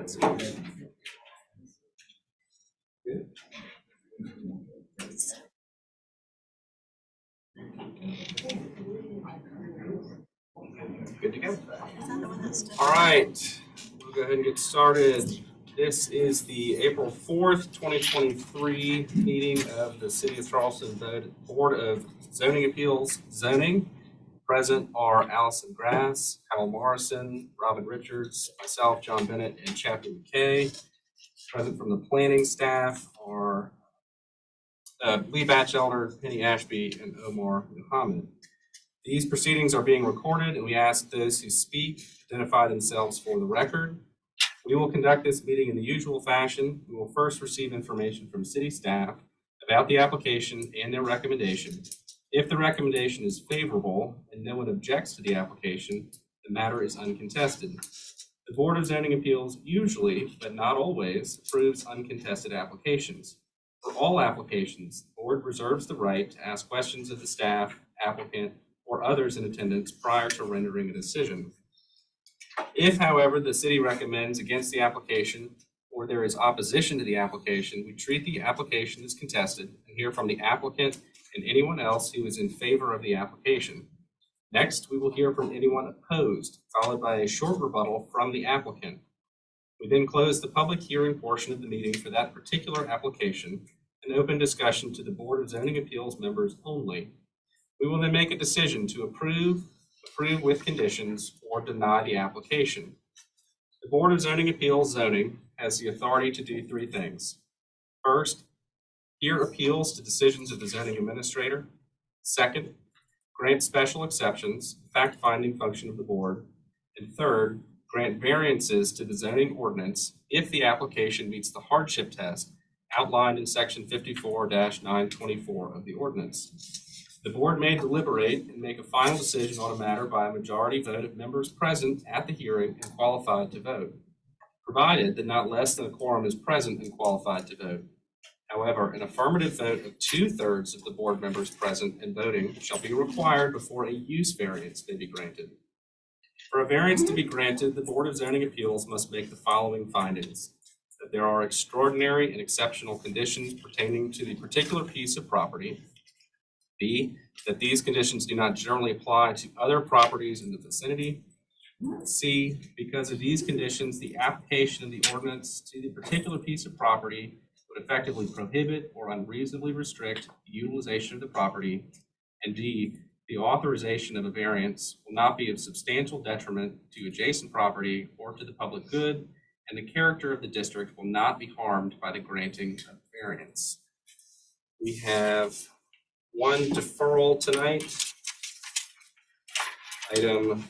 That's it. Good. Good to go. All right, we'll go ahead and get started. This is the April 4th, 2023 meeting of the City of Charleston Board of Zoning Appeals. Zoning. Present are Allison Grass, Hal Morrison, Robin Richards, myself, John Bennett, and Chappie McKay. Present from the planning staff are Lee Batchelder, Penny Ashby, and Omar Muhammad. These proceedings are being recorded, and we ask those who speak identify themselves for the record. We will conduct this meeting in the usual fashion. We will first receive information from city staff about the application and their recommendation. If the recommendation is favorable and no one objects to the application, the matter is uncontested. The Board of Zoning Appeals usually, but not always, approves uncontested applications. For all applications, the board reserves the right to ask questions of the staff, applicant, or others in attendance prior to rendering a decision. If, however, the city recommends against the application or there is opposition to the application, we treat the application as contested and hear from the applicant and anyone else who is in favor of the application. Next, we will hear from anyone opposed, followed by a short rebuttal from the applicant. We then close the public hearing portion of the meeting for that particular application and open discussion to the Board of Zoning Appeals members only. We will then make a decision to approve with conditions, or deny the application. The Board of Zoning Appeals Zoning has the authority to do three things. First, hear appeals to decisions of the zoning administrator. Second, grant special exceptions, fact-finding function of the board. And third, grant variances to the zoning ordinance if the application meets the hardship test outlined in section 54-924 of the ordinance. The board may deliberate and make a final decision on a matter by a majority vote of members present at the hearing and qualified to vote, provided that not less than a quorum is present and qualified to vote. However, an affirmative vote of 2/3 of the board members present and voting shall be required before a use variance may be granted. For a variance to be granted, the Board of Zoning Appeals must make the following findings: that there are extraordinary and exceptional conditions pertaining to the particular piece of property. B, that these conditions do not generally apply to other properties in the vicinity. C, because of these conditions, the application of the ordinance to the particular piece of property would effectively prohibit or unreasonably restrict the utilization of the property. And D, the authorization of a variance will not be of substantial detriment to adjacent property or to the public good, and the character of the district will not be harmed by the granting of variance. We have one deferral tonight. Item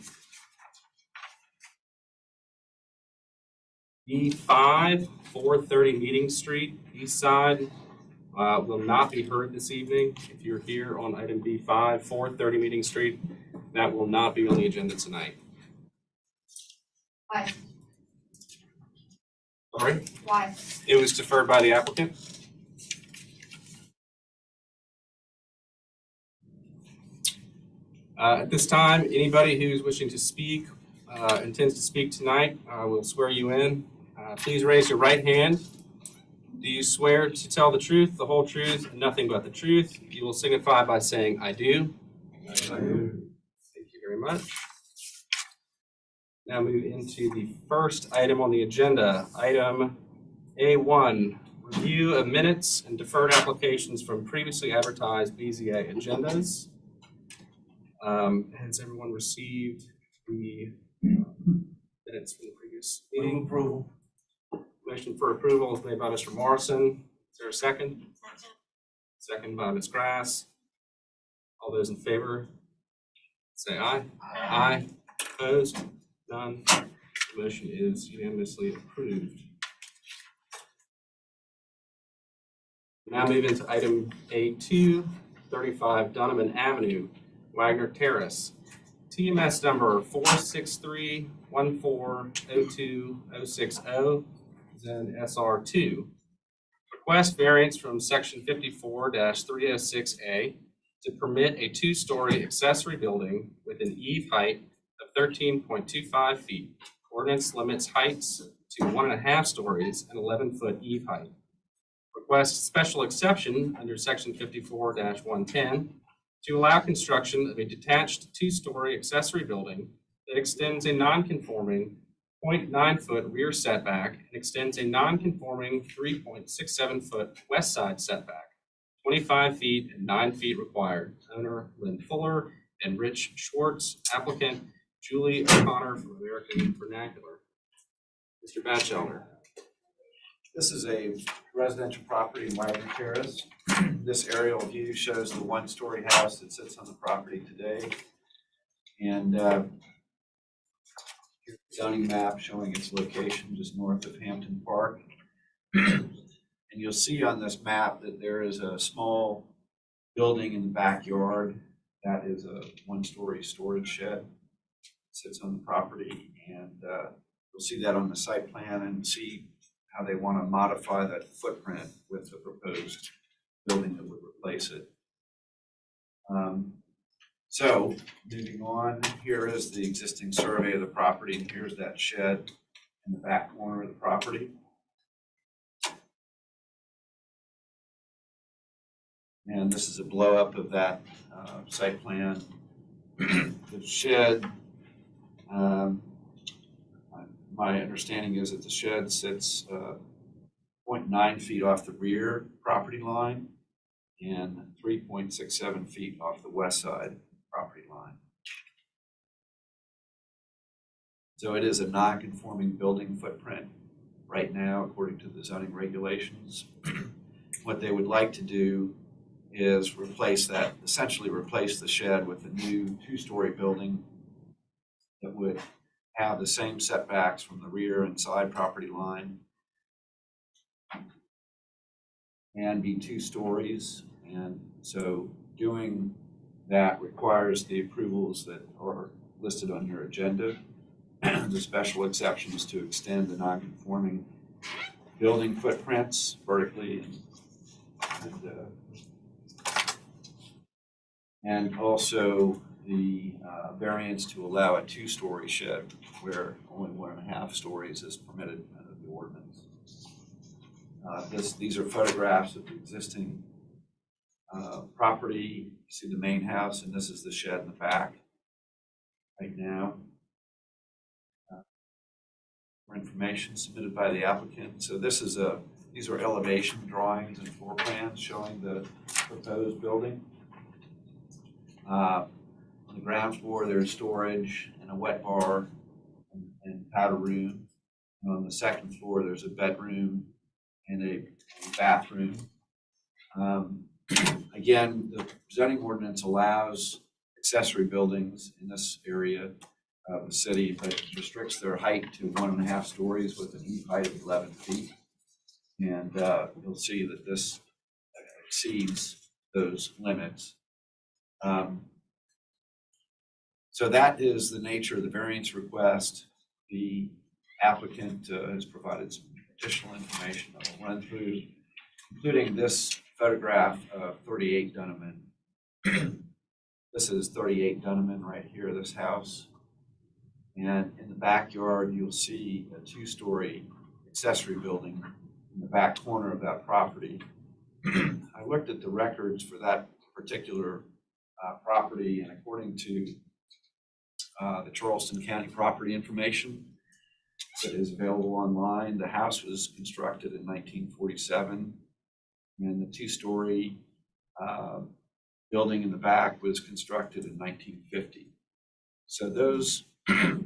B5, 430 Meeting Street, East Side, will not be heard this evening. If you're here on item B5, 430 Meeting Street, that will not be on the agenda tonight. Why? Sorry? Why? It was deferred by the applicant. At this time, anybody who's wishing to speak, intends to speak tonight, will swear you in. Please raise your right hand. Do you swear to tell the truth, the whole truth, and nothing but the truth? You will signify by saying, I do. I do. Thank you very much. Now move into the first item on the agenda. Item A1, review of minutes and deferred applications from previously advertised BZA agendas. Has everyone received the minutes from the previous meeting? Approval. Motion for approval is made by Mr. Morrison. Is there a second? Second by Ms. Grass. All those in favor, say aye. Aye. Opposed? None. The motion is unanimously approved. Now move into item A2, 35 Donovan Avenue, Wagner Terrace. TMS number 463140260, then SR2. Request variance from section 54-306A to permit a 2-story accessory building with an eave height of 13.25 feet. Ordinance limits heights to 1.5 stories and 11-foot eave height. Request special exception under section 54-110 to allow construction of a detached 2-story accessory building that extends a non-conforming 0.9-foot rear setback and extends a non-conforming 3.67-foot west side setback, 25 feet and 9 feet required. Owner Lynn Fuller and Rich Schwartz, applicant Julie O'Connor from American Vernacular. Mr. Batchelder. This is a residential property in Wagner Terrace. This aerial view shows the 1-story house that sits on the property today. And here's the zoning map showing its location just north of Hampton Park. And you'll see on this map that there is a small building in the backyard. That is a 1-story storage shed that sits on the property. And you'll see that on the site plan and see how they want to modify that footprint with the proposed building that would replace it. So moving on, here is the existing survey of the property, and here's that shed in the back corner of the property. And this is a blow up of that site plan. The shed, my understanding is that the shed sits 0.9 feet off the rear property line and 3.67 feet off the west side property line. So it is a non-conforming building footprint right now, according to the zoning regulations. What they would like to do is replace that, essentially replace the shed with a new 2-story building that would have the same setbacks from the rear and side property line and be 2 stories. And so doing that requires the approvals that are listed on your agenda. The special exceptions to extend the non-conforming building footprints vertically and also the variance to allow a 2-story shed where only 1.5 stories is permitted under the ordinance. These are photographs of the existing property. You see the main house, and this is the shed in the back right now. For information submitted by the applicant. So this is these are elevation drawings and floor plans showing the proposed building. On the ground floor, there's storage and a wet bar and powder room. And on the second floor, there's a bedroom and a bathroom. Again, the zoning ordinance allows accessory buildings in this area of the city, but restricts their height to 1.5 stories with an eave height of 11 feet. And you'll see that this exceeds those limits. So that is the nature of the variance request. The applicant has provided some additional information I'll run through, including this photograph of 38 Dunneman. This is 38 Dunneman right here, this house. And in the backyard, you'll see a 2-story accessory building in the back corner of that property. I looked at the records for that particular property, and according to the Charleston County property information that is available online, the house was constructed in 1947, and the 2-story building in the back was constructed in 1950. So those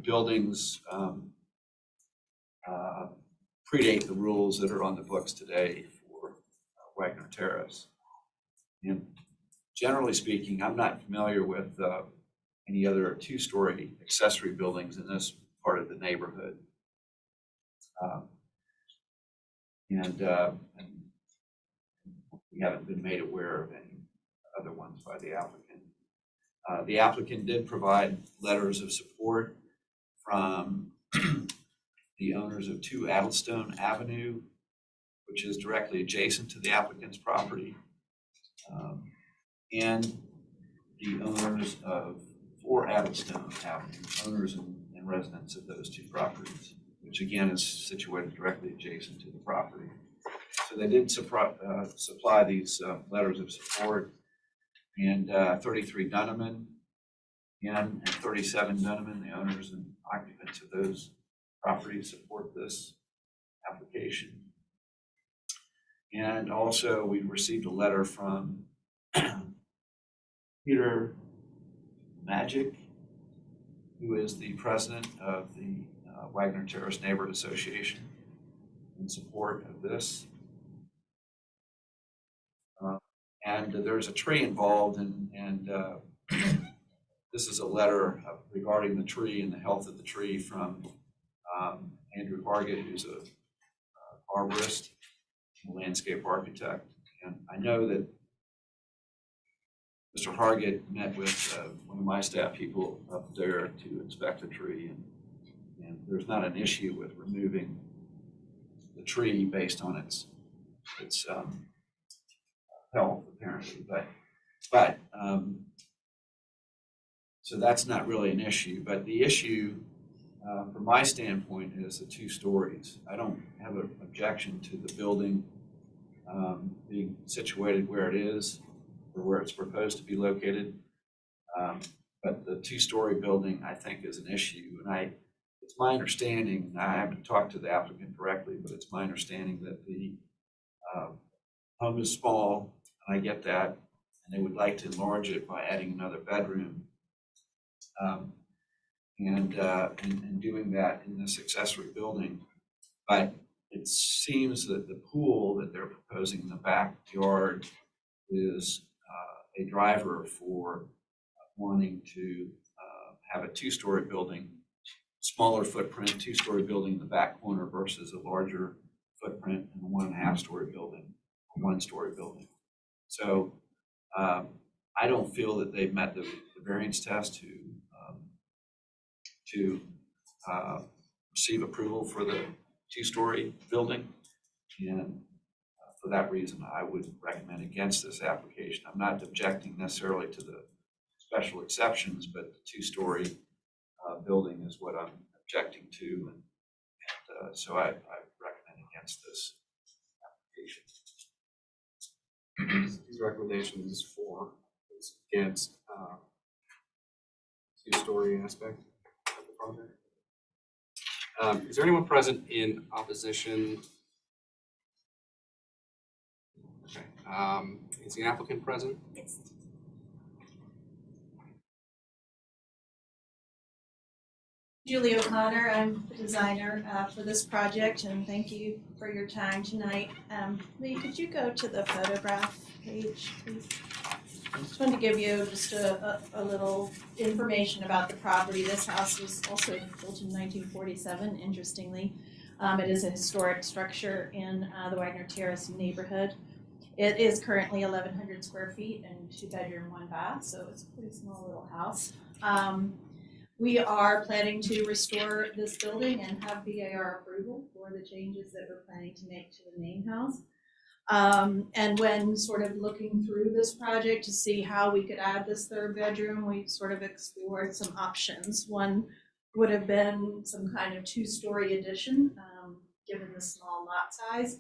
buildings predate the rules that are on the books today for Wagner Terrace. And generally speaking, I'm not familiar with any other 2-story accessory buildings in this part of the neighborhood. And we haven't been made aware of any other ones by the applicant. The applicant did provide letters of support from the owners of 2 Addlestone Avenue, which is directly adjacent to the applicant's property, and the owners of 4 Addlestone Avenue, owners and residents of those 2 properties. which again is situated directly adjacent to the property. So they did supply these letters of support, and 33 Dunneman and 37 Dunneman, the owners and occupants of those properties, support this application. And also we received a letter from Peter Magic, who is the president of the Wagner Terrace Neighborhood Association, in support of this. And there's a tree involved, and this is a letter regarding the tree and the health of the tree from Andrew Hargett, who's a arborist, a landscape architect. And I know that Mr. Hargett met with one of my staff people up there to inspect the tree, and there's not an issue with removing the tree based on its health, apparently. But so that's not really an issue. But the issue, from my standpoint, is the 2 stories. I don't have an objection to the building being situated where it is, or where it's proposed to be located. But the 2-story building, I think, is an issue. And it's my understanding, I haven't talked to the applicant directly, but it's my understanding that the home is small, and I get that, and they would like to enlarge it by adding another bedroom. And doing that in this accessory building. But it seems that the pool that they're proposing in the backyard is a driver for wanting to have a 2-story building, smaller footprint, 2-story building in the back corner versus a larger footprint in a 1.5-story building, a 1-story building. So I don't feel that they've met the variance test to receive approval for the 2-story building. And for that reason, I would recommend against this application. I'm not objecting necessarily to the special exceptions, but the 2-story building is what I'm objecting to. And so I recommend against this application. These recommendations for against 2-story aspect of the project. Is there anyone present in opposition? Okay. Is the applicant present? Yes. Julie O'Connor, I'm the designer for this project, and thank you for your time tonight. Lee, could you go to the photograph page, please? I just wanted to give you just a little information about the property. This house was also built in 1947, interestingly. It is a historic structure in the Wagner Terrace neighborhood. It is currently 1,100 square feet and 2-bedroom, 1 bath, so it's a pretty small little house. We are planning to restore this building and have BAR approval for the changes that we're planning to make to the main house. And when sort of looking through this project to see how we could add this 3rd bedroom, we sort of explored some options. One would have been some kind of 2-story addition, given the small lot size,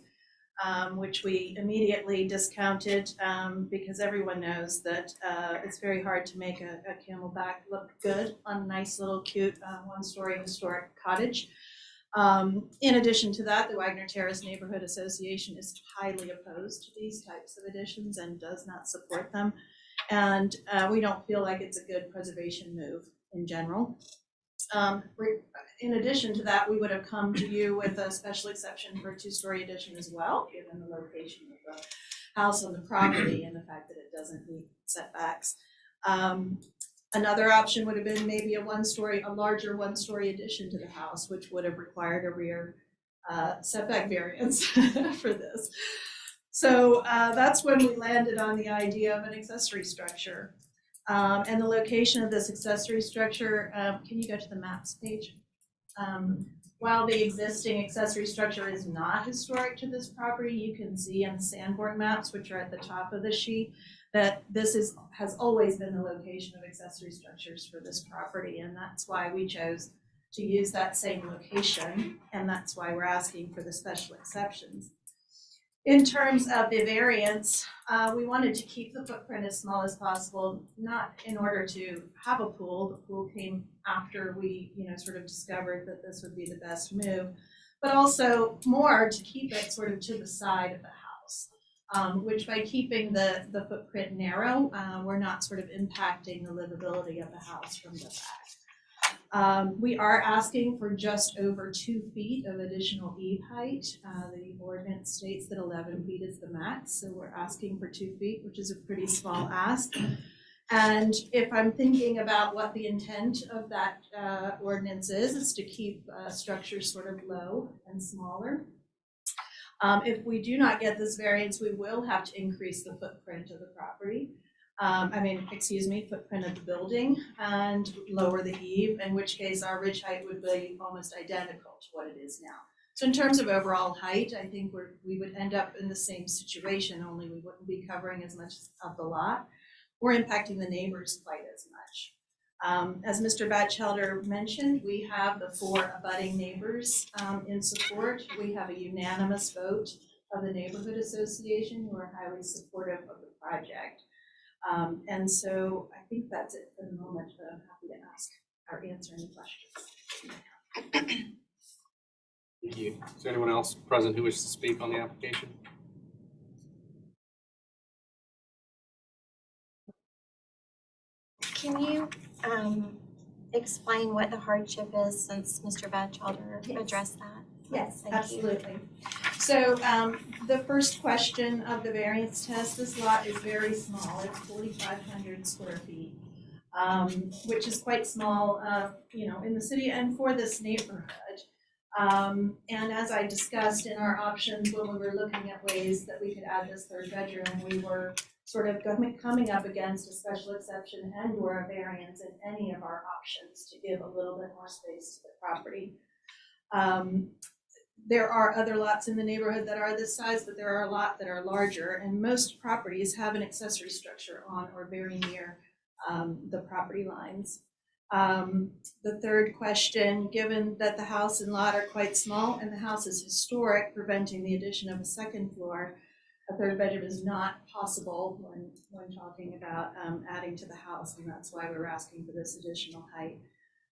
which we immediately discounted because everyone knows that it's very hard to make a camelback look good on a nice little cute 1-story historic cottage. In addition to that, the Wagner Terrace Neighborhood Association is highly opposed to these types of additions and does not support them. And we don't feel like it's a good preservation move in general. In addition to that, we would have come to you with a special exception for a 2-story addition as well, given the location of the house on the property and the fact that it doesn't meet setbacks. Another option would have been maybe a larger 1-story addition to the house, which would have required a rear setback variance for this. So that's when we landed on the idea of an accessory structure. And the location of this accessory structure, can you go to the maps page? While the existing accessory structure is not historic to this property, you can see on the Sanborn maps, which are at the top of the sheet, that this has always been the location of accessory structures for this property, and that's why we chose to use that same location, and that's why we're asking for the special exceptions. In terms of the variance, we wanted to keep the footprint as small as possible, not in order to have a pool. The pool came after we, sort of discovered that this would be the best move, but also more to keep it sort of to the side of the house, which by keeping the footprint narrow, we're not sort of impacting the livability of the house from the back. We are asking for just over 2 feet of additional eave height. The ordinance states that 11 feet is the max, so we're asking for 2 feet, which is a pretty small ask. And if I'm thinking about what the intent of that ordinance is to keep structures sort of low and smaller. If we do not get this variance, we will have to increase the footprint of the property. Footprint of the building and lower the eave, in which case our ridge height would be almost identical to what it is now. So in terms of overall height, I think we would end up in the same situation, only we wouldn't be covering as much of the lot or impacting the neighbors quite as much. As Mr. Batchelder mentioned, we have the 4 abutting neighbors in support. We have a unanimous vote of the neighborhood association who are highly supportive of the project. And so I think that's it for the moment, but I'm happy to ask or answer any questions. Thank you. Is there anyone else present who wishes to speak on the application? Can you explain what the hardship is, since Mr. Batchelder addressed that? Yes, Thank absolutely. you. So the first question of the variance test, this lot is very small. It's 4,500 square feet, which is quite small, in the city and for this neighborhood. And as I discussed in our options when we were looking at ways that we could add this 3rd bedroom, we were sort of coming up against a special exception and or a variance in any of our options to give a little bit more space to the property. There are other lots in the neighborhood that are this size, but there are a lot that are larger, and most properties have an accessory structure on or very near the property lines. The third question, given that the house and lot are quite small and the house is historic, preventing the addition of a 2nd floor, a 3rd bedroom is not possible when talking about adding to the house, and that's why we're asking for this additional height.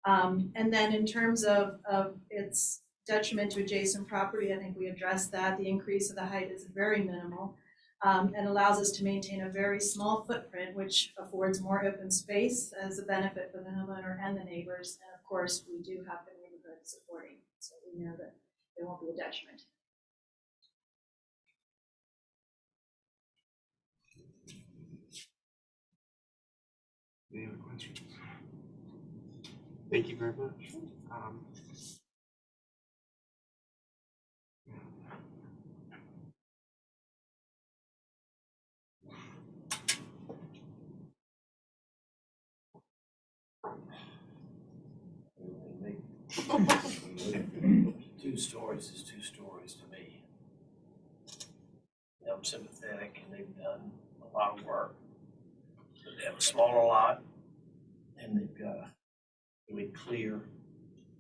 And then in terms of its detriment to adjacent property, I think we addressed that. The increase of the height is very minimal and allows us to maintain a very small footprint, which affords more open space as a benefit for the homeowner and the neighbors. And of course, we do have the neighborhood supporting, so we know that there won't be a detriment. Any other questions? Thank you very much. Two stories is 2 stories to me. I'm sympathetic, and they've done a lot of work. But they have a smaller lot, and they've got a really clear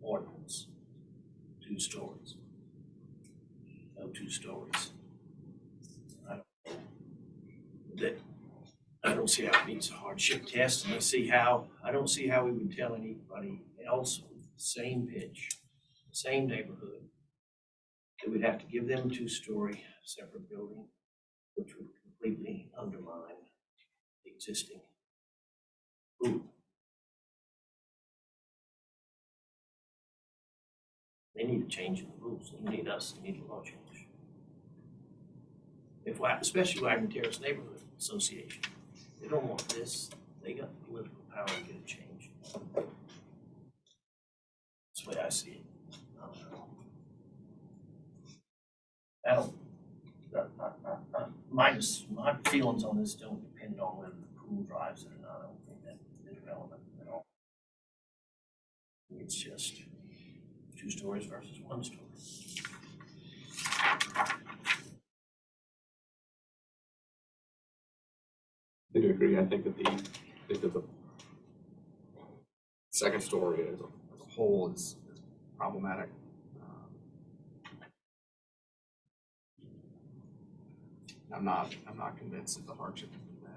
ordinance. 2 stories. No 2 stories. I don't see how it meets a hardship test, and I don't see how we would tell anybody else with the same pitch, same neighborhood, that we'd have to give them a 2-story separate building, which would completely undermine the existing pool. They need to change the rules. They need us. They need a law change. Especially Wagon Terrace Neighborhood Association. They don't want this. They got the political power to get it changed. That's the way I see it. My feelings on this don't depend on whether the pool drives it or not. I don't think that is relevant at all. It's just 2 stories versus 1 story. I do agree. I think that the 2nd story as a whole is problematic. I'm not convinced that the hardship has been met.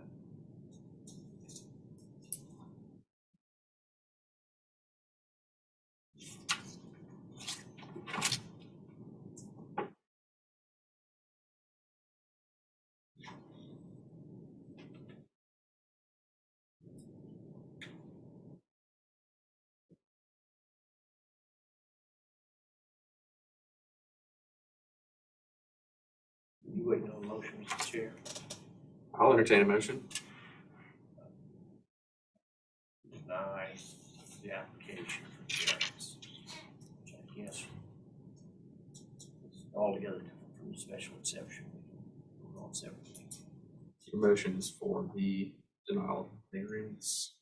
You waiting on a motion, Mr. Chair? I'll entertain a motion. Deny the application for variance, which I guess is altogether different from the special exception. We're on separately. The motion is for the denial of variance.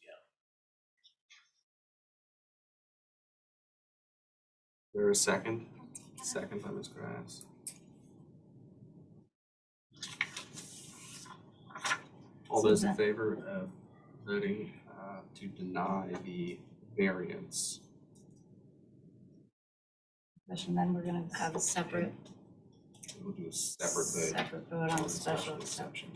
There a second? Second by Ms. Grass. All those in favor of voting to deny the variance? And then we're gonna have a separate We'll do a separate vote on the special exception.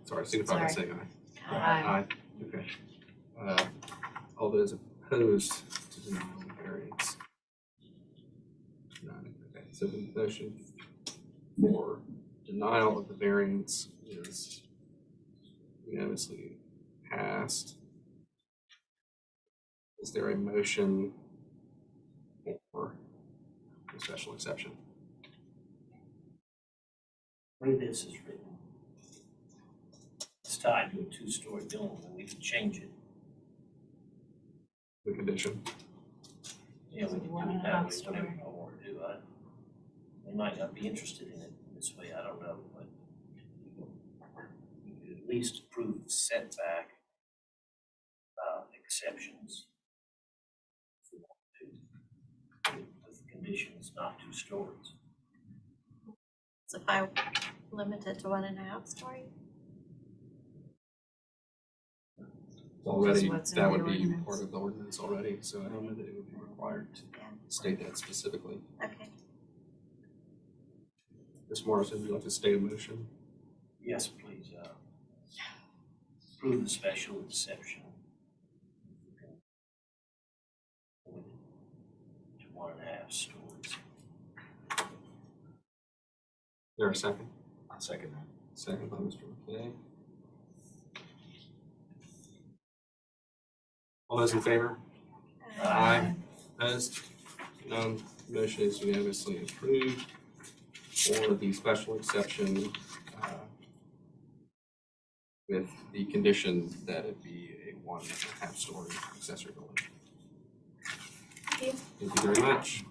Sorry, signify by Sorry. saying aye. Aye. Okay. All those opposed to deny the variance? None. Okay, so the motion for denial of the variance is unanimously passed. Is there a motion for the special exception? The way this is written, it's tied to a two-story building, and we can change it. The condition? Yeah, we can do One it and a that half way, story. whatever I want to do. They might not be interested in it this way, I don't know, but we could at least approve setback exceptions. If we want to, with conditions not 2 stories. So if I limit it to 1.5 story, Already, what's in that the would be ordinance. part of the ordinance already, so I don't know that it would be required to state that specifically. okay. Ms. Morrison, would you like to state a motion? Yes, please, approve the special exception. To 1.5 stories. Is there a second? I'll second that. Second by Mr. McKay. All those in favor? Aye. Opposed? None. Motion is unanimously approved for the special exception with the condition that it be a 1.5 story accessory building. Thank you. Thank you very much.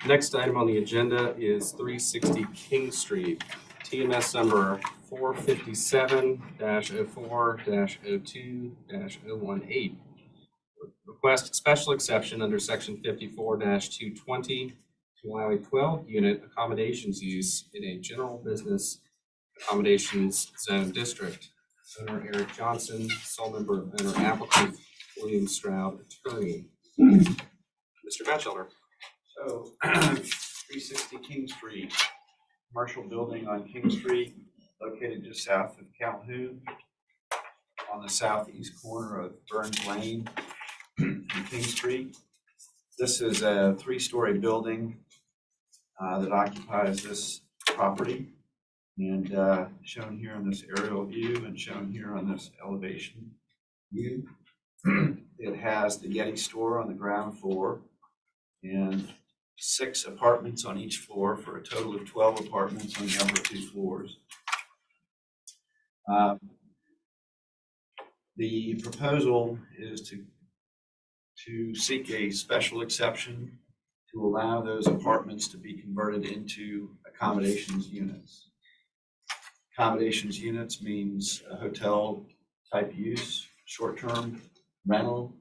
Next item on the agenda is 360 King Street, TMS number 457-04-02-018. Request special exception under section 54-220 to allow a 12-unit accommodations use in a general business accommodations zone district. Owner Eric Johnson, sole member of owner applicant William Stroud, attorney. Mr. Batchelder. So 360 King Street, commercial building on King Street, located just south of Calhoun, on the southeast corner of Burns Lane and King Street. This is a 3-story building that occupies this property, and shown here on this aerial view and shown here on this elevation view. It has the Yeti store on the ground floor and 6 apartments on each floor for a total of 12 apartments on the upper 2 floors. The proposal is to seek a special exception to allow those apartments to be converted into accommodations units. Accommodations units means a hotel type use, short-term rental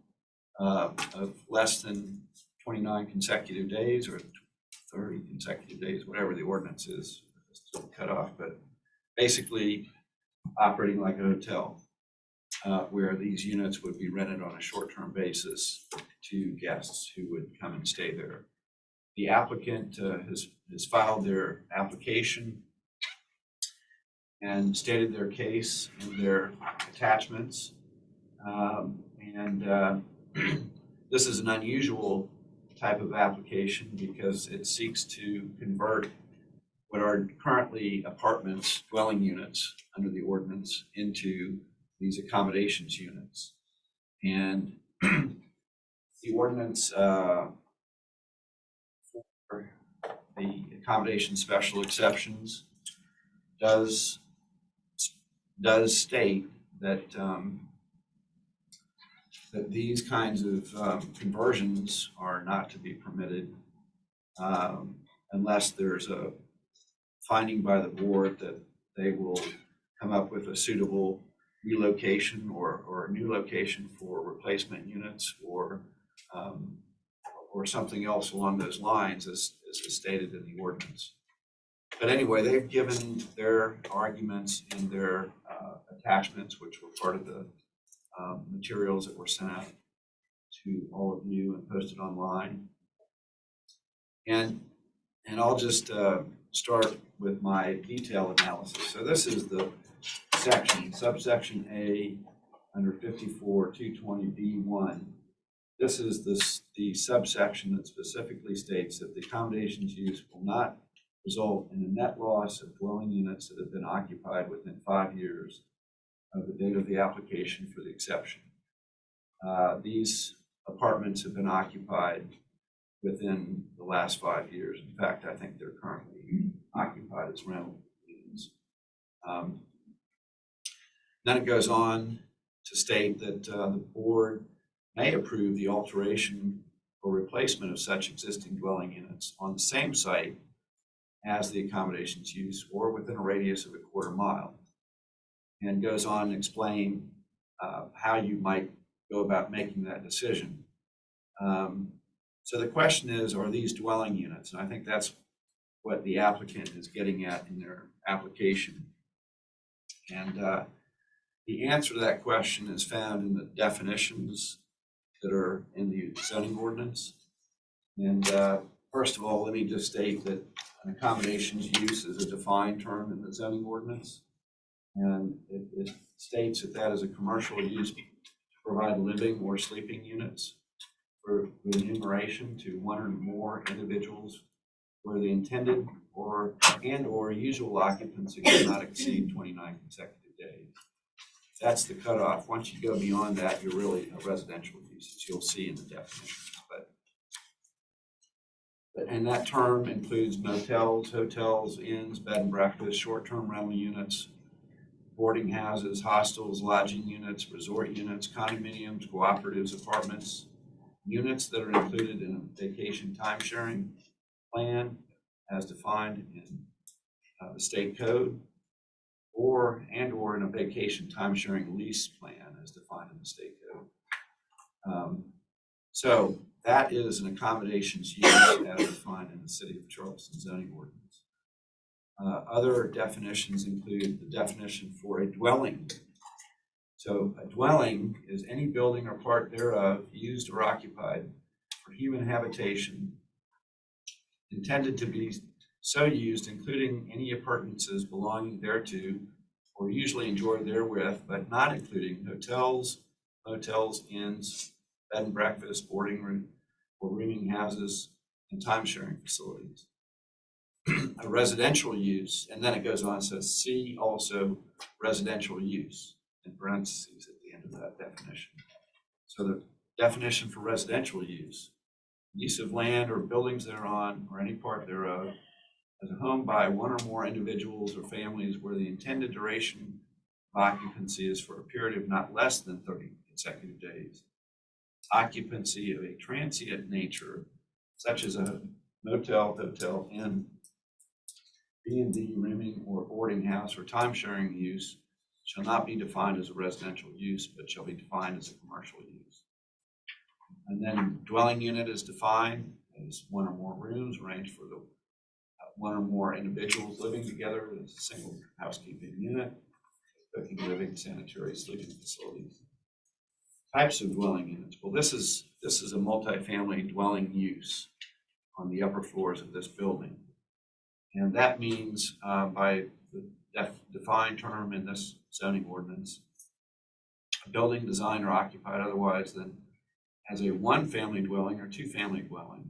of less than 29 consecutive days or 30 consecutive days, whatever the ordinance is, cut off, but basically operating like a hotel, where these units would be rented on a short-term basis to guests who would come and stay there. The applicant has filed their application and stated their case and their attachments. This is an unusual type of application because it seeks to convert what are currently apartments, dwelling units under the ordinance, into these accommodations units. And the ordinance for the accommodation special exceptions does state that that these kinds of conversions are not to be permitted unless there's a finding by the board that they will come up with a suitable relocation or a new location for replacement units or something else along those lines as is stated in the ordinance. But anyway, they've given their arguments in their attachments, which were part of the materials that were sent out to all of you and posted online. And I'll just start with my detailed analysis. So this is the section, subsection A under 54-220B1. This is the subsection that specifically states that the accommodations use will not result in a net loss of dwelling units that have been occupied within 5 years of the date of the application for the exception. These apartments have been occupied within the last 5 years. In fact, I think they're currently occupied as rental units. Then it goes on to state that the board may approve the alteration or replacement of such existing dwelling units on the same site as the accommodations use or within a radius of 1/4 mile, and goes on to explain how you might go about making that decision. So the question is, are these dwelling units? And I think that's what the applicant is getting at in their application. And the answer to that question is found in the definitions that are in the zoning ordinance. And first of all, let me just state that an accommodations use is a defined term in the zoning ordinance. And it states that that is a commercial use to provide living or sleeping units for remuneration to one or more individuals where the intended or usual occupancy cannot exceed 29 consecutive days. That's the cutoff. Once you go beyond that, you're really a residential use, as you'll see in the definitions. And that term includes motels, hotels, inns, bed and breakfast, short-term rental units, boarding houses, hostels, lodging units, resort units, condominiums, cooperatives, apartments, units that are included in a vacation time-sharing plan as defined in the state code, or in a vacation time-sharing lease plan as defined in the state code. So that is an accommodations use as defined in the City of Charleston zoning ordinance. Other definitions include the definition for a dwelling. So a dwelling is any building or part thereof used or occupied for human habitation, intended to be so used, including any appurtenances belonging thereto or usually enjoyed therewith, but not including hotels, motels, inns, bed and breakfast, boarding room or rooming houses, and time-sharing facilities. A residential use, and then it goes on and says, see also residential use in parentheses at the end of that definition. So the definition for residential use of land or buildings thereon or any part thereof as a home by one or more individuals or families where the intended duration of occupancy is for a period of not less than 30 consecutive days. Occupancy of a transient nature, such as a motel, hotel, inn, B&B, rooming, or boarding house, or time-sharing use, shall not be defined as a residential use, but shall be defined as a commercial use. And then dwelling unit is defined as one or more rooms arranged for the one or more individuals living together as a single housekeeping unit, cooking, living, sanitary, sleeping facilities. Types of dwelling units. Well, this is a multifamily dwelling use on the upper floors of this building. And that means by the defined term in this zoning ordinance, a building designed or occupied otherwise than as a one-family dwelling or two-family dwelling.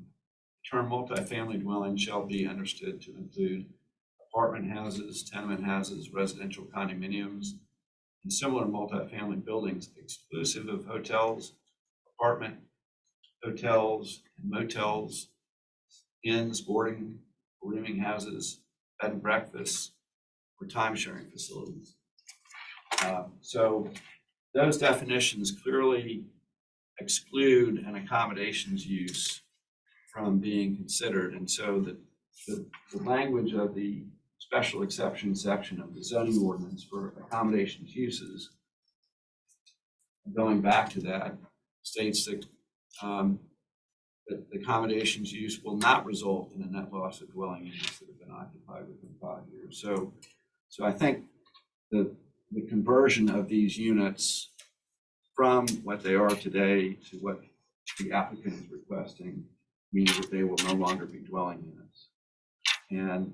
The term multifamily dwelling shall be understood to include apartment houses, tenement houses, residential condominiums, and similar multifamily buildings exclusive of hotels, apartment hotels, and motels, inns, boarding, rooming houses, bed and breakfasts, or time-sharing facilities. So those definitions clearly exclude an accommodations use from being considered. And so the language of the special exception section of the zoning ordinance for accommodations uses, going back to that, states that that the accommodations use will not result in a net loss of dwelling units that have been occupied within 5 years. So I think the conversion of these units from what they are today to what the applicant is requesting means that they will no longer be dwelling units. And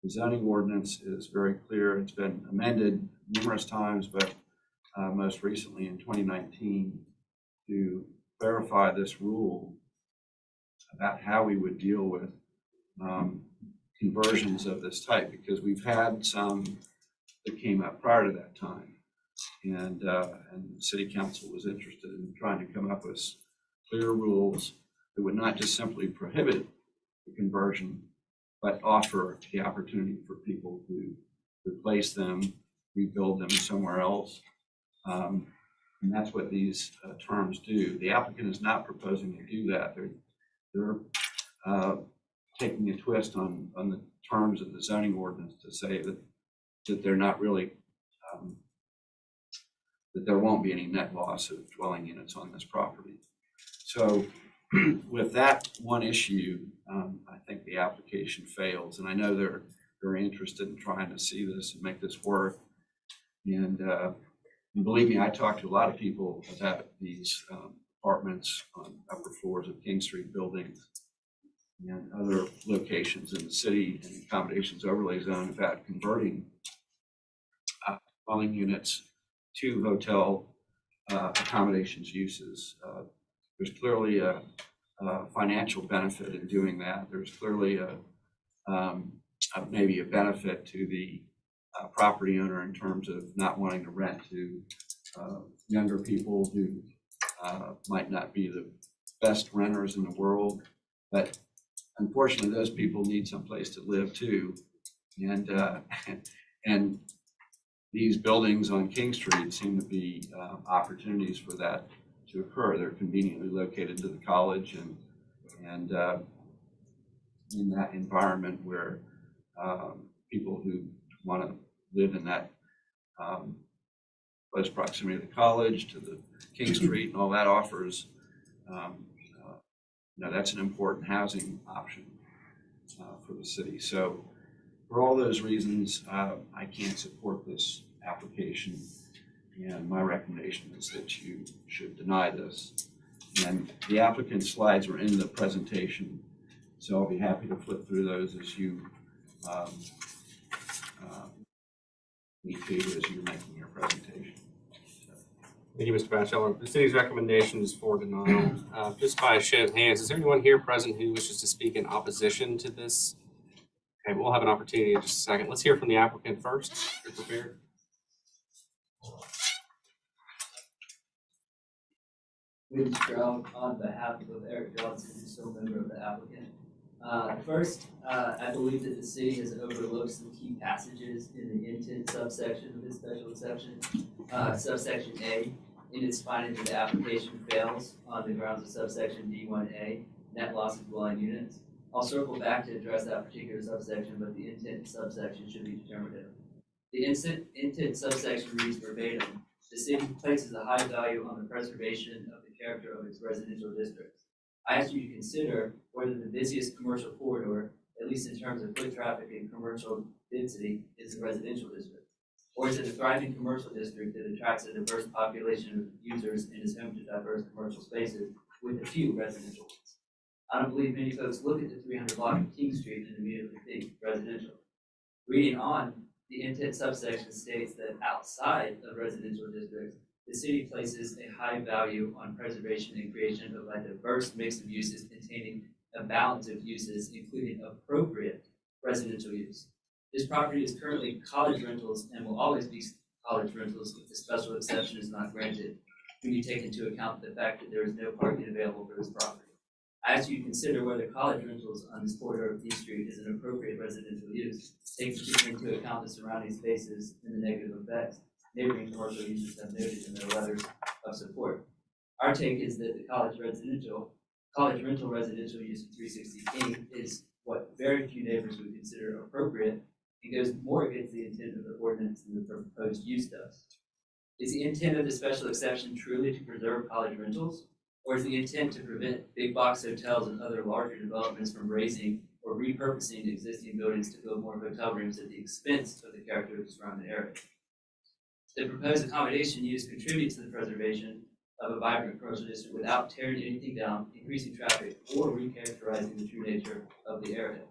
the zoning ordinance is very clear. It's been amended numerous times, but most recently in 2019 to clarify this rule about how we would deal with conversions of this type, because we've had some that came up prior to that time. And the city council was interested in trying to come up with clear rules that would not just simply prohibit the conversion, but offer the opportunity for people to replace them, rebuild them somewhere else. And that's what these terms do. The applicant is not proposing to do that. They're taking a twist on the terms of the zoning ordinance to say that they're not really, that there won't be any net loss of dwelling units on this property. So with that one issue, I think the application fails. And I know they're very interested in trying to see this and make this work. And believe me, I talked to a lot of people about these apartments on upper floors of King Street buildings and other locations in the city and accommodations overlay zone about converting dwelling units to hotel accommodations uses. There's clearly a financial benefit in doing that. There's clearly maybe a benefit to the property owner in terms of not wanting to rent to younger people who might not be the best renters in the world, but unfortunately those people need some place to live too. And these buildings on King Street seem to be opportunities for that to occur. They're conveniently located to the college and in that environment where people who want to live in that close proximity to the college, to the King Street, and all that offers, that's an important housing option for the city. So for all those reasons, I can't support this application. And my recommendation is that you should deny this. And the applicant's slides are in the presentation, so I'll be happy to flip through those as you need to as you're making your presentation. Thank you, Mr. Batchelor. The city's recommendation is for denial. Just by a show of hands, is there anyone here present who wishes to speak in opposition to this? Okay, we'll have an opportunity in just a second. Let's hear from the applicant first, if you're prepared. William Stroud on behalf of Eric Johnson, who's still a member of the applicant. First, I believe that the city has overlooked some key passages in the intent subsection of this special exception. Subsection A, in its finding that the application fails on the grounds of subsection D1A, net loss of dwelling units. I'll circle back to address that particular subsection, but the intent subsection should be determinative. The intent subsection reads verbatim: the city places a high value on the preservation of the character of its residential districts. I asked you to consider whether the busiest commercial corridor, at least in terms of foot traffic and commercial density, is a residential district. Or is it a thriving commercial district that attracts a diverse population of users and is home to diverse commercial spaces with a few residential ones? I don't believe many folks look at the 300 block of King Street and immediately think residential. Reading on, the intent subsection states that outside of residential districts, the city places a high value on preservation and creation of a diverse mix of uses containing a balance of uses, including appropriate residential use. This property is currently college rentals and will always be college rentals if the special exception is not granted, when you take into account the fact that there is no parking available for this property. I ask you to consider whether college rentals on this corridor of King Street is an appropriate residential use, taking into account the surrounding spaces and the negative effects neighboring commercial users have noted in their letters of support. Our take is that the college rental residential use of 360 King is what very few neighbors would consider appropriate and goes more against the intent of the ordinance than the proposed use does. Is the intent of the special exception truly to preserve college rentals? Or is the intent to prevent big box hotels and other larger developments from raising or repurposing existing buildings to build more hotel rooms at the expense of the character of the surrounding area? The proposed accommodation use contributes to the preservation of a vibrant commercial district without tearing anything down, increasing traffic, or recharacterizing the true nature of the area.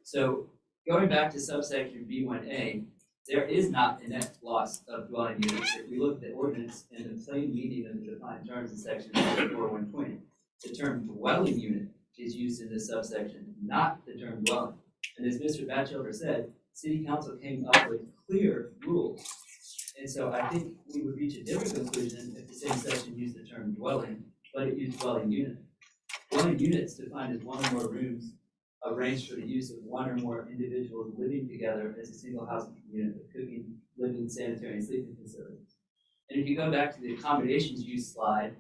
So going back to subsection B1A, there is not a net loss of dwelling units. If we look at the ordinance and the plain meaning of the defined terms in section 4120, the term dwelling unit is used in this subsection, not the term dwelling. And as Mr. Batchelder said, City Council came up with clear rules. And so I think we would reach a different conclusion if the same section used the term dwelling, but it used dwelling unit. Dwelling units defined as one or more rooms arranged for the use of one or more individuals living together as a single housing unit with cooking, living, sanitary, and sleeping facilities. And if you go back to the accommodations use slide,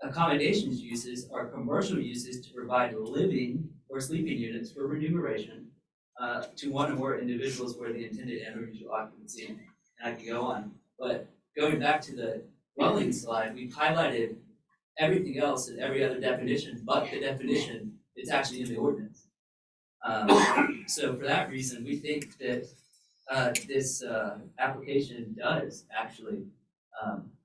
accommodations uses are commercial uses to provide living or sleeping units for remuneration to one or more individuals where the intended end or usual occupancy, and I could go on. But going back to the dwelling slide, we've highlighted everything else in every other definition, but the definition it's actually in the ordinance. So for that reason, we think that this application does actually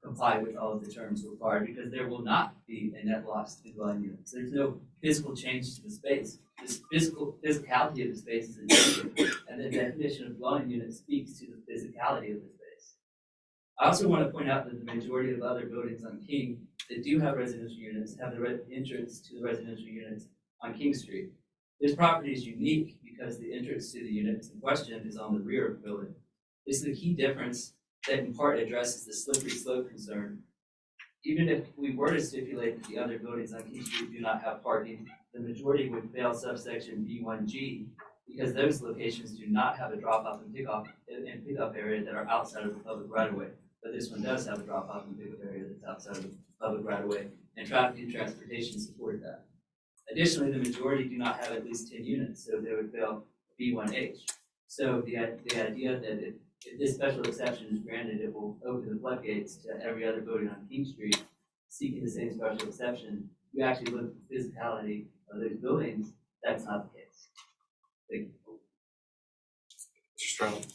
comply with all of the terms required, because there will not be a net loss to dwelling units. There's no physical change to the space. This physicality of the space is intended, and the definition of dwelling unit speaks to the physicality of the space. I also want to point out that the majority of other buildings on King that do have residential units have the entrance to the residential units on King Street. This property is unique because the entrance to the units in question is on the rear of the building. This is the key difference that in part addresses the slippery slope concern. Even if we were to stipulate that the other buildings on King Street do not have parking, the majority would fail subsection B1G because those locations do not have a drop-off and pickup area that are outside of the public right-of-way. But this one does have a drop-off and pickup area that's outside of the public right-of-way, and traffic and transportation support that. Additionally, the majority do not have at least 10 units, so they would fail B1H. So the idea that if this special exception is granted, it will open the floodgates to every other building on King Street seeking the same special exception. If you actually look at the physicality of those buildings, that's not the case. Thank you. Mr. Stroud.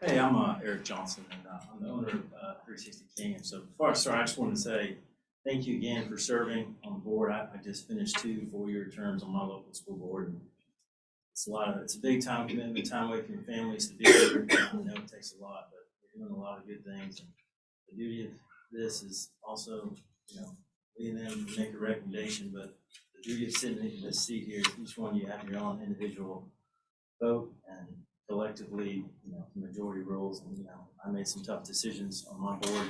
Hey, I'm Eric Johnson, and I'm the owner of 360 King. And so before I start, I just wanted to say thank you again for serving on the board. I just finished 2 4-year terms on my local school board. And it's a big time commitment, time away from your families to be here. I know it takes a lot, but we're doing a lot of good things. And the duty of this is also, leading them to make a recommendation, but the duty of sitting in this seat here is each one you have your own individual vote, and collectively, the majority rules. And I made some tough decisions on my board.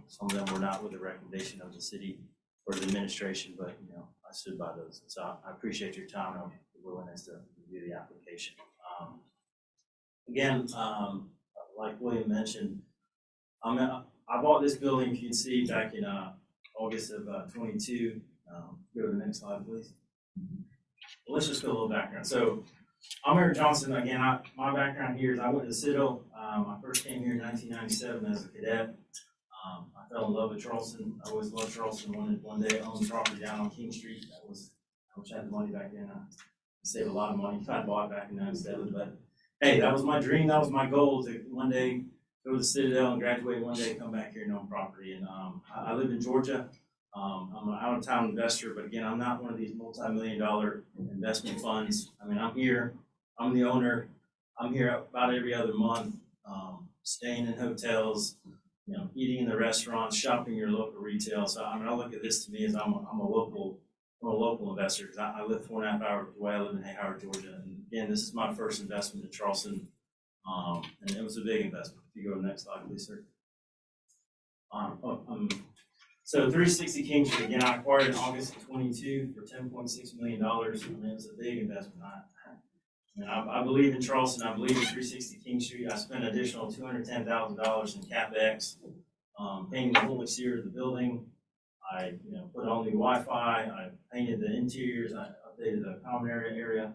Some of them were not with the recommendation of the city or the administration, but I stood by those. And so I appreciate your time and your willingness to review the application. Again, like William mentioned, I bought this building, if you can see, back in August of 22. Go to the next slide, please. Well, let's just go a little background. So I'm Eric Johnson. Again, my background here is I went to Citadel. I first came here in 1997 as a cadet. I fell in love with Charleston. I always loved Charleston. Wanted one day own property down on King Street. I wish I had the money back then. I saved a lot of money. I bought back in '97, but hey, that was my dream. That was my goal to one day go to the Citadel and graduate one day, come back here and own property. And I live in Georgia. I'm an out-of-town investor, but again, I'm not one of these multi-million-dollar investment funds. I mean, I'm here. I'm the owner. I'm here about every other month, staying in hotels, eating in the restaurants, shopping your local retail. So I mean, I look at this to me as I'm a local investor because I live 4.5 hours away. I live in Howard, Georgia. And again, this is my first investment in Charleston, and it was a big investment. If you go to the next slide, please, sir. So 360 King Street, again, I acquired in August of 22 for $10.6 million. I mean, it was a big investment. I believe in Charleston. I believe in 360 King Street. I spent an additional $210,000 in CapEx, painting the whole exterior of the building. I put on new Wi-Fi. I painted the interiors. I updated the common area.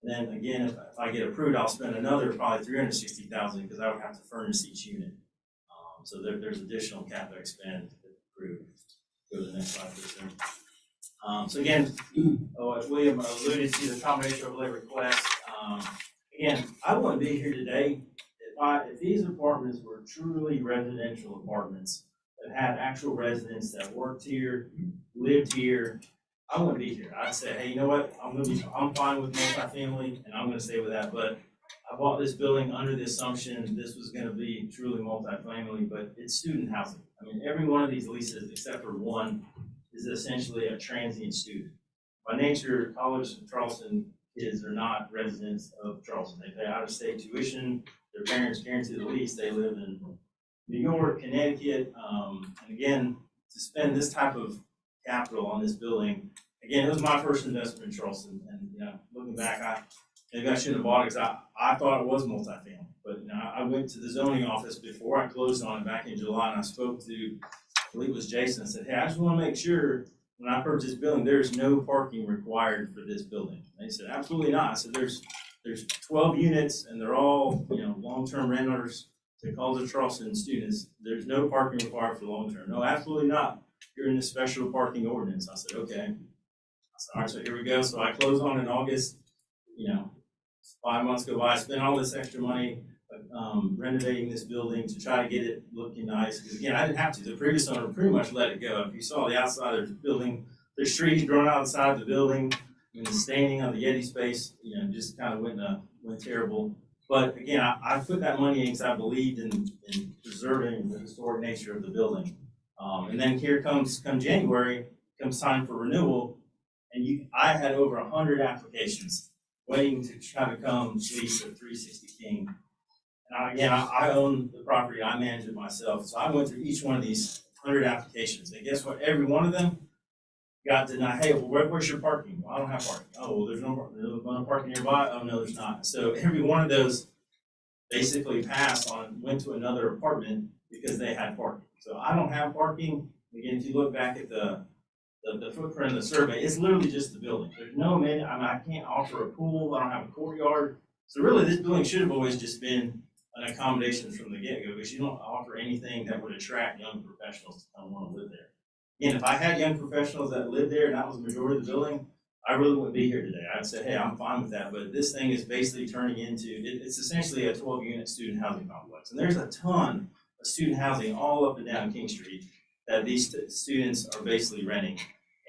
Then again, if I get approved, I'll spend another probably $360,000 because I would have to furnish each unit. So there's additional CapEx spend if approved. Go to the next slide, please, sir. So again, as William alluded to, the combination overlay request. Again, I wouldn't be here today if these apartments were truly residential apartments that had actual residents that worked here, lived here. I wouldn't be here. I'd say, hey, you know what? I'm fine with multifamily, and I'm going to stay with that. But I bought this building under the assumption this was going to be truly multifamily, but it's student housing. I mean, every one of these leases, except for one, is essentially a transient student. By nature, college in Charleston kids are not residents of Charleston. They pay out-of-state tuition. Their parents guarantee the lease. They live in New York, Connecticut, and again, to spend this type of capital on this building, again, it was my first investment in Charleston, and looking back, maybe I shouldn't have bought it because I thought it was multifamily. But I went to the zoning office before I closed on it back in July, and I spoke to, I believe it was Jason, and said, hey, I just want to make sure when I purchase this building, there's no parking required for this building. And they said, absolutely not. I said, there's 12 units, and they're all long-term renters to College of Charleston students. There's no parking required for long-term. No, absolutely not. You're in the special parking ordinance. I said, okay. I said, all right, so here we go. So I closed on in August. 5 months go by, I spent all this extra money renovating this building to try to get it looking nice. Because again, I didn't have to. The previous owner pretty much let it go. If you saw the outside of the building, there's trees growing outside the building. The staining on the Yeti space, just kind of went terrible. But again, I put that money in because I believed in preserving the historic nature of the building. And then come January, comes time for renewal, and I had over 100 applications waiting to try to come lease at 360 King. And I own the property, I manage it myself. So I went through each one of these 100 applications. And guess what? Every one of them got denied. Hey, well, where's your parking? Well, I don't have parking. Oh, well, there's no parking nearby. Oh, no, there's not. So every one of those basically went to another apartment because they had parking. So I don't have parking. Again, if you look back at the footprint of the survey, it's literally just the building. There's no amenity. I can't offer a pool. I don't have a courtyard. So really, this building should have always just been an accommodation from the get-go because you don't offer anything that would attract young professionals to come want to live there. Again, if I had young professionals that lived there and that was the majority of the building, I really wouldn't be here today. I'd say, hey, I'm fine with that. But this thing is basically turning into, it's essentially a 12-unit student housing complex. And there's a ton of student housing all up and down King Street that these students are basically renting.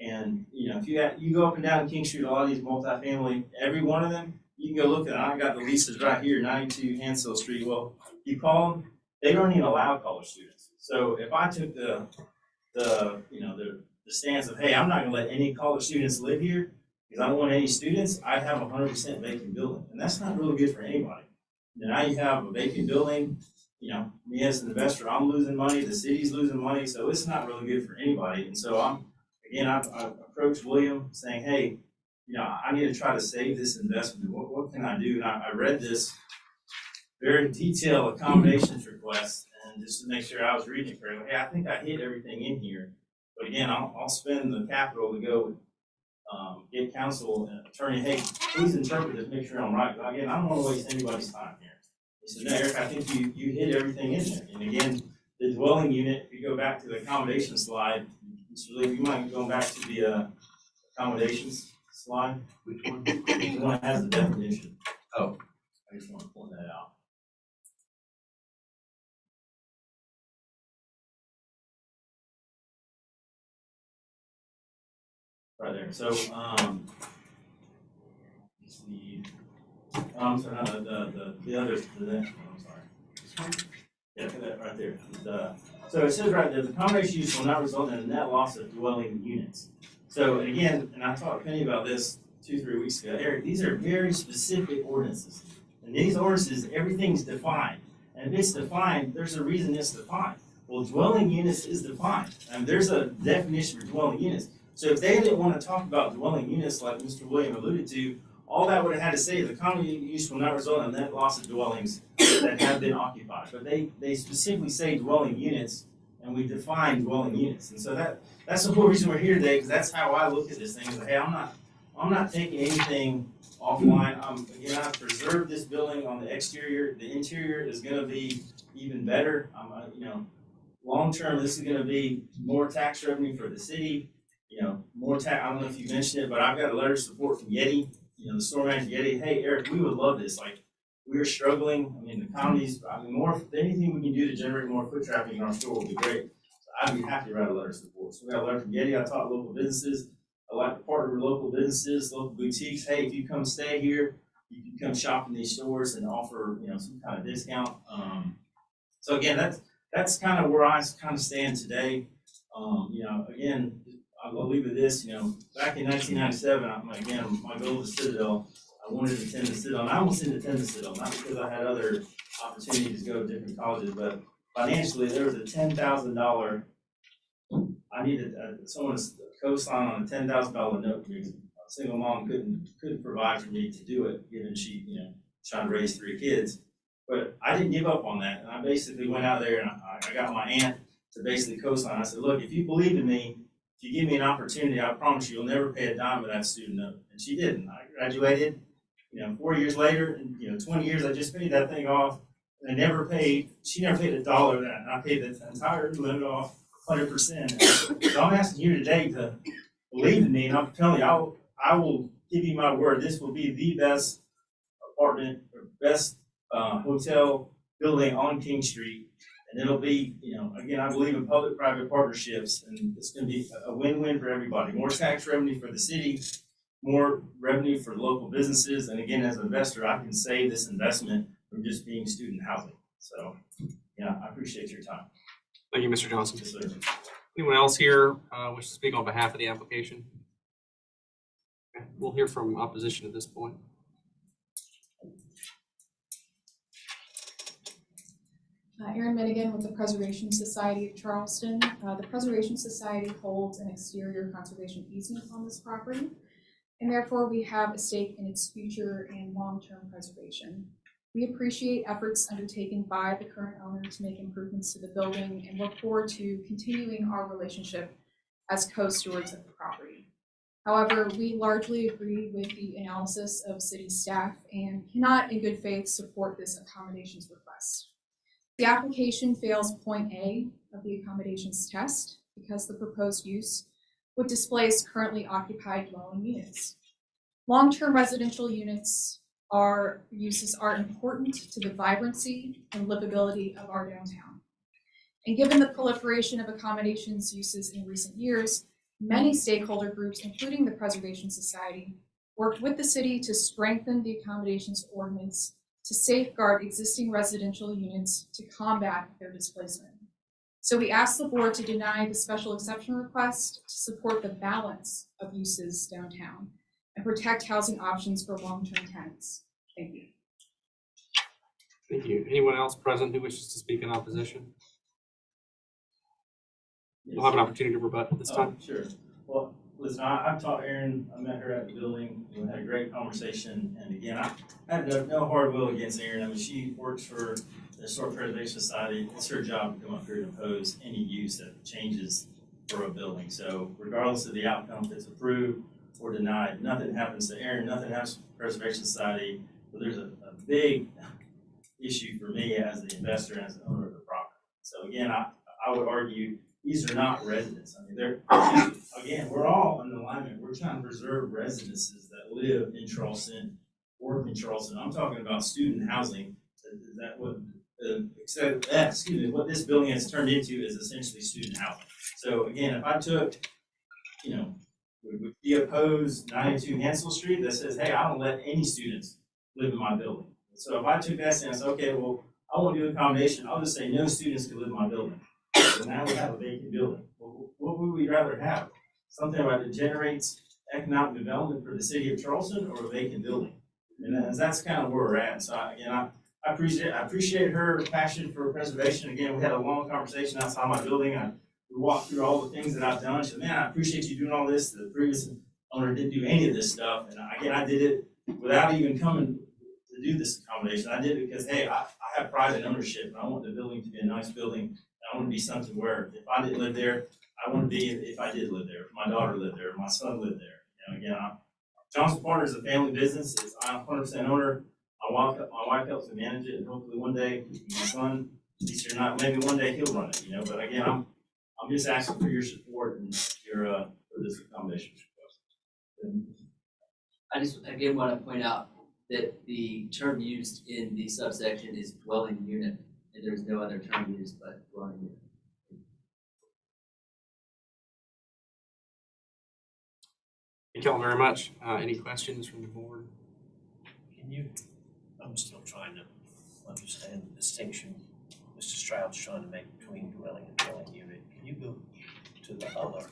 And if you go up and down King Street, a lot of these multifamily, every one of them, you can go look at it. I got the leases right here, 92 Hansel Street. Well, you call them, they don't even allow college students. So if I took the stance of, hey, I'm not going to let any college students live here because I don't want any students, I'd have a 100% vacant building. And that's not really good for anybody. And now you have a vacant building. Me as an investor, I'm losing money. The city's losing money. So it's not really good for anybody. And so I approached William saying, hey, I need to try to save this investment. What can I do? And I read this very detailed accommodations request, and just to make sure I was reading it correctly, hey, I think I hit everything in here. But again, I'll spend the capital to go get counsel and attorney. Hey, please interpret this, make sure I'm right. Again, I don't want to waste anybody's time here. He said, no, Eric, I think you hit everything in there. And again, the dwelling unit, if you go back to the accommodation slide, Mr. Lee, you mind going back to the accommodations slide? Which one? The one that has the definition. Oh. I just want to point that out. Right there, so, just the, I'm sorry, no, the other, the next one, I'm sorry. This one? Yeah, that right there. So it says right there, the combination use will not result in a net loss of dwelling units. So and again, and I talked to Penny about this 2-3 weeks ago, Eric, these are very specific ordinances. And these ordinances, everything's defined. And if it's defined, there's a reason it's defined. Well, dwelling units is defined. And there's a definition for dwelling units. So if they didn't want to talk about dwelling units like Mr. William alluded to, all that would have had to say is the common use will not result in net loss of dwellings that have been occupied. But they specifically say dwelling units, and we define dwelling units. And so that's the whole reason we're here today, because that's how I look at this thing. Is like, hey, I'm not taking anything offline. Again, I've preserved this building on the exterior. The interior is going to be even better. Long term, this is going to be more tax revenue for the city. More tax. I don't know if you mentioned it, but I've got a letter of support from Yeti. The store manager Yeti. Hey, Eric, we would love this. Like, we are struggling. I mean, the economy's. More anything we can do to generate more foot traffic in our store would be great. So I'd be happy to write a letter of support. So we got a letter from Yeti. I talked to local businesses. I like to partner with local businesses, local boutiques. Hey, if you come stay here, you can come shop in these stores and offer some kind of discount. So again, that's kind of where I kind of stand today. Again, I'll leave with this. Back in 1997, my goal was Citadel. I wanted to attend the Citadel, and I almost didn't attend the Citadel, not because I had other opportunities to go to different colleges, but financially, there was a $10,000. I needed someone to co-sign on a $10,000 note because a single mom couldn't provide for me to do it, given she trying to raise 3 kids. But I didn't give up on that, and I basically went out there and I got my aunt to basically co-sign. I said, look, if you believe in me, if you give me an opportunity, I promise you'll never pay a dime of that student note. And she didn't. I graduated, 4 years later, and 20 years, I just paid that thing off. And I never paid, she never paid $1 of that. And I paid the entire limit off 100%. So I'm asking you today to believe in me, and I'm telling you, I will give you my word. This will be the best apartment or best hotel building on King Street. And it'll be, again, I believe in public-private partnerships, and it's going to be a win-win for everybody. More tax revenue for the city, more revenue for local businesses, and again, as an investor, I can save this investment from just being student housing. So, I appreciate your time. Thank you, Mr. Johnson. Yes, sir. Anyone else here wish to speak on behalf of the application? Okay, we'll hear from opposition at this point. Erin Minigan with the Preservation Society of Charleston. The Preservation Society holds an exterior conservation easement on this property, and therefore we have a stake in its future and long-term preservation. We appreciate efforts undertaken by the current owner to make improvements to the building and look forward to continuing our relationship as co-stewards of the property. However, we largely agree with the analysis of city staff and cannot in good faith support this accommodations request. The application fails point A of the accommodations test because the proposed use would displace currently occupied dwelling units. Long-term residential uses are important to the vibrancy and livability of our downtown. And given the proliferation of accommodations uses in recent years, many stakeholder groups, including the Preservation Society, worked with the city to strengthen the accommodations ordinance to safeguard existing residential units to combat their displacement. So we ask the board to deny the special exception request to support the balance of uses downtown and protect housing options for long-term tenants. Thank you. Thank you. Anyone else present who wishes to speak in opposition? Yes. We'll have an opportunity to rebut at this time. Sure. Well, listen, I've taught Erin. I met her at the building. We had a great conversation. And again, I have no hard will against Erin. I mean, she works for the Historic Preservation Society. It's her job to come up here and oppose any use that changes for a building. So regardless of the outcome, if it's approved or denied, nothing happens to Erin, nothing happens to the Preservation Society. But there's a big issue for me as the investor and as the owner of the property. So again, again, I would argue these are not residences. I mean, they're, again, we're all in alignment. We're trying to preserve residences that live in Charleston, work in Charleston. I'm talking about student housing. That what, what this building has turned into is essentially student housing. So again, if I took, would be opposed 92 Hansel Street that says, hey, I don't let any students live in my building. So if I took that stance, okay, well, I won't do accommodation. I'll just say no students can live in my building. So now we have a vacant building. Well, what would we rather have? Something that generates economic development for the city of Charleston, or a vacant building? And that's kind of where we're at. So again, I appreciate her passion for preservation. Again, we had a long conversation outside my building. We walked through all the things that I've done. She said, man, I appreciate you doing all this. The previous owner didn't do any of this stuff. And again, I did it without even coming to do this accommodation. I did it because, hey, I have pride in ownership, and I want the building to be a nice building. I want to be something where if I didn't live there, I want to be if I did live there, if my daughter lived there, if my son lived there. Again, Johnson Partners is a family business. I'm 100% owner. My wife helps me manage it, and hopefully one day my son, at least you're not, maybe one day he'll run it. But again, I'm just asking for your support and your for this accommodation request. I just again want to point out that the term used in the subsection is dwelling unit, and there's no other term used but dwelling unit. Thank y'all very much. Any questions from the board? I'm still trying to understand the distinction Mr. Stroud's trying to make between dwelling and dwelling unit. Can you go to the other?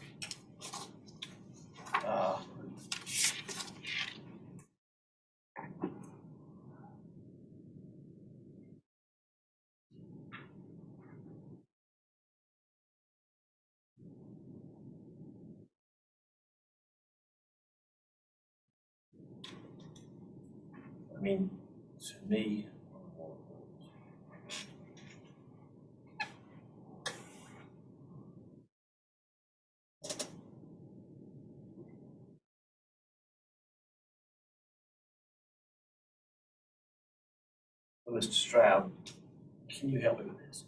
I mean, to me, Mr. Stroud, can you help me with this?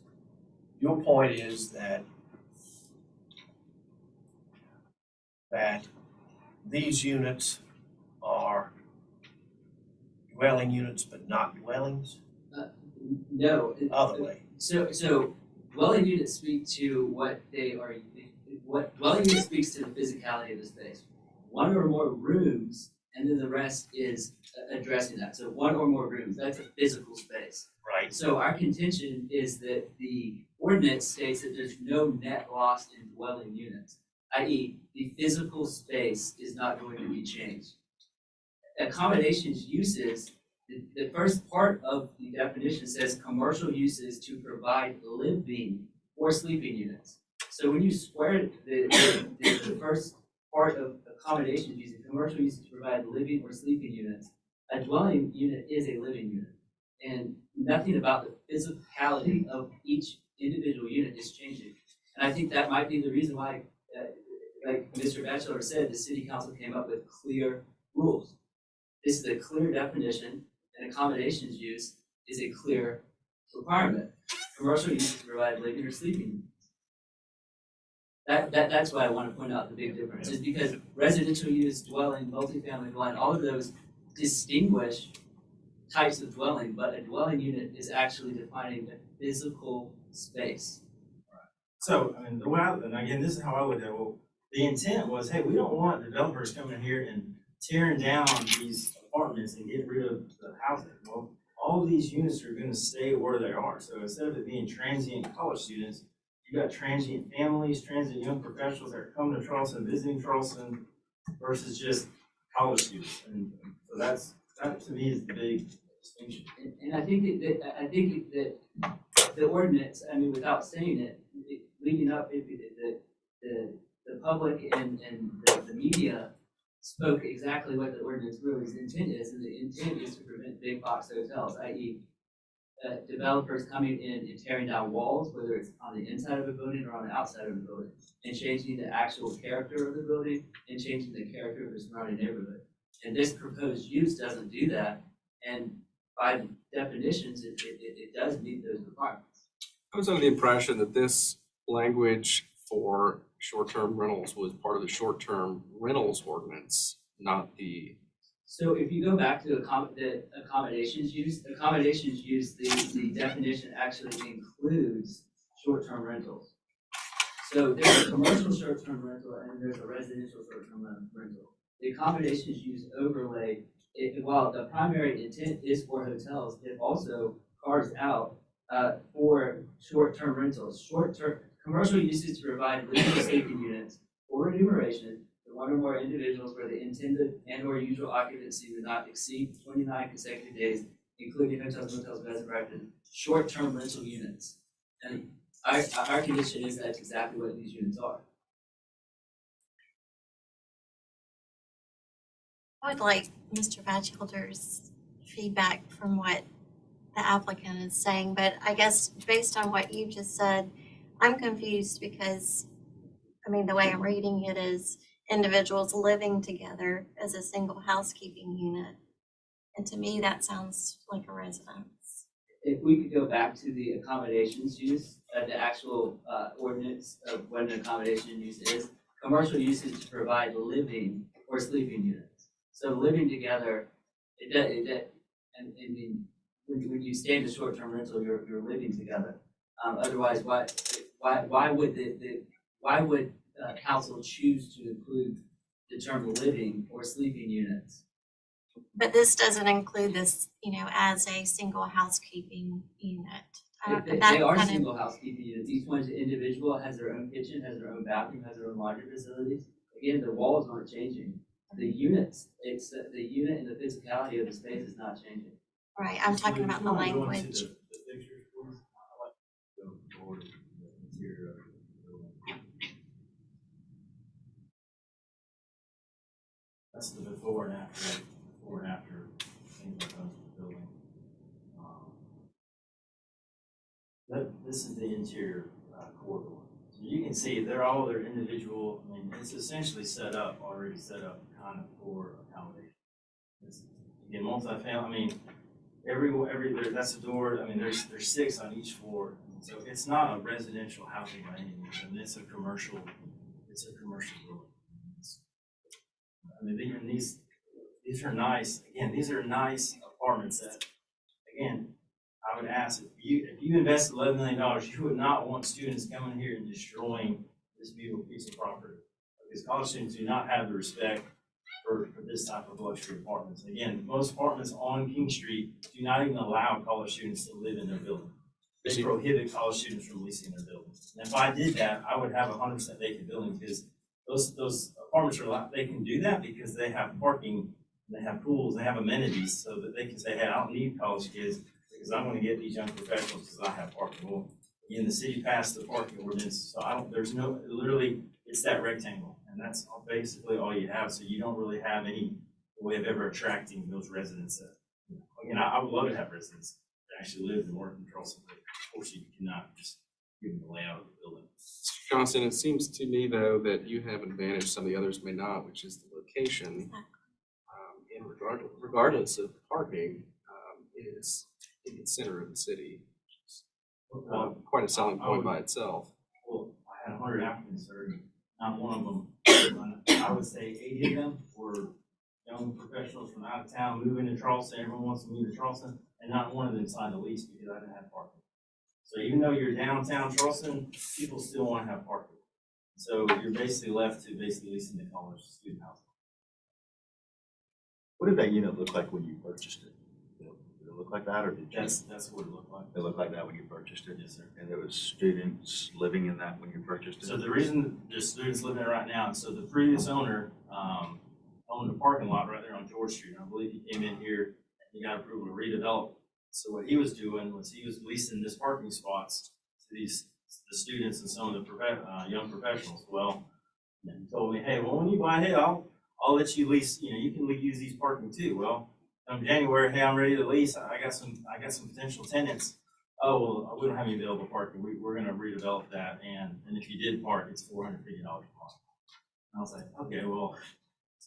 Your point is that these units are dwelling units but not dwellings? No. Other way. So dwelling units speak to what they are. What dwelling unit speaks to the physicality of the space. One or more rooms, and then the rest is addressing that. So one or more rooms, that's a physical space. Right. So our contention is that the ordinance states that there's no net loss in dwelling units, i.e. the physical space is not going to be changed. Accommodations uses, the first part of the definition says commercial uses to provide living or sleeping units. So when you square the first part of accommodations using commercial uses to provide living or sleeping units, a dwelling unit is a living unit. And nothing about the physicality of each individual unit is changing. And I think that might be the reason why, like Mr. Batchelor said, the city council came up with clear rules. This is a clear definition, and accommodations use is a clear requirement. Commercial use to provide living or sleeping. That's why I want to point out the big difference, is because residential use, dwelling, multifamily dwelling, all of those distinguish types of dwelling, but a dwelling unit is actually defining a physical space. So, I mean, and again, this is how I look at it. Well, the intent was, hey, we don't want developers coming here and tearing down these apartments and getting rid of the housing. Well, all of these units are going to stay where they are. So instead of it being transient college students, you got transient families, transient young professionals that are coming to Charleston, visiting Charleston, versus just college students. And so that to me is the big distinction. And I think that the ordinance, I mean, without saying it, leading up, the public and the media spoke exactly what the ordinance really's intent is, and the intent is to prevent big box hotels, i.e. Developers coming in and tearing down walls, whether it's on the inside of a building or on the outside of a building, and changing the actual character of the building and changing the character of the surrounding neighborhood. And this proposed use doesn't do that, and by definitions, it does meet those requirements. I was under the impression that this language for short-term rentals was part of the short-term rentals ordinance, not the, So if you go back to the accommodations use, the definition actually includes short-term rentals. So there's a commercial short-term rental and there's a residential short-term rental. The accommodations use overlay, while the primary intent is for hotels, it also carves out for short-term rentals. Commercial uses to provide living sleeping units or enumeration for one or more individuals where the intended and or usual occupancy would not exceed 29 consecutive days, including hotels, motels, beds and breakfast, short-term rental units. And our condition is that's exactly what these units are. I would like Mr. Batchelder's feedback from what the applicant is saying, but I guess based on what you just said, I'm confused because, I mean, the way I'm reading it is individuals living together as a single housekeeping unit. And to me, that sounds like a residence. If we could go back to the accommodations use, the actual ordinance of when an accommodation use is, commercial usage to provide living or sleeping units. So living together, and when you stay in a short-term rental, you're living together. Otherwise, why would council choose to include the term living or sleeping units? But this doesn't include this, as a single housekeeping unit. They are single housekeeping units. Each one's individual, has their own kitchen, has their own bathroom, has their own laundry facilities. Again, the walls aren't changing. The units, it's the unit and the physicality of the space is not changing. Right, I'm talking about the language. That's the before and after things that come to the building. This is the interior corridor. So you can see they're all their individual, I mean, it's essentially already set up kind of for accommodation. Again, multifamily, I mean, that's a door, I mean, there's 6 on each floor. So it's not a residential housing by any means, I mean, it's a commercial building. I mean, these are nice, again, these are nice apartments that, again, I would ask, if you invest $11 million, you would not want students coming here and destroying this beautiful piece of property. Because college students do not have the respect for this type of luxury apartments. Again, most apartments on King Street do not even allow college students to live in their building. They prohibit college students from leasing their buildings. And if I did that, I would have 100% vacant building because those apartments they can do that because they have parking, they have pools, they have amenities so that they can say, hey, I don't need college kids because I'm going to get these young professionals because I have parking. Well, again, the city passed the parking ordinance, so literally, it's that rectangle, and that's basically all you have. So you don't really have any way of ever attracting those residents. Again, I would love to have residents that actually live and work in Charleston, but of course you cannot just give them the layout of the building. Johnson, it seems to me though that you have an advantage some of the others may not, which is the location. And regardless of parking, is in the center of the city. Quite a selling point by itself. Well, I had 100 applicants, sir. Not one of them, I would say 80 of them were young professionals from out of town moving to Charleston. Everyone wants to move to Charleston, and not one of them signed a lease because I didn't have parking. So even though you're downtown Charleston, people still want to have parking. So you're basically left to leasing the college student housing. What did that unit look like when you purchased it? Did it look like that, or did you? That's what it looked like. It looked like that when you purchased it? Yes, sir. And there was students living in that when you purchased it? So the reason there's students living there right now, so the previous owner owned a parking lot right there on George Street. I believe he came in here and he got approval to redevelop. So what he was doing was he was leasing this parking spots to the students and some of the young professionals. Well, and he told me, hey, well, when you buy it, I'll let you lease. You can use these parking too. Well, come January, hey, I'm ready to lease. I got some potential tenants. Oh, well, we don't have any available parking. We're going to redevelop that, and if you did park, it's $450 a month. And I was like, okay, well,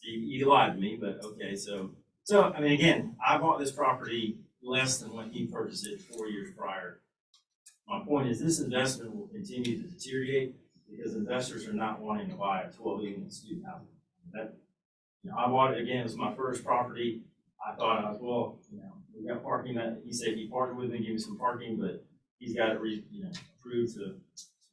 you lied to me, but okay. So I mean, again, I bought this property less than when he purchased it 4 years prior. My point is this investment will continue to deteriorate because investors are not wanting to buy a 12-unit student housing. That, I bought it again, it was my first property. I thought I was, well, we got parking that, he said he partnered with me, gave me some parking, but he's got it approved to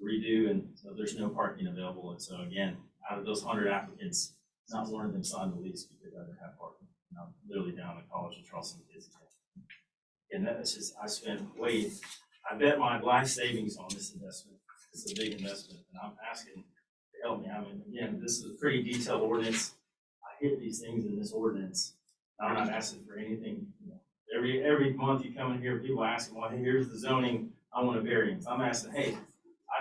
redo, and so there's no parking available. And so again, out of those 100 applicants, not one of them signed the lease because they didn't have parking. I'm literally down at College of Charleston kids. And that's just, I bet my life savings on this investment. It's a big investment, and I'm asking to help me. I mean, again, this is a pretty detailed ordinance. I hit these things in this ordinance. I'm not asking for anything. Every month you come in here, people asking, well, hey, here's the zoning, I want a variance. I'm asking, hey,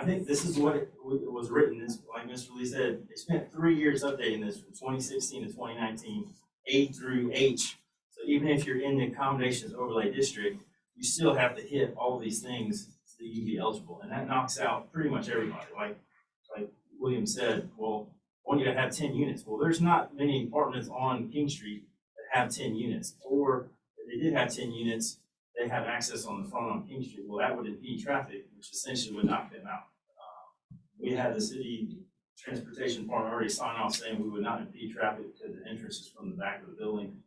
I think this is what it was written. This, like Mr. Lee said, they spent 3 years updating this from 2016 to 2019, A through H. So even if you're in the accommodations overlay district, you still have to hit all of these things so that you can be eligible. And that knocks out pretty much everybody. Like William said, well, I want you to have 10 units. Well, there's not many apartments on King Street that have 10 units. Or if they did have 10 units, they have access on the front on King Street. Well, that would impede traffic, which essentially would knock them out. We had the city transportation department already sign off saying we would not impede traffic because the entrance is from the back of the building.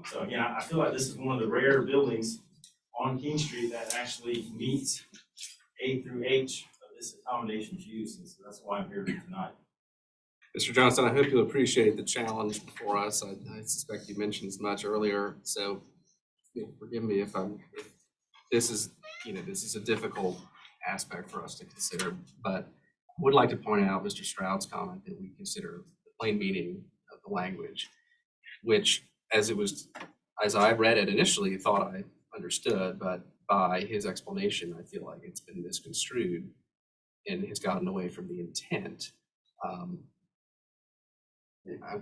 So again, I feel like this is one of the rare buildings on King Street that actually meets A through H of this accommodations use, and so that's why I'm here tonight. Mr. Johnson, I hope you'll appreciate the challenge before us. I suspect you mentioned as much earlier, so forgive me if this is a difficult aspect for us to consider, but I would like to point out Mr. Stroud's comment that we consider the plain meaning of the language, which as I read it initially, thought I understood, but by his explanation, I feel like it's been misconstrued and has gotten away from the intent. I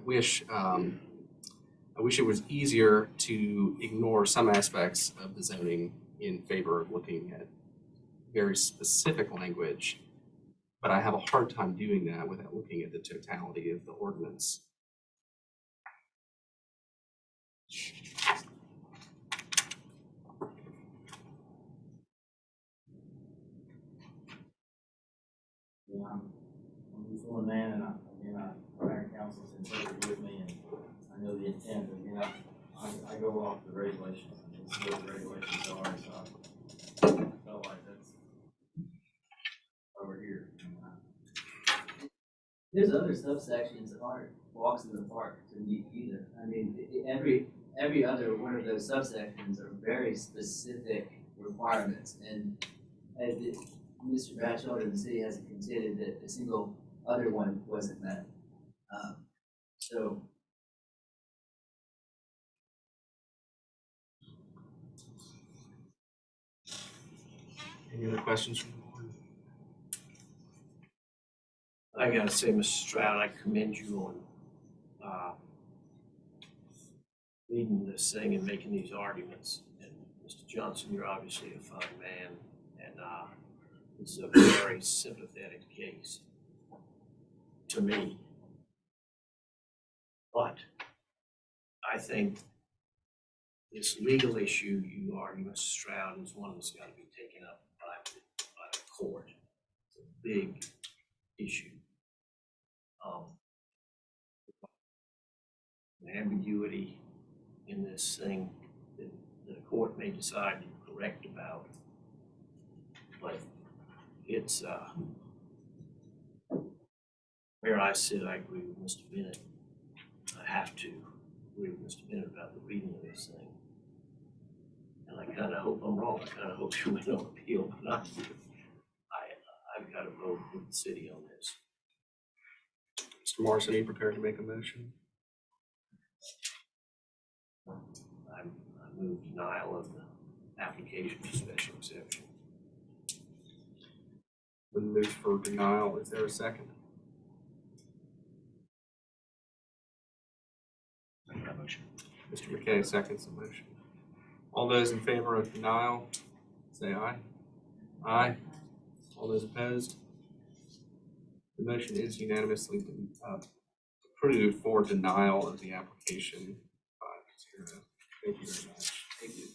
wish it was easier to ignore some aspects of the zoning in favor of looking at very specific language, but I have a hard time doing that without looking at the totality of the ordinance. I'm a reformed man, and prior council's interpreted with me, and I know the intent, and I go off the regulations, and this is what the regulations are, so I felt like that's over here. There's other subsections that aren't walks in the park to meet either. I mean, every other one of those subsections are very specific requirements, and Mr. Batchelder and the city hasn't contended that a single other one wasn't met. So Any other questions from the board? I gotta say, Mr. Stroud, I commend you on leading this thing and making these arguments. And Mr. Johnson, you're obviously a fine man, and it's a very sympathetic case to me. But I think this legal issue you argue, Mr. Stroud, is one that's got to be taken up by the court. It's a big issue. An ambiguity in this thing that the court may decide to correct about, but it's where I sit, I agree with Mr. Bennett. I have to agree with Mr. Bennett about the reading of this thing. And I kind of hope I'm wrong. I kind of hope you win on appeal, but not you. I've got to vote with the city on this. Mr. Morrison, are you prepared to make a motion? I move denial of the application for special exception. Been moved for denial. Is there a second? Motion. Mr. McKay seconds the motion. All those in favor of denial, say aye. Aye. All those opposed? The motion is unanimously approved for denial of the application 5-0. Thank you very much. Thank you.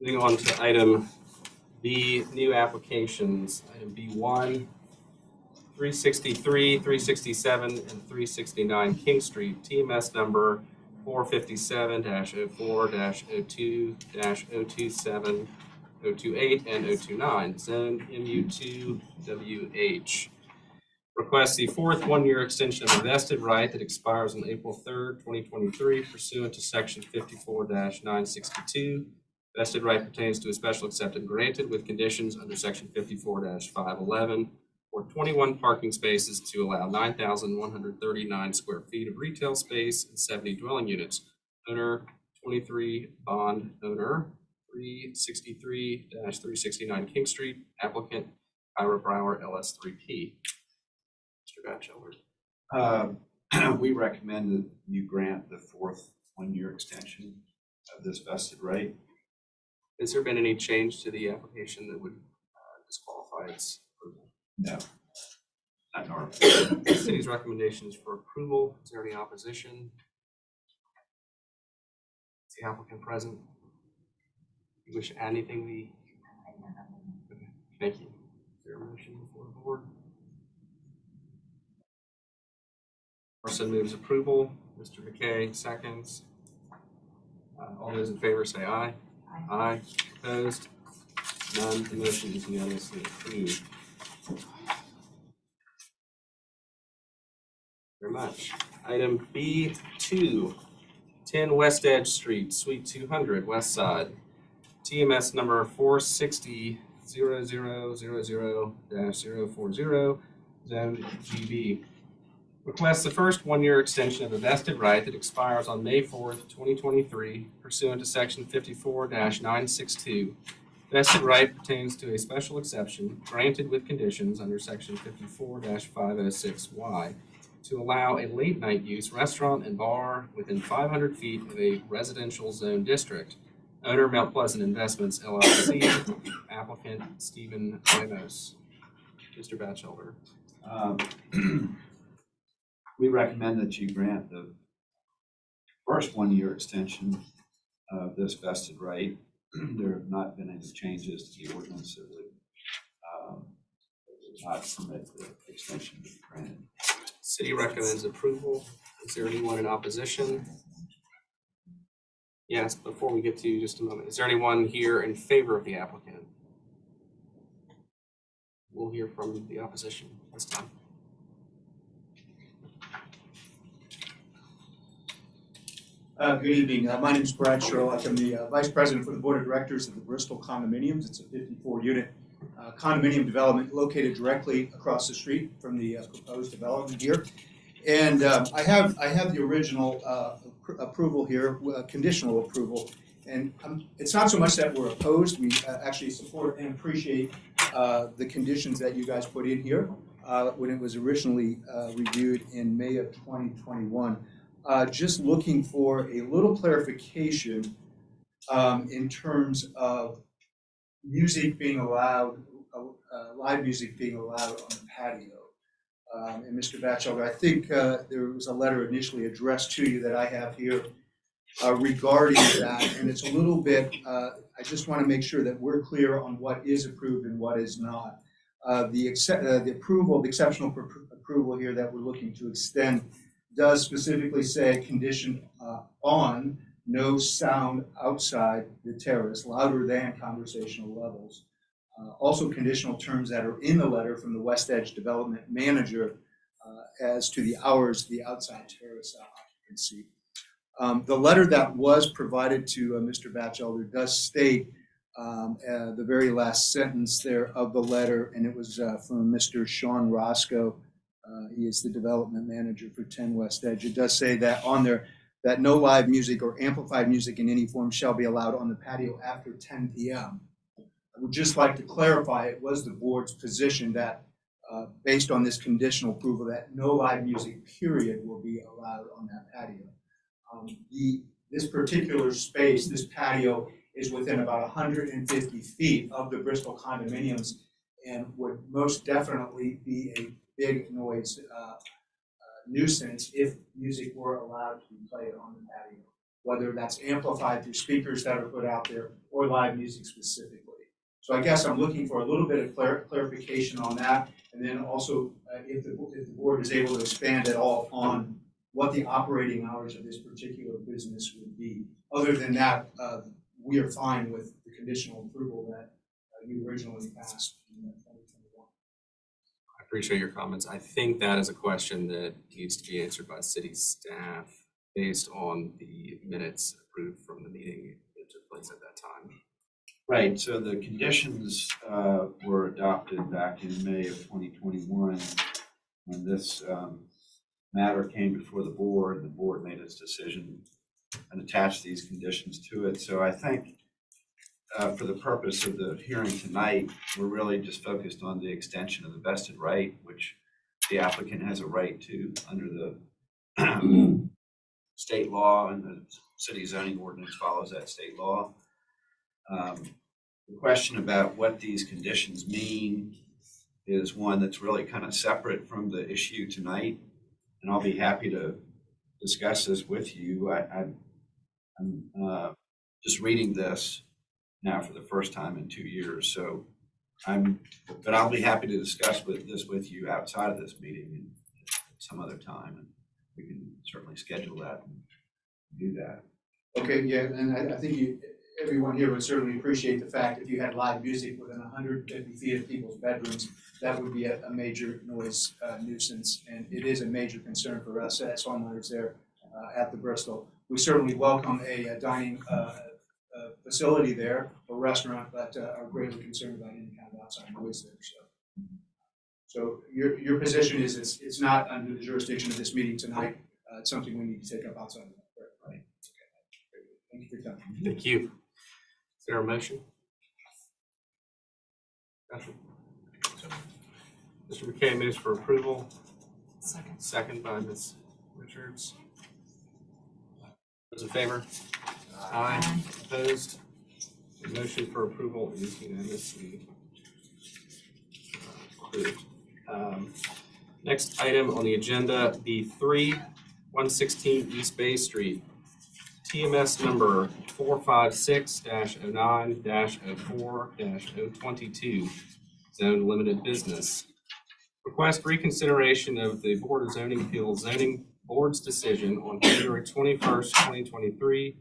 Moving on to item B, new applications. Item B1, 363, 367, and 369 King Street, TMS number 457-04-02-027, 028, and 029, zone MU2WH. Request the fourth one-year extension of a vested right that expires on April 3rd, 2023 pursuant to section 54-962. Vested right pertains to a special acceptance granted with conditions under section 54-511 for 21 parking spaces to allow 9,139 square feet of retail space and 70 dwelling units. Owner 23, bond owner 363-369 King Street, applicant Ira Brower LS3P. Mr. Batchelder. We recommend that you grant the fourth one-year extension of this vested right. Has there been any change to the application that would disqualify its approval? No. Not normal. The city's recommendation is for approval. Is there any opposition? Is the applicant present? You wish to add anything? Okay, thank you. Is there a motion before the board? Person moves approval. Mr. McKay seconds. All those in favor say aye. Aye. Opposed? None. The motion is unanimously approved. Very much. Item B2, 10 West Edge Street, Suite 200, West Side. TMS number 460-0000-040, zone GB. Requests the first one-year extension of a vested right that expires on May 4th, 2023, pursuant to section 54-962. Vested right pertains to a special exception granted with conditions under section 54-506Y to allow a late-night use restaurant and bar within 500 feet of a residential zone district. Owner, Mount Pleasant Investments, LLC. Applicant, Stephen Ramos. Mr. Batchelder. We recommend that you grant the first one-year extension of this vested right. There have not been any changes to the ordinance that would not permit the extension to be granted. City recommends approval. Is there anyone in opposition? Yes, before we get to you, just a moment. Is there anyone here in favor of the applicant? We'll hear from the opposition this time. Good evening. My name is Brad Sherlock. I'm the Vice President for the Board of Directors of the Bristol Condominiums. It's a 54-unit condominium development located directly across the street from the proposed development here. And I have the original approval here, conditional approval. And it's not so much that we're opposed. We actually support and appreciate the conditions that you guys put in here when it was originally reviewed in May of 2021. Just looking for a little clarification in terms of music being allowed, live music being allowed on the patio. And Mr. Batchelder, I think there was a letter initially addressed to you that I have here regarding that, and it's a little bit, I just want to make sure that we're clear on what is approved and what is not. The approval, the exceptional approval here that we're looking to extend does specifically say condition on no sound outside the terrace, louder than conversational levels. Also conditional terms that are in the letter from the West Edge Development Manager as to the hours the outside terrace occupancy. The letter that was provided to Mr. Batchelder does state the very last sentence there of the letter, and it was from Mr. Sean Roscoe. He is the development manager for 10 West Edge. It does say that on there that no live music or amplified music in any form shall be allowed on the patio after 10 p.m. I would just like to clarify it was the board's position that based on this conditional approval that no live music period will be allowed on that patio. This particular space, this patio, is within about 150 feet of the Bristol condominiums and would most definitely be a big noise nuisance if music were allowed to be played on the patio, whether that's amplified through speakers that are put out there or or live music specifically. So I guess I'm looking for a little bit of clarification on that, and then also if the board is able to expand at all on what the operating hours of this particular business would be. Other than that, we are fine with the conditional approval that you originally passed in 2021. I appreciate your comments. I think that is a question that needs to be answered by city staff based on the minutes approved from the meeting that took place at that time. Right, so the conditions were adopted back in May of 2021 when this matter came before the board made its decision and attached these conditions to it. So I think for the purpose of the hearing tonight, we're really just focused on the extension of the vested right, which the applicant has a right to under the state law, and the city zoning ordinance follows that state law. The question about what these conditions mean is one that's really kind of separate from the issue tonight, and I'll be happy to discuss this with you. I'm just reading this now for the first time in 2 years, so but I'll be happy to discuss this with you outside of this meeting and some other time, and we can certainly schedule that and do that. Okay, yeah, and I think everyone here would certainly appreciate the fact if you had live music within 150 feet of people's bedrooms, that would be a major noise nuisance, and it is a major concern for us as homeowners there at the Bristol. We certainly welcome a dining facility there, or restaurant, but are greatly concerned about any kind of outside noise there. So your position is it's not under the jurisdiction of this meeting tonight. It's something we need to take up outside of that, right? Okay. Thank you for your time. Thank you. Is there a motion? Mr. McKay moves for approval. Second. Second by Ms. Richards. Those in favor? Aye. Opposed? The motion for approval is unanimously approved. Next item on the agenda, B3, 116 East Bay Street. TMS number 456-09-04-022, Zone Limited Business. Request reconsideration of the Board of Zoning Appeals Zoning Board's decision on February 21st, 2023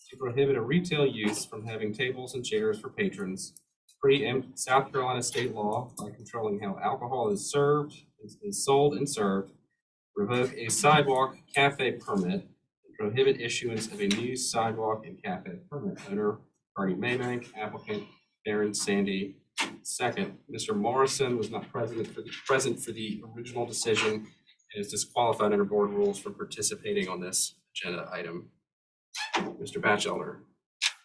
to prohibit a retail use from having tables and chairs for patrons, preempt South Carolina state law by controlling how alcohol is served, is sold and served, revoke a sidewalk cafe permit, prohibit issuance of a new sidewalk and cafe permit. Owner, Cardi Maybank, applicant, Aaron Sandy. Second, Mr. Morrison was not present for the original decision and is disqualified under board rules from participating on this agenda item. Mr. Batchelder.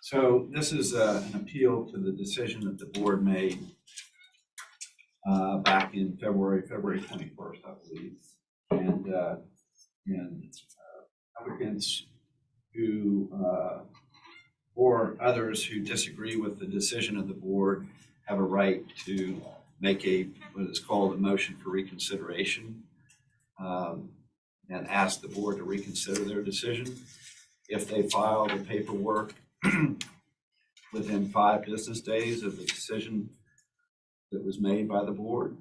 So this is an appeal to the decision that the board made back in February 21st, I believe. And applicants who, or others who disagree with the decision of the board have a right to make what is called a motion for reconsideration and ask the board to reconsider their decision. If they file the paperwork within 5 business days of the decision that was made by the board.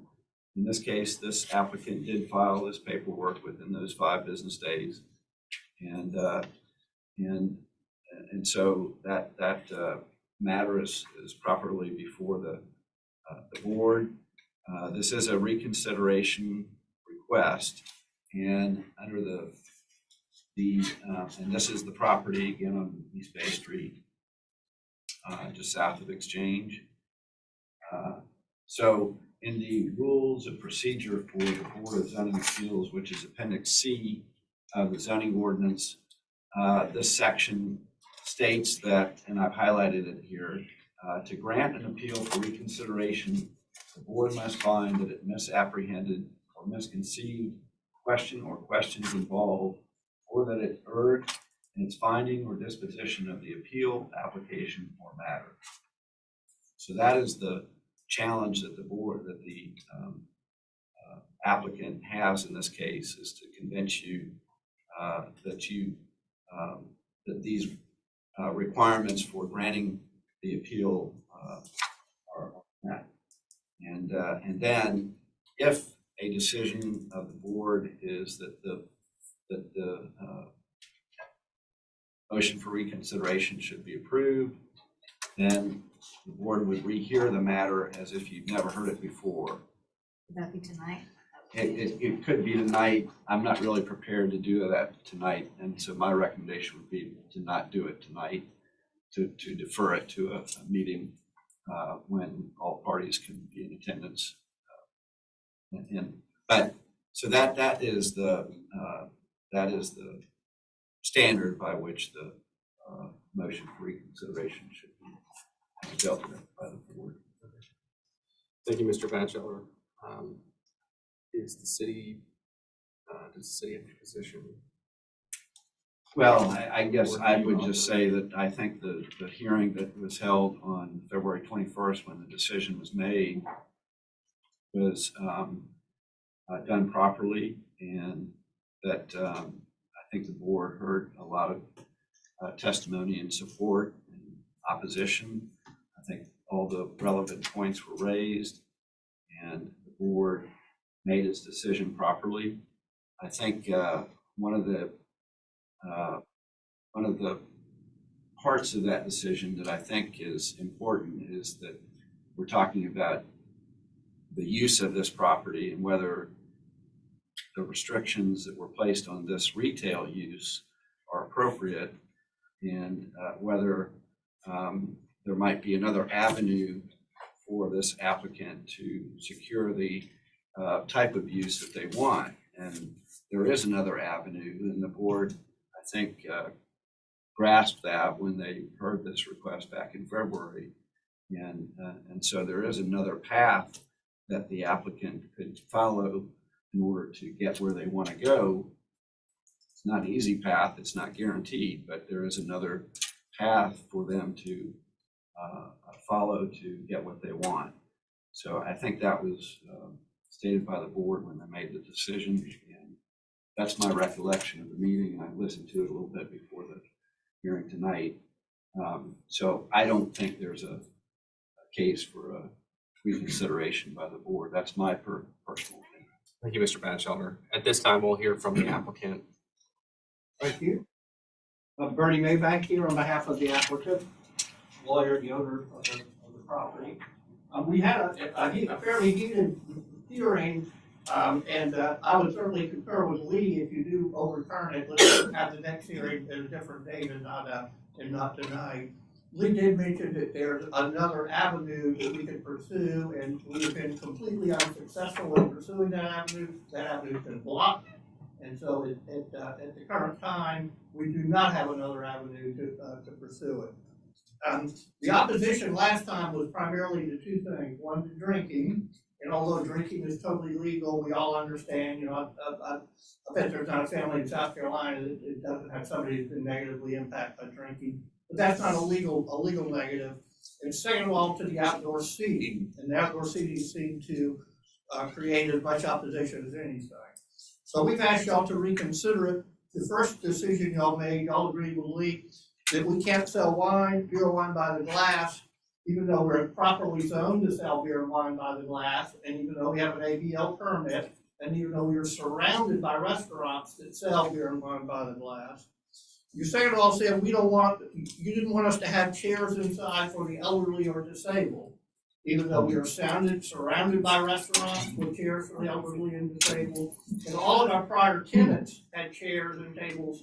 In this case, this applicant did file this paperwork within those 5 business days. And so that matter is properly before the board. This is a reconsideration request, and under and this is the property again on East Bay Street, just south of Exchange. So in the rules of procedure for the Board of Zoning Appeals, which is Appendix C of the zoning ordinance, this section states that, and I've highlighted it here, to grant an appeal for reconsideration, the board must find that it misapprehended or misconceived question or questions involved, or that it erred in its finding or disposition of the appeal, application, or matter. So that is the challenge that the applicant has in this case, is to convince you that these requirements for granting the appeal are met. And then if a decision of the board is that the motion for reconsideration should be approved, then the board would rehear the matter as if you'd never heard it before. Would that be tonight? It could be tonight. I'm not really prepared to do that tonight, and so my recommendation would be to not do it tonight, to defer it to a meeting when all parties can be in attendance. But so that is the standard by which the motion for reconsideration should be dealt with by the board. Thank you, Mr. Batchelor. Does the city have a position? Well, I guess I would just say that I think the hearing that was held on February 21st, when the decision was made, was done properly, and that I think the board heard a lot of testimony in support and opposition. I think all the relevant points were raised, and the board made its decision properly. I think one of the parts of that decision that I think is important is that we're talking about the use of this property and whether the restrictions that were placed on this retail use are appropriate, and whether there might be another avenue for this applicant to secure the type of use that they want. And there is another avenue, and the board, I think, grasped that when they heard this request back in February. And so there is another path that the applicant could follow in order to get where they want to go. It's not an easy path, it's not guaranteed, but there is another path for them to follow to get what they want. So I think that was stated by the board when they made the decision, and that's my recollection of the meeting. I listened to it a little bit before the hearing tonight. So I don't think there's a case for a reconsideration by the board. That's my personal opinion. Thank you, Mr. Batchelor. At this time, we'll hear from the applicant. Thank you. Bernie Maybank here on behalf of the applicant, lawyer, the owner of the property. We had a fairly heated hearing, and I would certainly concur with Lee, if you do overturn it, let's have the next hearing at a different date and not tonight. Lee did mention that there's another avenue that we could pursue, and we have been completely unsuccessful in pursuing that avenue. That avenue's been blocked, and so at the current time, we do not have another avenue to pursue it. The opposition last time was primarily to two things. One, to drinking, and although drinking is totally legal, we all understand, I bet there's not a family in South Carolina that doesn't have somebody who's been negatively impacted by drinking. But that's not a legal negative. And second of all, to the outdoor seating, and the outdoor seating seemed to create as much opposition as anything. So we've asked y'all to reconsider it. The first decision y'all made, y'all agreed with Lee that we can't sell beer or wine by the glass, even though we're properly zoned to sell beer and wine by the glass, and even though we have an ABL permit, and even though we are surrounded by restaurants that sell beer and wine by the glass. You second of all said you didn't want us to have chairs inside for the elderly or disabled, even though we are surrounded by restaurants with chairs for the elderly and disabled. And all of our prior tenants had chairs and tables.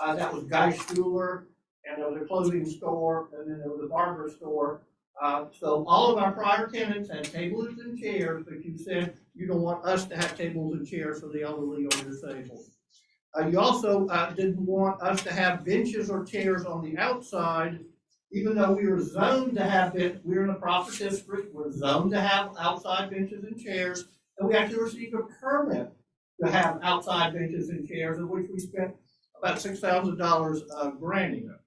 That was Guy Stuhler, and there was a clothing store, and then there was a barber store. So all of our prior tenants had tables and chairs, but you said you don't want us to have tables and chairs for the elderly or disabled. You also didn't want us to have benches or chairs on the outside, even though we were zoned to have it. We're in a proper district, we're zoned to have outside benches and chairs, and we actually received a permit to have outside benches and chairs, of which we spent about $6,000 granting them.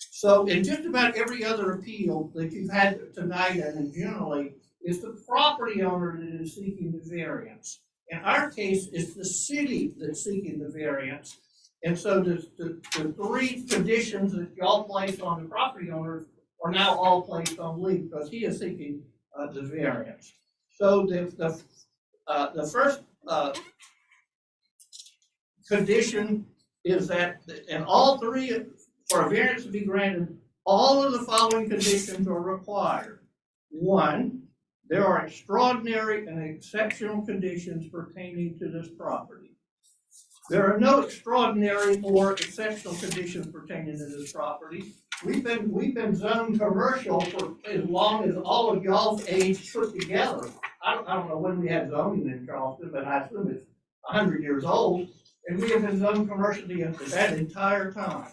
So in just about every other appeal that you've had tonight and generally, it's the property owner that is seeking the variance. In our case, it's the city that's seeking the variance. And so the three conditions that y'all place on the property owners are now all placed on leave because he is seeking the variance. So the first condition is that in all three, for a variance to be granted, all of the following conditions are required. One, there are extraordinary and exceptional conditions pertaining to this property. There are no extraordinary or exceptional conditions pertaining to this property. We've been zoned commercial for as long as all of y'all's age put together. I don't know when we had zoning in Charleston, but I assume it's 100 years old, and we have been zoned commercially that entire time.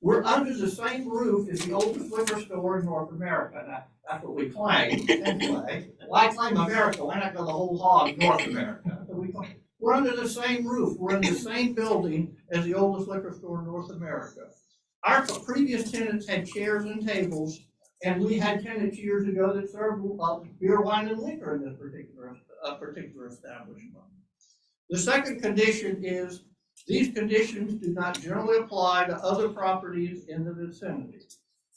We're under the same roof as the oldest liquor store in North America. Now, that's what we claim, anyway. Why claim America? Why not go the whole hog North America? So we're under the same roof. We're in the same building as the oldest liquor store in North America. Our previous tenants had chairs and tables, and we had tenants years ago that served beer, wine, and liquor in this particular establishment. The second condition is these conditions do not generally apply to other properties in the vicinity.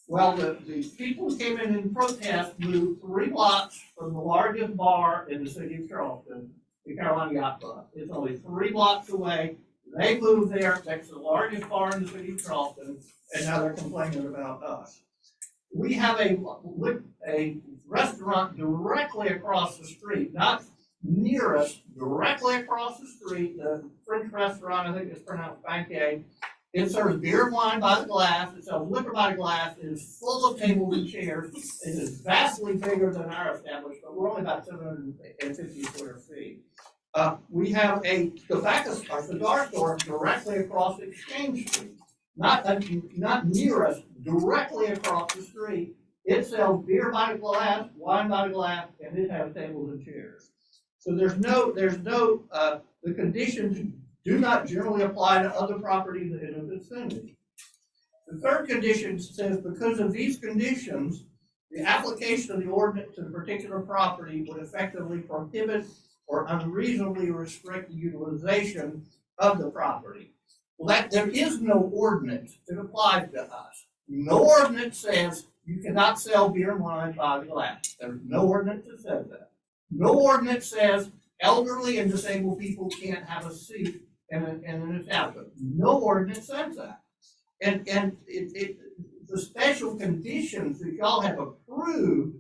Well, the people who came in protest moved 3 blocks from the largest bar in the city of Charleston, the Carolina Yacht Club. It's only 3 blocks away. They moved there, that's the largest bar in the city of Charleston, and now they're complaining about us. We have a restaurant directly across the street, not near us, directly across the street, the French restaurant, I think it's pronounced Banquet. It serves beer and wine by the glass, it sells liquor by the glass, it is full of tables and chairs, it is vastly bigger than our establishment, we're only about 750 square feet. We have a tobacco or cigar store directly across Exchange Street, not near us, directly across the street. It sells beer by the glass, wine by the glass, and it has tables and chairs. So the conditions do not generally apply to other properties in the vicinity. The third condition says because of these conditions, the application of the ordinance to the particular property would effectively prohibit or unreasonably restrict the utilization of the property. Well, there is no ordinance that applies to us. No ordinance says you cannot sell beer and wine by the glass. There's no ordinance that says that. No ordinance says elderly and disabled people can't have a seat in an establishment. No ordinance says that. And the special conditions that y'all have approved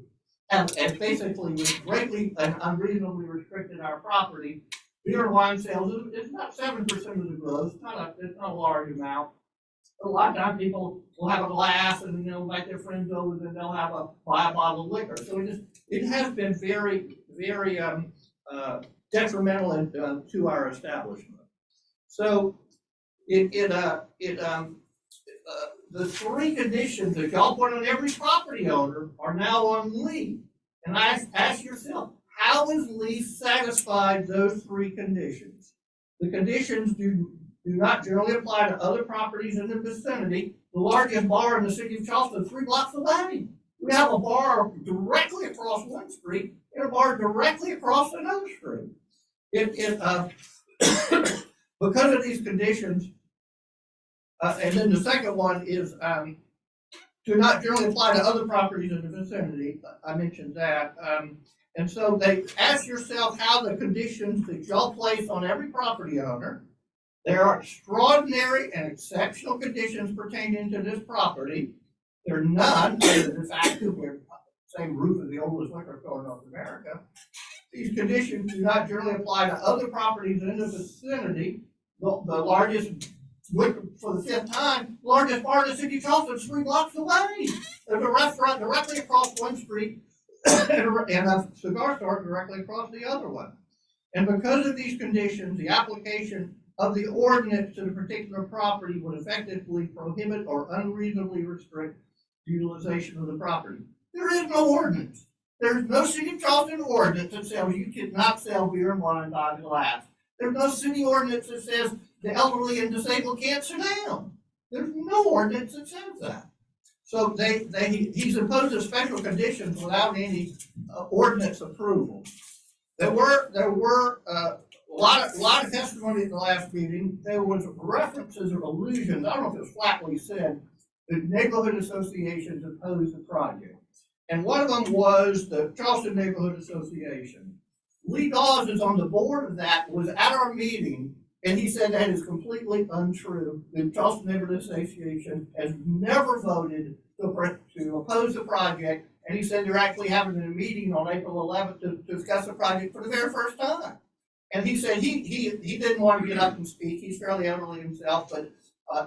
have basically greatly and unreasonably restricted our property. Beer and wine sales is not 7% of the gross. It's not a large amount. But a lot of times people will have a glass and invite their friends over, and they'll buy a bottle of liquor. So it has been very detrimental to our establishment. So the 3 conditions that y'all put on every property owner are now on lease. And ask yourself, how is lease satisfied those 3 conditions? The conditions do not generally apply to other properties in the vicinity. The largest bar in the city of Charleston is 3 blocks away. We have a bar directly across one street and a bar directly across another street. Because of these conditions, and then the second one is do not generally apply to other properties in the vicinity. I mentioned that. And so they ask yourself how the conditions that y'all place on every property owner, there are extraordinary and exceptional conditions pertaining to this property. There are none, other than the fact that we're the same roof as the oldest liquor store in North America. These conditions do not generally apply to other properties in the vicinity. The largest, for the 5th time, largest bar in the city of Charleston is 3 blocks away. There's a restaurant directly across one street and a cigar store directly across the other one. And because of these conditions, the application of the ordinance to the particular property would effectively prohibit or unreasonably restrict the utilization of the property. There is no ordinance. There's no city of Charleston ordinance that says you cannot sell beer and wine by the glass. There's no city ordinance that says the elderly and disabled can't sit down. There's no ordinance that says that. So he's imposed special conditions without any ordinance approval. There were a lot of testimony at the last meeting. There was references or allusions. I don't know if it was flatly said the neighborhood associations opposed the project. And one of them was the Charleston Neighborhood Association. Lee Dawes is on the board of that, was at our meeting, and he said that is completely untrue. The Charleston Neighborhood Association has never voted to oppose the project, and he said they're actually having a meeting on April 11th to discuss the project for the very first time. And he said he didn't want to get up and speak. He's fairly elderly himself, but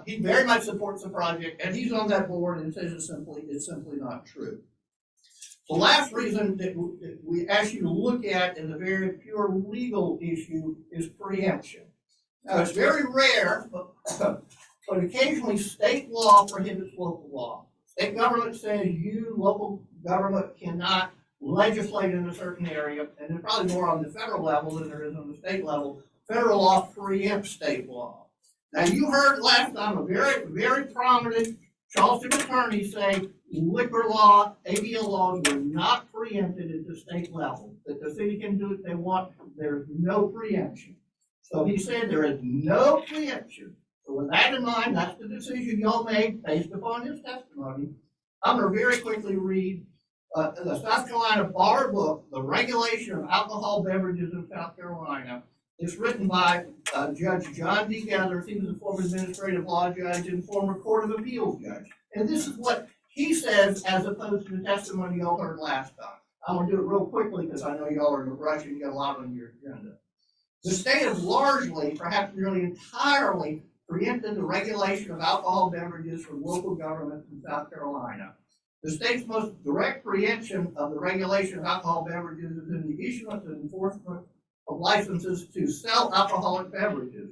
he very much supports the project, and he's on that board and says it's simply not true. The last reason that we ask you to look at in the very pure legal issue is preemption. Now, it's very rare, but occasionally state law prohibits local law. State government says you, local government, cannot legislate in a certain area, and there's probably more on the federal level than there is on the state level. Federal law preempts state law. Now, you heard last time a very, very prominent Charleston attorney say liquor law, ABL laws were not preempted at the state level, that the city can do what they want, there's no preemption. So he said there is no preemption. So with that in mind, that's the decision y'all made based upon his testimony. I'm going to very quickly read the South Carolina Bar Book, The Regulation of Alcohol Beverages in South Carolina. It's written by Judge John D. Gathers. He was a former administrative law judge and former court of appeals judge. And this is what he says as opposed to the testimony y'all heard last time. I'm going to do it real quickly because I know y'all are in a rush and you got a lot on your agenda. The state has largely, perhaps nearly entirely, preempted the regulation of alcohol beverages from local governments in South Carolina. The state's most direct preemption of the regulation of alcohol beverages is in the issuance and enforcement of licenses to sell alcoholic beverages.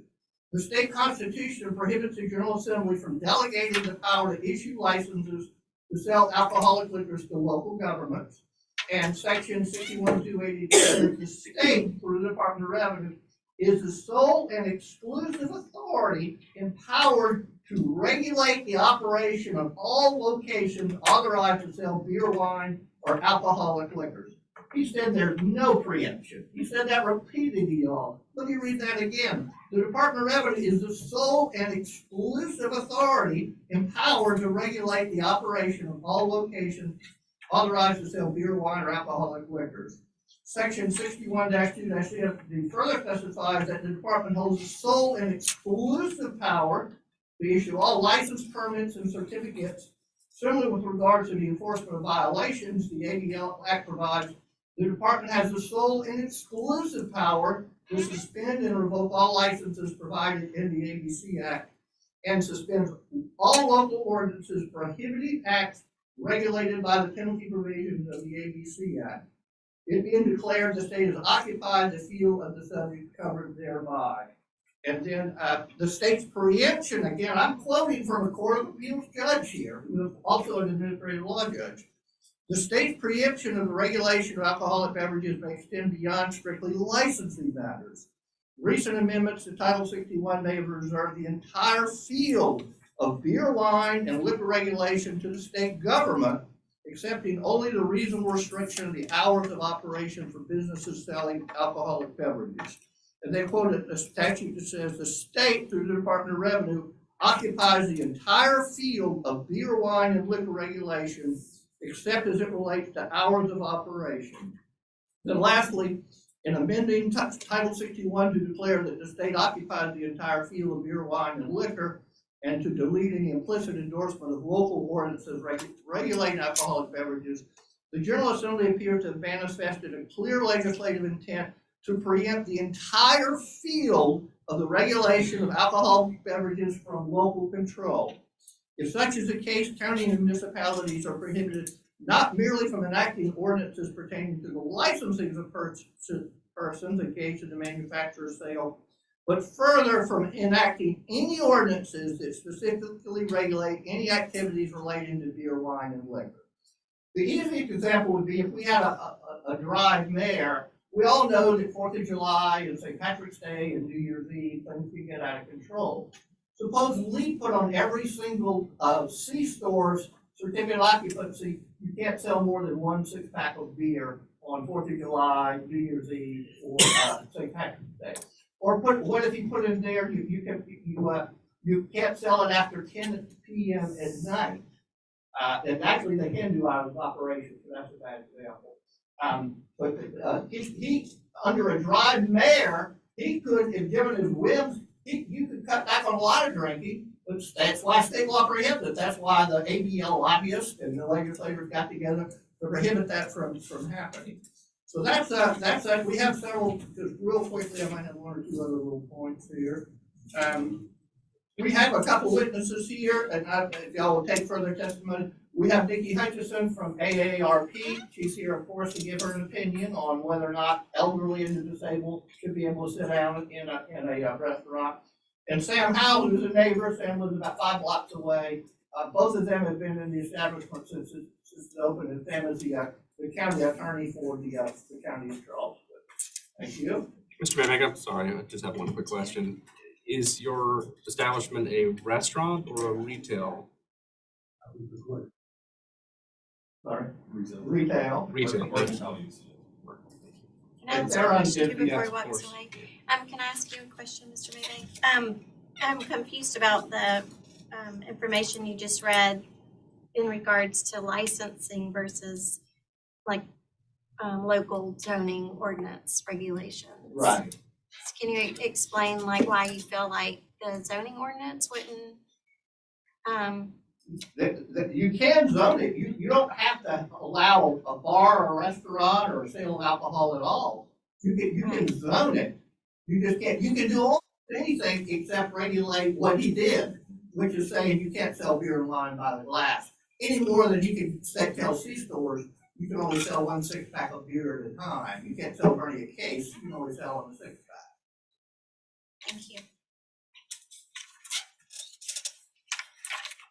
The state constitution prohibits the General Assembly from delegating the power to issue licenses to sell alcoholic liquors to local governments. And section 61-282, the state, through the Department of Revenue, is the sole and exclusive authority empowered to regulate the operation of all locations authorized to sell beer, wine, or alcoholic liquors. He said there's no preemption. He said that repeatedly, y'all. Let me read that again. The Department of Revenue is the sole and exclusive authority empowered to regulate the operation of all locations authorized to sell beer, wine, or alcoholic liquors. Section 61-2-F further specifies that the department holds the sole and exclusive power to issue all license permits and certificates. Similarly, with regard to the enforcement of violations, the ABL Act provides the department has the sole and exclusive power to suspend and revoke all licenses provided in the ABC Act and suspends all local ordinances prohibiting acts regulated by the penalty provisions of the ABC Act. It being declared the state has occupied the field of the subject covered thereby. And then the state's preemption, again, I'm quoting from a court of appeals judge here, who is also an administrative law judge. The state's preemption of the regulation of alcoholic beverages may extend beyond strictly licensing matters. Recent amendments to Title 61 may have reserved the entire field of beer, wine, and liquor regulation to the state government, accepting only the reasonable restriction of the hours of operation for businesses selling alcoholic beverages. And they quoted a statute that says the state, through the Department of Revenue, occupies the entire field of beer, wine, and liquor regulation, except as it relates to hours of operation. Then lastly, in amending Title 61 to declare that the state occupies the entire field of beer, wine, and liquor, and to delete any implicit endorsement of local ordinances regulating alcoholic beverages, the General Assembly appears to have manifested a clear legislative intent to preempt the entire field of the regulation of alcoholic beverages from local control. If such is the case, county and municipalities are prohibited not merely from enacting ordinances pertaining to the licensing of persons engaged in the manufacture or sale, but further from enacting any ordinances that specifically regulate any activities relating to beer, wine, and liquor. The easiest example would be if we had a drive mayor. We all know that 4th of July and St. Patrick's Day and New Year's Eve, things can get out of control. Suppose we put on every single C-store's certificate of occupancy, you can't sell more than 1 6-pack of beer on 4th of July, New Year's Eve, or St. Patrick's Day. Or what if you put in there, you you can't sell it after 10 p.m. at night. And actually, they can do hours of operation, so that's a bad example. But he, under a dry mayor, he could, if given his whims, you could cut back on a lot of drinking. But that's why state law prohibits it. That's why the ABL lobbyists and the legislators got together to prohibit that from happening. So that's we have several, just real quickly, I might have one or two other little points here. We have a couple witnesses here, and if y'all will take further testimony. We have Nikki Hutchison from AARP. She's here, of course, to give her an opinion on whether or not elderly and the disabled should be able to sit down in a restaurant. And Sam Howell, who's a neighbor, Sam lives about 5 blocks away. Both of them have been in the establishment since it's opened, and Sam is the county attorney for the county of Charleston. Thank you. Mr. Maymaker, I'm sorry, I just have one quick question. Is your establishment a restaurant or a retail? Sorry. Retail. Retail. Retail use. Can I ask a Aaron question did- before yes, he of walks course. away? Can I ask you a question, Mr. Maybank? I'm confused about the information you just read in regards to licensing versus like local zoning ordinance regulations. Right. Can you explain like why you feel like the zoning ordinance wouldn't? That you can zone it. You don't have to allow a bar or a restaurant or a sale of alcohol at all. You can zone it. You just can't, you can do almost anything except regulate what he did, which is saying you can't sell beer and wine by the glass. Any more than you can tell C-stores, you can only sell 1 6-pack of beer at a time. You can't sell Bernie a case, you can only sell them a 6-pack. Thank you.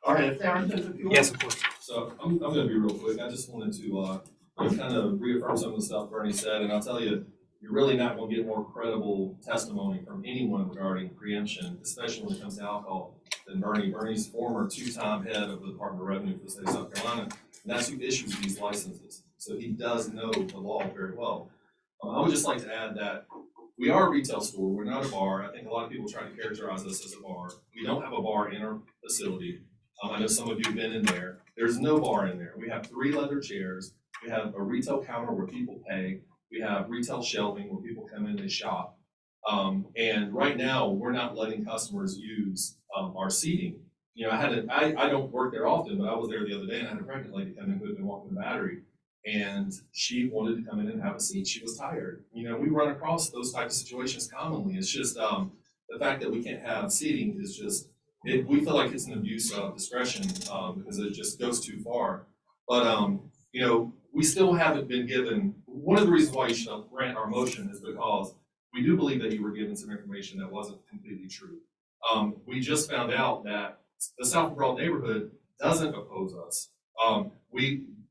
All right, if Aaron says a few Yes, of course. So I'm gonna be real quick. I just wanted to kind of reaffirm some of the stuff Bernie said, and I'll tell you, you're really not gonna get more credible testimony from anyone regarding preemption, especially when it comes to alcohol, than Bernie. Bernie's former 2-time head of the Department of Revenue for the state of South Carolina, and that's who issues these licenses. So he does know the law very well. I would just like to add that we are a retail store. We're not a bar. I think a lot of people try to characterize us as a bar. We don't have a bar in our facility. I know some of you have been in there. There's no bar in there. We have 3 leather chairs. We have a retail counter where people pay. We have retail shelving where people come in and shop. And right now, we're not letting customers use our seating. You know, I don't work there often, but I was there the other day and I had a pregnant lady come in who had been walking the Battery. And she wanted to come in and have a seat. She was tired. You know, we run across those types of situations commonly. It's just the fact that we can't have seating is just, we feel like it's an abuse of discretion because it just goes too far. But, you know, we still haven't been given, one of the reasons why you should grant our motion is because we do believe that you were given some information that wasn't completely true. We just found out that the South Broad neighborhood doesn't oppose us.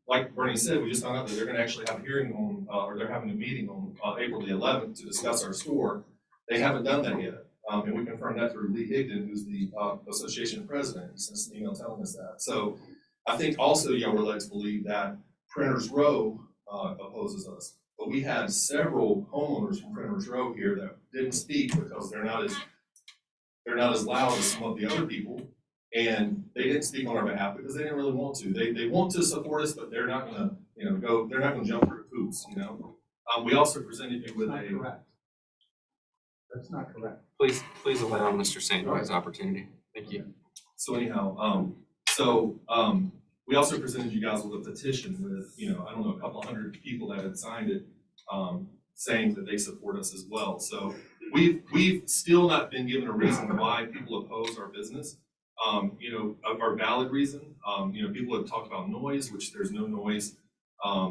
Like Bernie said, we just found out that they're going to actually have a hearing on, or they're having a meeting on April the 11th to discuss our store. They haven't done that yet. And we confirmed that through Lee Higdon, who's the association president. He sent us an email telling us that. So I think also y'all were led to believe that Printers Row opposes us. But we had several homeowners from Printers Row here that didn't speak because they're not as loud as some of the other people. And they didn't speak on our behalf because they didn't really want to. They want to support us, but they're not gonna, you know, they're not gonna jump through hoops, you know. We also presented you with That's not correct. That's not correct. Please allow Mr. Sandro his opportunity. Thank you. So anyhow, we also presented you guys with a petition with, you know, I don't know, a couple hundred people that had signed it, saying that they support us as well. So we've still not been given a reason why people oppose our business. You know, our valid reason. You know, people have talked about noise, which there's no noise.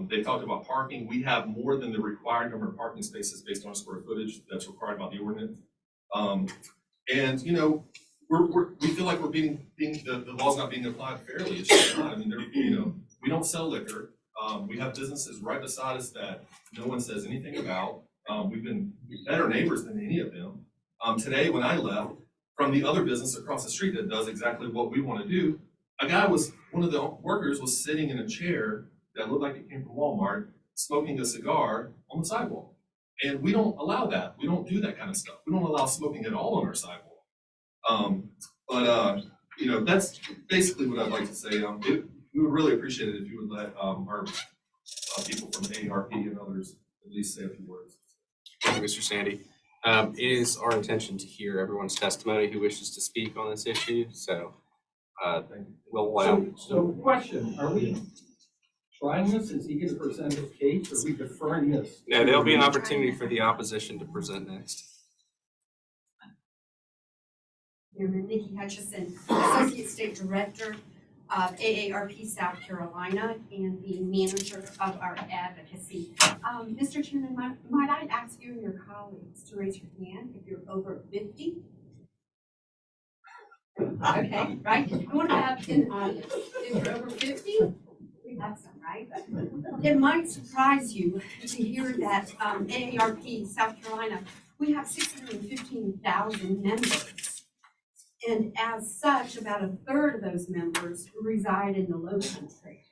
They talked about parking. We have more than the required number of parking spaces based on square footage that's required by the ordinance. And you know, we feel like we're the law's not being applied fairly. It's just not. I mean, you know, we don't sell liquor. We have businesses right beside us that no one says anything about. We've been better neighbors than any of them. Today, when I left, from the other business across the street that does exactly what we want to do, one of the workers was sitting in a chair that looked like it came from Walmart, smoking a cigar on the sidewalk. And we don't allow that. We don't do that kind of stuff. We don't allow smoking at all on our sidewalk. But, you know, that's basically what I'd like to say. We would really appreciate it if you would let, our, people from AARP and others at least say a few words. Thank you, Mr. Sandy. It is our intention to hear everyone's testimony who wishes to speak on this issue, so we'll allow. So question, are we trying this? Is he gonna present his case, or are we deferring this? No, there'll be an opportunity for the opposition to present next. Chairman Nikki Hutchison, Associate State Director of AARP South Carolina and the manager of our advocacy. Mr. Chairman, might I ask you and your colleagues to raise your hand if you're over 50? Okay, right? I want to have in the audience. If you're over 50, we have some, right? It might surprise you to hear that AARP South Carolina, we have 615,000 members. And as such, about a third of those members reside in the Low Country.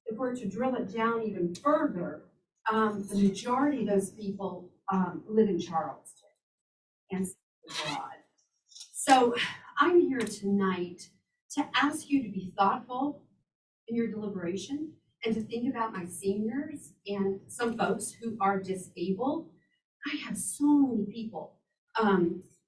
If we're to drill it down even further, the majority of those people live in Charleston and abroad. So I'm here tonight to ask you to be thoughtful in your deliberation and to think about my seniors and some folks who are disabled. I have so many people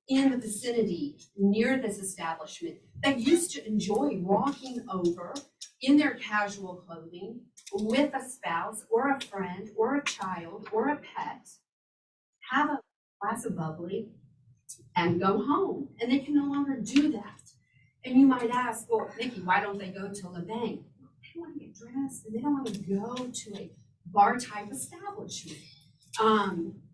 in the vicinity near this establishment that used to enjoy walking over in their casual clothing with a spouse or a friend or a child or a pet, have a glass of bubbly, and go home. And they can no longer do that. And you might ask, well, Nikki, why don't they go to the bank? They want to get dressed and they don't want to go to a bar type establishment.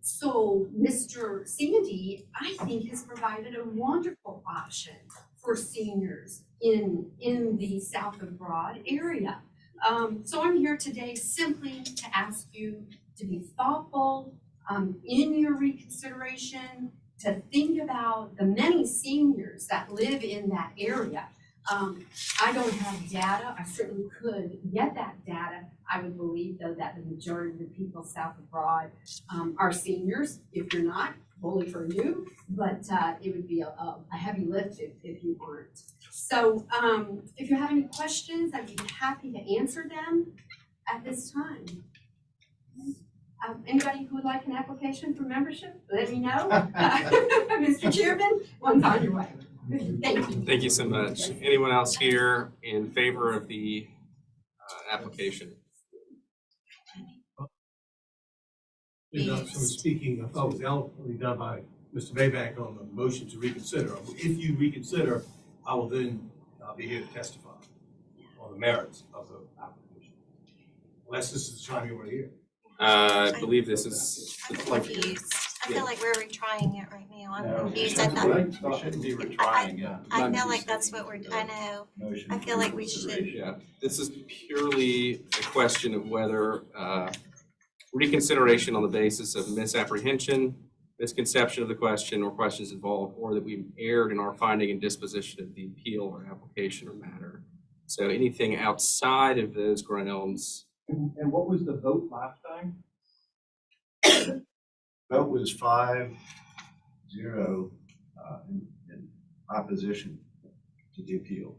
So Mr. Sandy, I think, has provided a wonderful option for seniors in the South of Broad area. So I'm here today simply to ask you to be thoughtful in your reconsideration, to think about the many seniors that live in that area. I don't have data. I certainly could get that data. I would believe, though, that the majority of the people south of Broad are seniors. If you're not, bully for you, but it would be a heavy lift if you aren't. So if you have any questions, I'd be happy to answer them at this time. Anybody who would like an application for membership, let me know. Mr. Chairman, one's on your way. Thank you. Thank you so much. Anyone else here in favor of the application? So speaking, I thought it was eloquently done by Mr. Maybank on the motion to reconsider. If you reconsider, I will then be here to testify on the merits of the application. Unless this is the time you want to hear. I believe this is I'm confused. I feel like we're retrying it right now. I'm confused. We shouldn't be retrying it. I feel like that's what I know. I feel like we should. Yeah, this is purely a question of whether reconsideration on the basis of misapprehension, misconception of the question or questions involved, or that we erred in our finding and disposition of the appeal or application or matter. So anything outside of those grounds. And what was the vote last time? Vote was 5-0 in opposition to the appeal.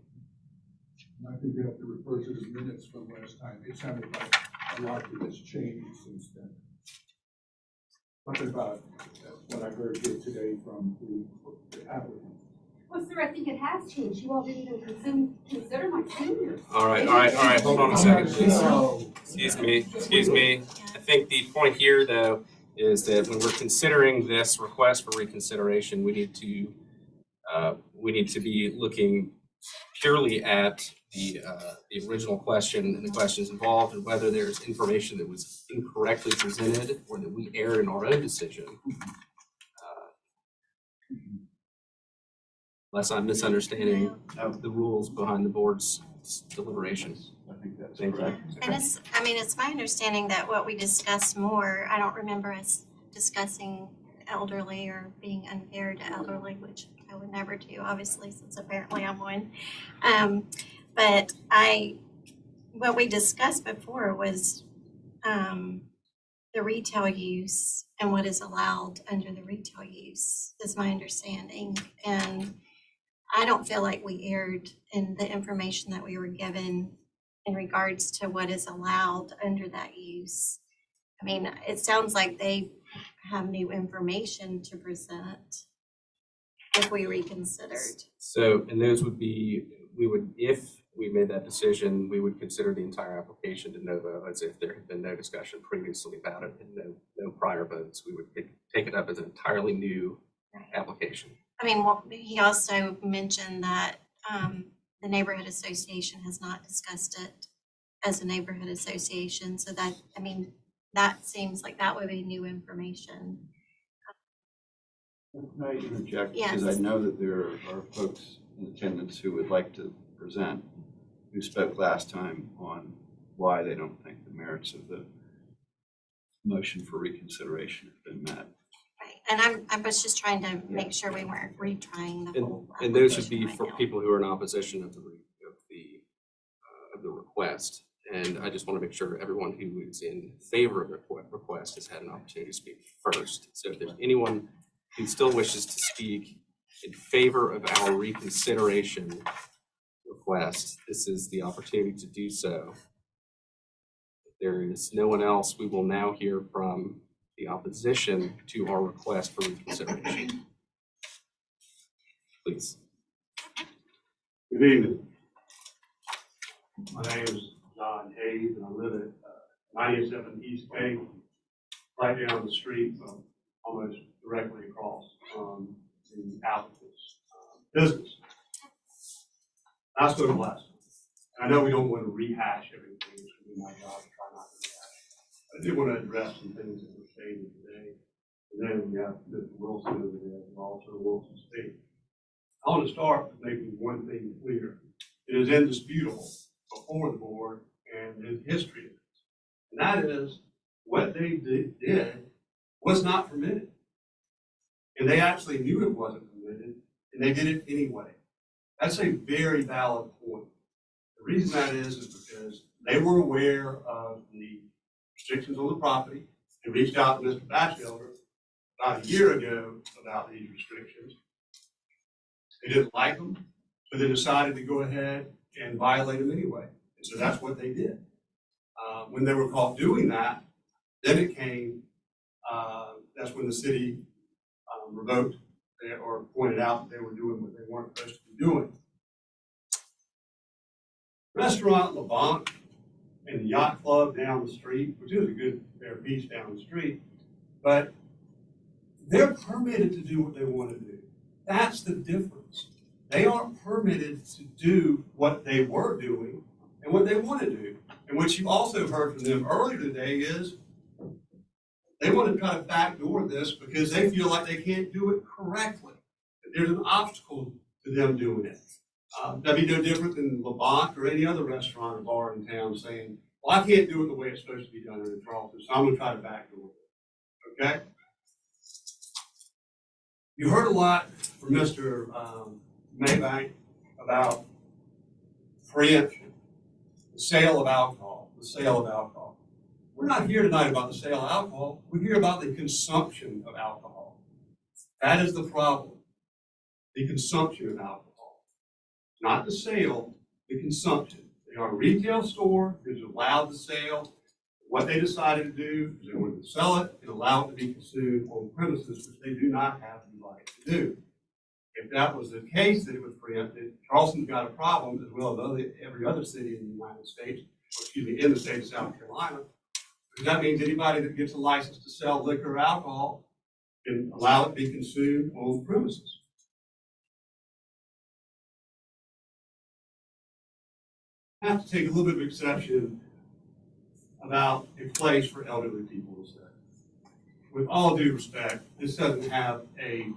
I think you have to refer to the minutes from last time. It sounded like a lot has changed since then. Something about what I heard here today from the applicant. Well, sir, I think it has changed. You all didn't even consider my seniors. All right, hold on a second, please. Excuse me. I think the point here, though, is that when we're considering this request for reconsideration, we need to be looking purely at the original question and the questions involved, and whether there's information that was incorrectly presented or that we erred in our own decision. Unless I'm misunderstanding the rules behind the board's deliberations. I think that's correct. And it's my understanding that what we discussed more, I don't remember us discussing elderly or being unfair to elderly, which I would never do, obviously, since apparently I'm one. But what we discussed before was the retail use and what is allowed under the retail use is my understanding. And I don't feel like we erred in the information that we were given in regards to what is allowed under that use. I mean, it sounds like they have new information to present if we reconsidered. So, and those would be, we would, if we made that decision, we would consider the entire application de novo, as if there had been no discussion previously about it and no prior votes. We would take it up as an entirely new application. I mean, he also mentioned that the neighborhood association has not discussed it as a neighborhood association. So that, I mean, that seems like that would be new information. Can I interject? Yes. Because I know that there are folks in attendance who would like to present, who spoke last time on why they don't think the merits of the motion for reconsideration have been met. Right, and I was just trying to make sure we weren't retrying the whole And those would be application for right now. people who are in opposition of the request. And I just want to make sure everyone who is in favor of the request has had an opportunity to speak first. So if there's anyone who still wishes to speak in favor of our reconsideration request, this is the opportunity to do so. If there is no one else, we will now hear from the opposition to our request for reconsideration. Please. Good evening. My name is John Hayes, and I live at 97 East K, right down the street, almost directly across from the applicant's business. I spoke last time. I know we don't want to rehash everything. It's going to be my job to try not to rehash. I did want to address some things that were stated today. And then we have Mr. Wilson over there, and also Wilson State. I want to start with making one thing clear. It is indisputable before the board and the history of it. And that is what they did was not permitted. And they actually knew it wasn't permitted, and they did it anyway. That's a very valid point. The reason that is because they were aware of the restrictions on the property. They reached out to Mr. Batchelder about a year ago about these restrictions. They didn't like them, but they decided to go ahead and violate them anyway. And so that's what they did. When they were caught doing that, then it came, that's when the city revoked or pointed out that they were doing what they weren't supposed to be doing. Restaurant Le Banc and the yacht club down the street, which is a good fair piece down the street, but they're permitted to do what they want to do. That's the difference. They aren't permitted to do what they were doing and what they want to do. And what you also heard from them earlier today is they want to try to backdoor this because they feel like they can't do it correctly. There's an obstacle to them doing it. That'd be no different than Le Banc or any other restaurant or bar in town saying, well, I can't do it the way it's supposed to be done in Charleston, so I'm going to try to backdoor it. Okay? You heard a lot from Mr. Maybank about preemption, the sale of alcohol. We're not here tonight about the sale of alcohol. We're here about the consumption of alcohol. That is the problem, the consumption of alcohol. Not the sale, the consumption. They are a retail store, it's allowed to sell. What they decided to do is they wanted to sell it and allow it to be consumed on premises, which they do not have the right to do. If that was the case that it was preempted, Charleston's got a problem as well as every other city in the United States, in the state of South Carolina. Because that means anybody that gets a license to sell liquor or alcohol can allow it to be consumed on premises. I have to take a little bit of exception about a place for elderly people to stay. With all due respect, this has nothing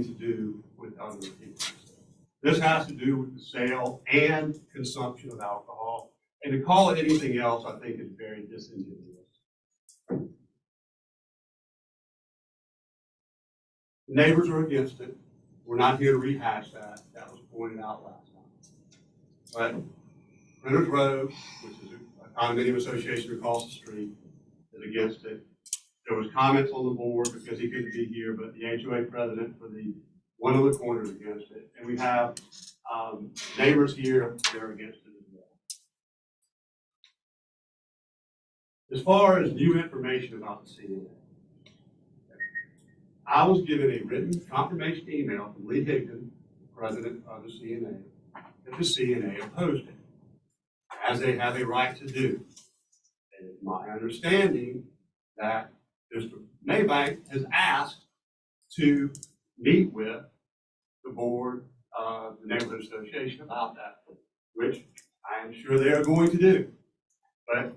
to do with elderly people. This has to do with the sale and consumption of alcohol. And to call it anything else, I think, is very disingenuous. The neighbors are against it. We're not here to rehash that. That was pointed out last time. But Renters Row, which is a condominium association across the street, is against it. There was comments on the board because he couldn't be here, but the HOA president for the one of the corners against it, and we have neighbors here that are against it as well. As far as new information about the CNA, I was given a written confirmation email from Lee Higdon, president of the CNA, that the CNA opposed it, as they have a right to do. And it's my understanding that Mr. Maybank has asked to meet with the board of the neighborhood association about that, which I am sure they are going to do. But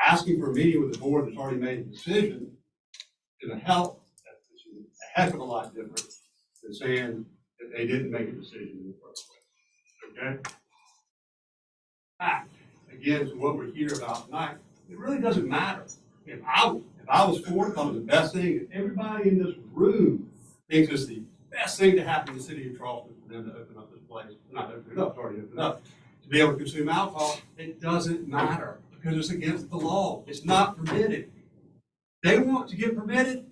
asking for a meeting with the board that's already made a decision is a heck of a lot different than saying that they didn't make a decision in the first place. Okay? Back again to what we're here about tonight. It really doesn't matter. If I was for it, the best thing, and everybody in this room thinks it's the best thing to happen in the city of Charleston for them to open up this place. Not open it up, it's already opened up. To be able to consume alcohol, it doesn't matter because it's against the law. It's not permitted. They want to get permitted,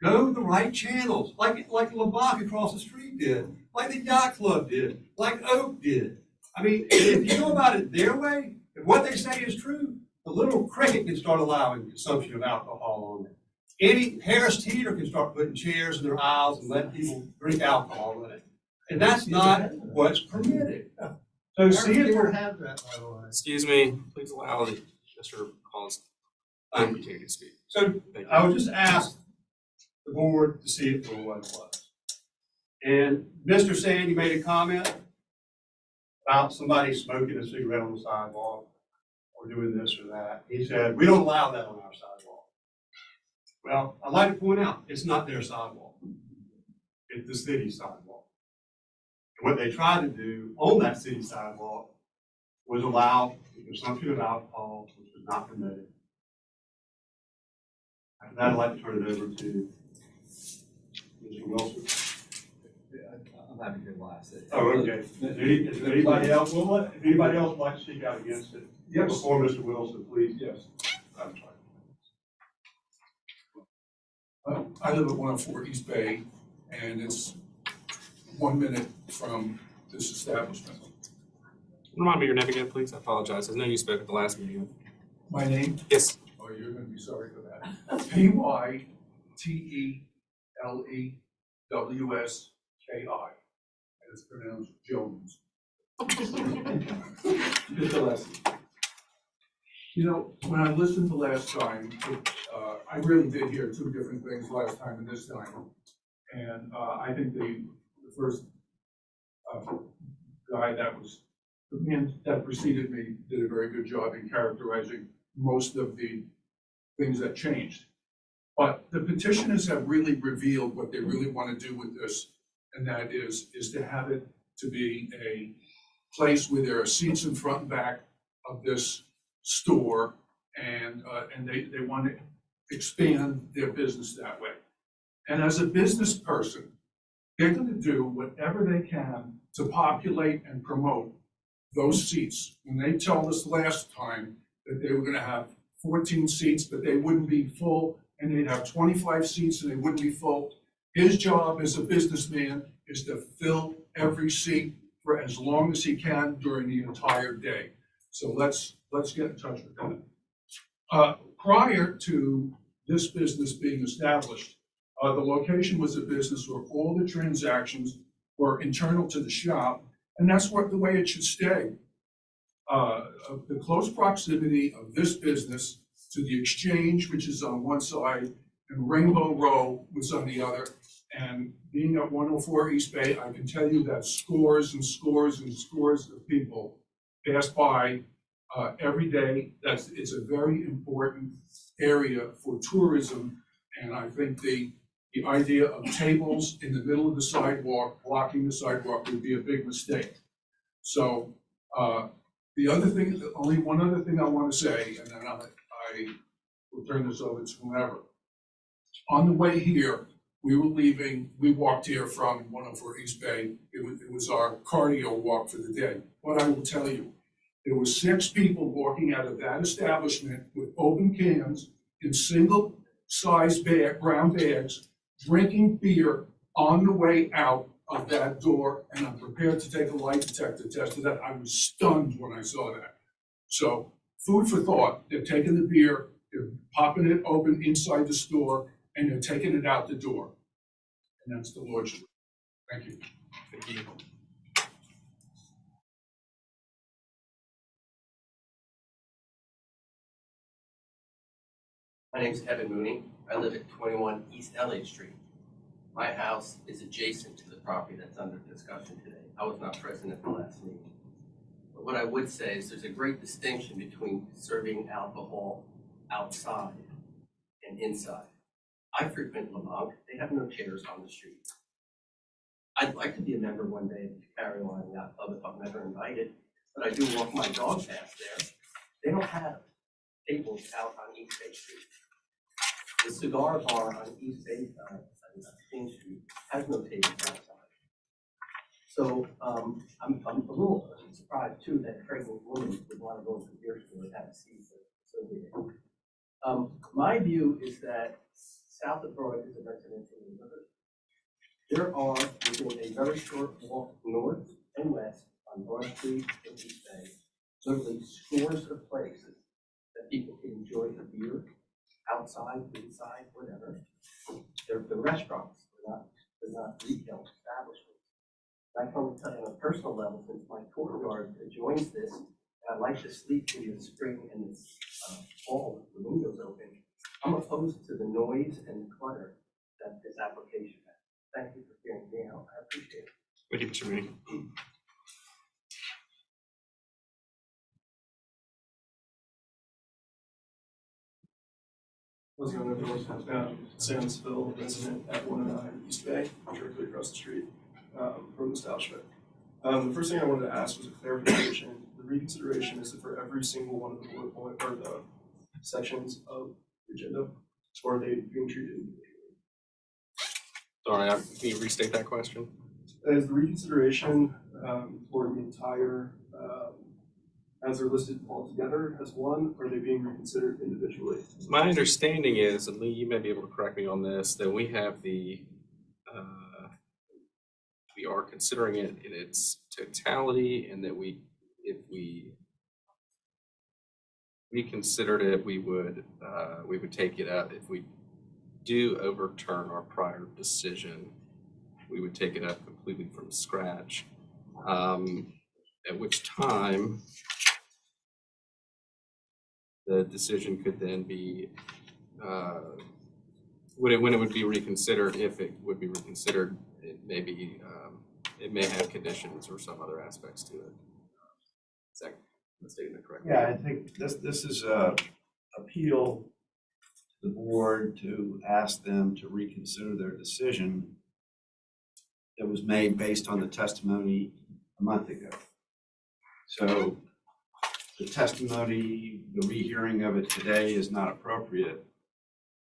go the right channels, like LeBach across the street did, like the Yacht Club did, like Oak did. I mean, if you go about it their way, if what they say is true, the little cricket can start allowing consumption of alcohol on it. Any Harris Teeter can start putting chairs in their aisles and let people drink alcohol in it. And that's not what's permitted. So see if we're have that, by the way. Excuse me, please allow Mr. Collins to continue to speak. So I would just ask the board to see it for what it was. And Mr. Sandy made a comment about somebody smoking a cigarette on the sidewalk or doing this or that. He said, we don't allow that on our sidewalk. Well, I'd like to point out, it's not their sidewalk. It's the city sidewalk. And what they tried to do on that city sidewalk was allow the consumption of alcohol, which was not permitted. After that, I'd like to turn it over to Mr. Wilson. I'm happy to hear why I said it. Oh, okay. Is there anybody else? If anybody else would like to speak out against it? Yes. Before Mr. Wilson, please. Yes. I'm sorry. I live at 104 East Bay, and it's 1 minute from this establishment. Remind me your name again, please. I apologize. I know you spoke at the last meeting. My name? Yes. Oh, you're gonna be sorry for that. PyteleWski, and it's pronounced Jones. Just a lesson. You know, when I listened the last time, I really did hear two different things last time and this time. And I think the first guy that preceded me did a very good job in characterizing most of the things that changed. But the petitioners have really revealed what they really want to do with this, and that is to have it to be a place where there are seats in front and back of this store, and they want to expand their business that way. And as a business person, they're going to do whatever they can to populate and promote those seats. When they told us last time that they were going to have 14 seats, but they wouldn't be full, and they'd have 25 seats and they wouldn't be full, his job as a businessman is to fill every seat for as long as he can during the entire day. So let's get in touch with them. Prior to this business being established, the location was a business where all the transactions were internal to the shop, and that's the way it should stay. The close proximity of this business to the exchange, which is on one side, and Rainbow Row was on the other. And being at 104 East Bay, I can tell you that scores and scores and scores of people pass by every day. It's a very important area for tourism, and I think the idea of tables in the middle of the sidewalk, blocking the sidewalk, would be a big mistake. So only one other thing I want to say, and then I will turn this over to whomever. On the way here, we walked here from 104 East Bay. It was our cardio walk for the day. But I will tell you, there were 6 people walking out of that establishment with open cans in single-sized brown bags, drinking beer on the way out of that door, and I'm prepared to take a lie detector test of that. I was stunned when I saw that. So, food for thought. They're taking the beer, they're popping it open inside the store, and they're taking it out the door. And that's the logic. Thank you. Thank you. My name is Evan Mooney. I live at 21 East Elliott Street. My house is adjacent to the property that's under discussion today. I was not present at the last meeting. But what I would say is there's a great distinction between serving alcohol outside and inside. I frequent Lamont. They have no chairs on the street. I'd like to be a member one day of the Carolina Yacht Club if I'm never invited, but I do walk my dog past there. They don't have tables out on East Bay Street. The cigar bar on East Bay, King Street has no tables outside. So I'm a little surprised too that a pregnant woman would want to go to the beer store and have a seat so big. My view is that south of Broad is a residential neighborhood. There are, within a very short walk north and west on Broad Street and East Bay, literally scores of places that people can enjoy the beer outside, inside, whatever. They're restaurants, they're not retail establishments. I can tell you on a personal level, since my courtyard adjoins this, and I like to sleep in the spring and the fall with the windows open, I'm opposed to the noise and the clutter that this application has. Thank you for hearing me out. I appreciate it. Thank you, Mr. Mooney. How's it going, everyone? Sansville resident at 109 East Bay, directly across the street from the establishment. The first thing I wanted to ask was a clarification. The reconsideration is for every single one of the bullet point or the sections of the agenda, or are they being treated individually? Sorry, can you restate that question? Is the reconsideration for the entire, as they're listed all together as one, or are they being reconsidered individually? My understanding is, and Lee, you may be able to correct me on this, that we have we are considering it in its totality, and that if we reconsidered it, we would take it up. If we do overturn our prior decision, we would take it up completely from scratch. At which time the decision could then be, when it would be reconsidered, if it would be reconsidered, it may be, it may have conditions or some other aspects to it. Is that stating it correctly? Yeah, I think this is a appeal to the board to ask them to reconsider their decision that was made based on the testimony a month ago. So the testimony, the rehearing of it today is not appropriate.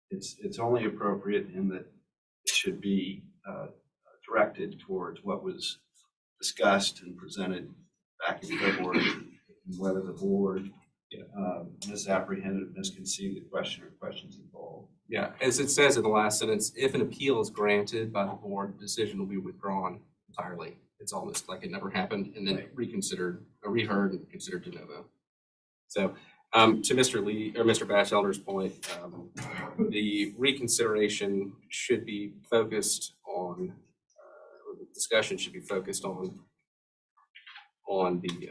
It's only appropriate in that it should be directed towards what was discussed and presented back in February, and whether the board misapprehended, misconceived the question or questions involved. Yeah, as it says in the last sentence, if an appeal is granted by the board, the decision will be withdrawn entirely. It's almost like it never happened, and then reconsidered, or reheard and considered de novo. So, to Mr. Lee or Mr. Batchelder's point, the reconsideration should be focused on, or the discussion should be focused on the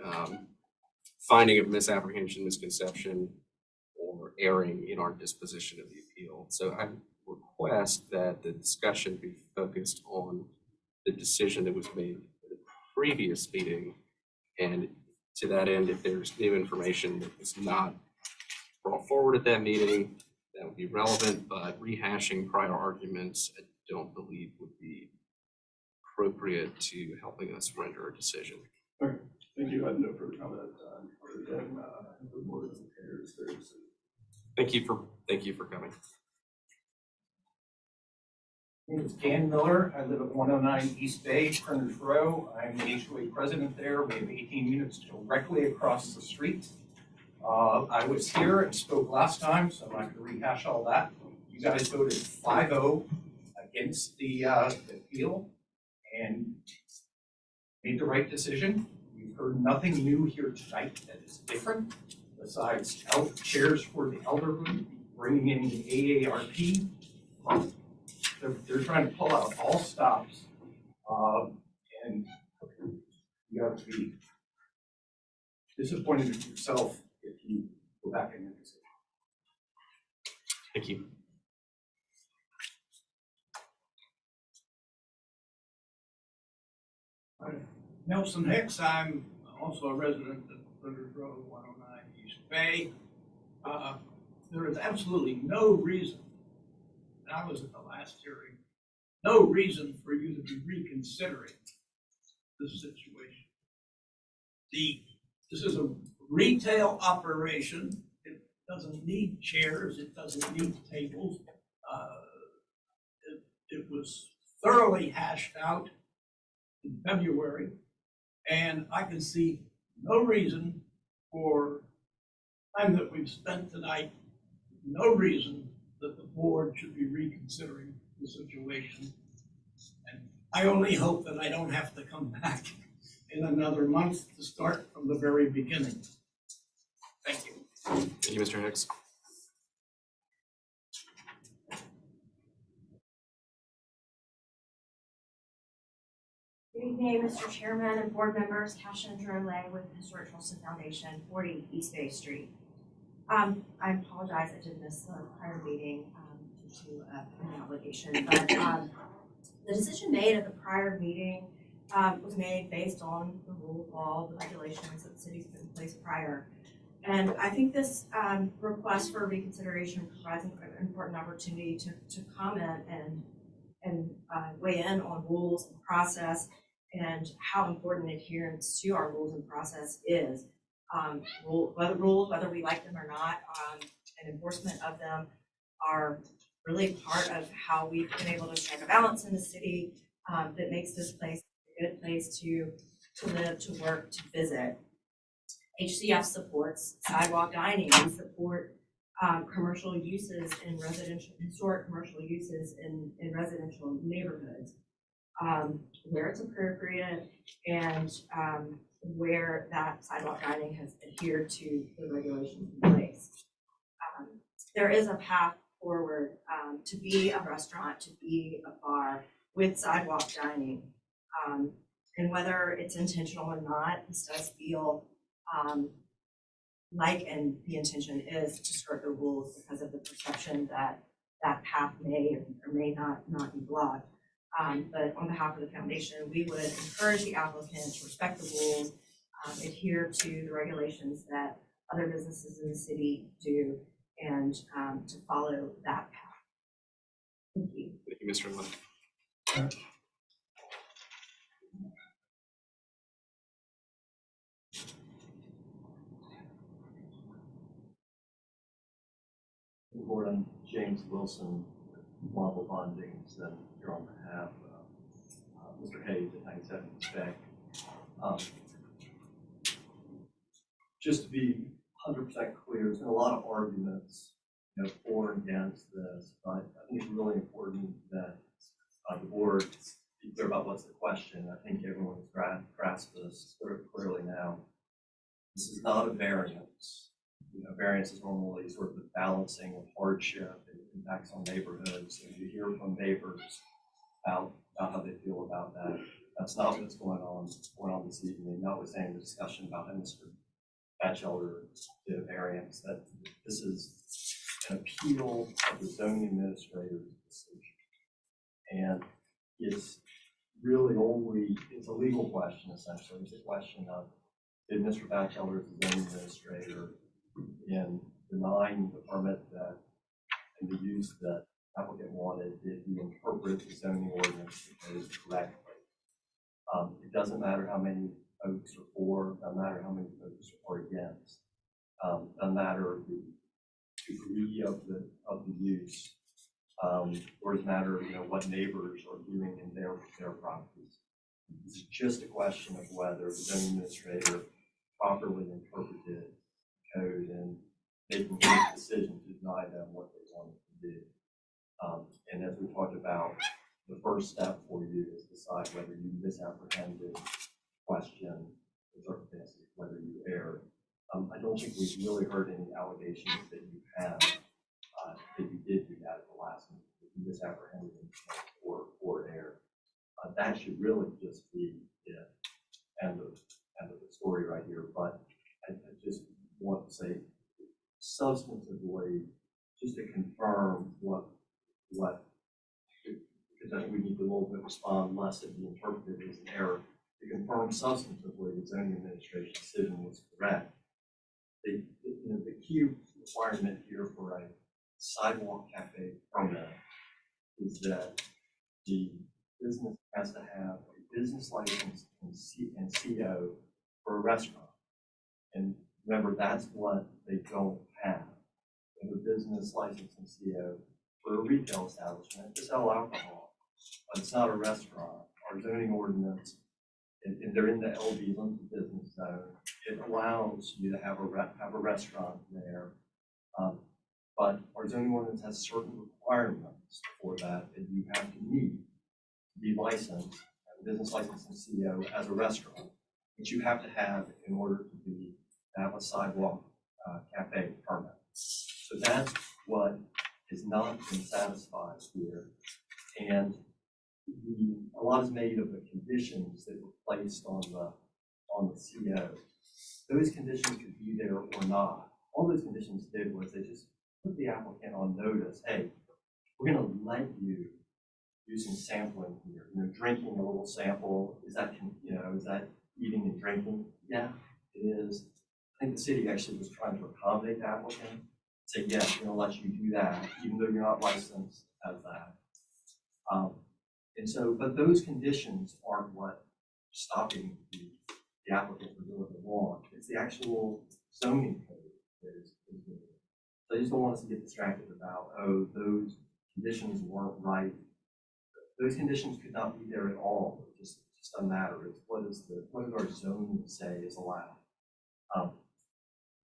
finding of misapprehension, misconception, or erring in our disposition of the appeal. So I request that the discussion be focused on the decision that was made in the previous meeting, and to that end, if there's new information that was not brought forward at that meeting, that would be relevant, but rehashing prior arguments, I don't believe would be appropriate to helping us render a decision. Okay, thank you. I have no further comment other than the board of affairs. Thank you for coming. My name is Dan Miller. I live at 109 East Bay, Printers Row. I'm the HOA president there. We have 18 units directly across the street. I was here and spoke last time, so I'm not going to rehash all that. You guys voted 5-0 against the appeal, and made the right decision. We've heard nothing new here tonight that is different, besides chairs for the elderly, bringing in the AARP. They're trying to pull out all stops, and you have to be disappointed in yourself if you go back in your decision. Thank you. Nelson Hicks, I'm also a resident of Flinders Road, 109 East Bay. There is absolutely no reason, and I was at the last hearing, no reason for you to be reconsidering this situation. This is a retail operation. It doesn't need chairs. It doesn't need tables. It was thoroughly hashed out in February, and I can see no reason for time that we've spent tonight, no reason that the board should be reconsidering the situation. And I only hope that I don't have to come back in another month to start from the very beginning. Thank you. Thank you, Mr. Hicks. Good evening, Mr. Chairman and board members. Cashin Drolay with the Historic Charleston Foundation, 40 East Bay Street. I apologize, I did miss the prior meeting due to an obligation, but the decision made at the prior meeting was made based on the rule of law, the regulations that the city's put in place prior. And I think this request for reconsideration provides an important opportunity to comment and weigh in on rules and process and how important adherence to our rules and process is. Whether we like them or not, and enforcement of them are really part of how we've been able to strike a balance in the city that makes this place a good place to live, to work, to visit. HCF supports sidewalk dining. We support commercial uses in residential, historic commercial uses in residential neighborhoods where it's appropriate and where that sidewalk dining has adhered to the regulations in place. There is a path forward to be a restaurant, to be a bar with sidewalk dining. And whether it's intentional or not, this does feel like, and the intention is to skirt the rules because of the perception that that path may or may not be blocked. But on behalf of the foundation, we would encourage the applicant to respect the rules, adhere to the regulations that other businesses in the city do, and to follow that path. Thank you. Thank you, Mr. Lynn. Board, I'm James Wilson, Marble Bondings, and here on behalf of Mr. Hayes at 97 East Bay. Just to be 100% clear, there's been a lot of arguments, for and against this, but I think it's really important that the board be clear about what's the question. I think everyone's grasped this sort of clearly now. This is not a variance. Variance is normally sort of the balancing of hardship and impacts on neighborhoods, and you hear from neighbors about how they feel about that. That's not what's going on this evening, notwithstanding the discussion about Mr. Batchelder did a variance. That this is an appeal of the zoning administrator's decision. And it's really it's a legal question, essentially. It's a question of, did Mr. Batchelder, the zoning administrator, in denying the permit that and the use that applicant wanted, did he interpret the zoning ordinance correctly? It doesn't matter how many votes are for, it doesn't matter how many votes are against, it doesn't matter the degree of the use, or it doesn't matter what neighbors are doing in their properties. It's just a question of whether the zoning administrator properly interpreted code and making a decision to deny them what they wanted to do. And as we talked about the first step for you is decide whether you misapprehended, question, the circumstances, whether you erred. I don't think we've really heard any allegations that you have, that you did do that at the last meeting, that you misapprehended or erred. That should really just be it. End of the story right here. But I just want to say substantively, just to confirm what, because I think we need to a little bit respond less to be interpreted as an error. To confirm substantively the zoning administration decision was correct. The key requirement here for a sidewalk cafe permit is that the business has to have a business license and CO for a restaurant. And remember, that's what they don't have. They have a business license and CO for a retail establishment to sell alcohol, but it's not a restaurant. Our zoning ordinance, and they're in the LB limited business zone, it allows you to have a restaurant there. But our zoning ordinance has certain requirements for that you have to meet to be licensed, have a business license and CO as a restaurant, which you have to have in order to have a sidewalk cafe permit. So that's what has not been satisfied here. And a lot is made of the conditions that were placed on the CO. Those conditions could be there or not. All those conditions did was they just put the applicant on notice. Hey, we're going to let you do some sampling here. Drinking a little sample, is that eating and drinking? Yeah, it is. I think the city actually was trying to accommodate the applicant. Say, yes, we're going to let you do that, even though you're not licensed as that. And so, but those conditions aren't what stopping the applicant from doing what they want. It's the actual zoning code that is doing it. So I just don't want us to get distracted about, oh, those conditions weren't right. Those conditions could not be there at all. It just doesn't matter. It's what does our zoning say is allowed.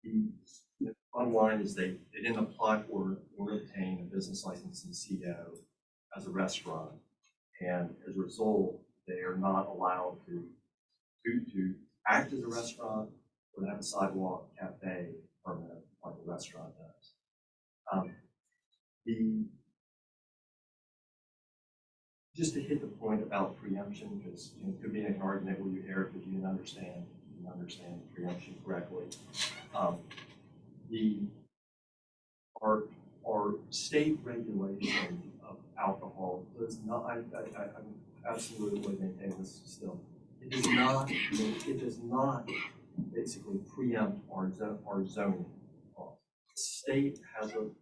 The bottom line is they didn't apply for or obtain a business license and CO as a restaurant, and as a result, they are not allowed to act as a restaurant or to have a sidewalk cafe permit like a restaurant does. Just to hit the point about preemption, because it could be an argument where you err because you didn't understand preemption correctly. Our state regulation of alcohol does not. I absolutely maintain this still. It does not basically preempt our zoning laws. The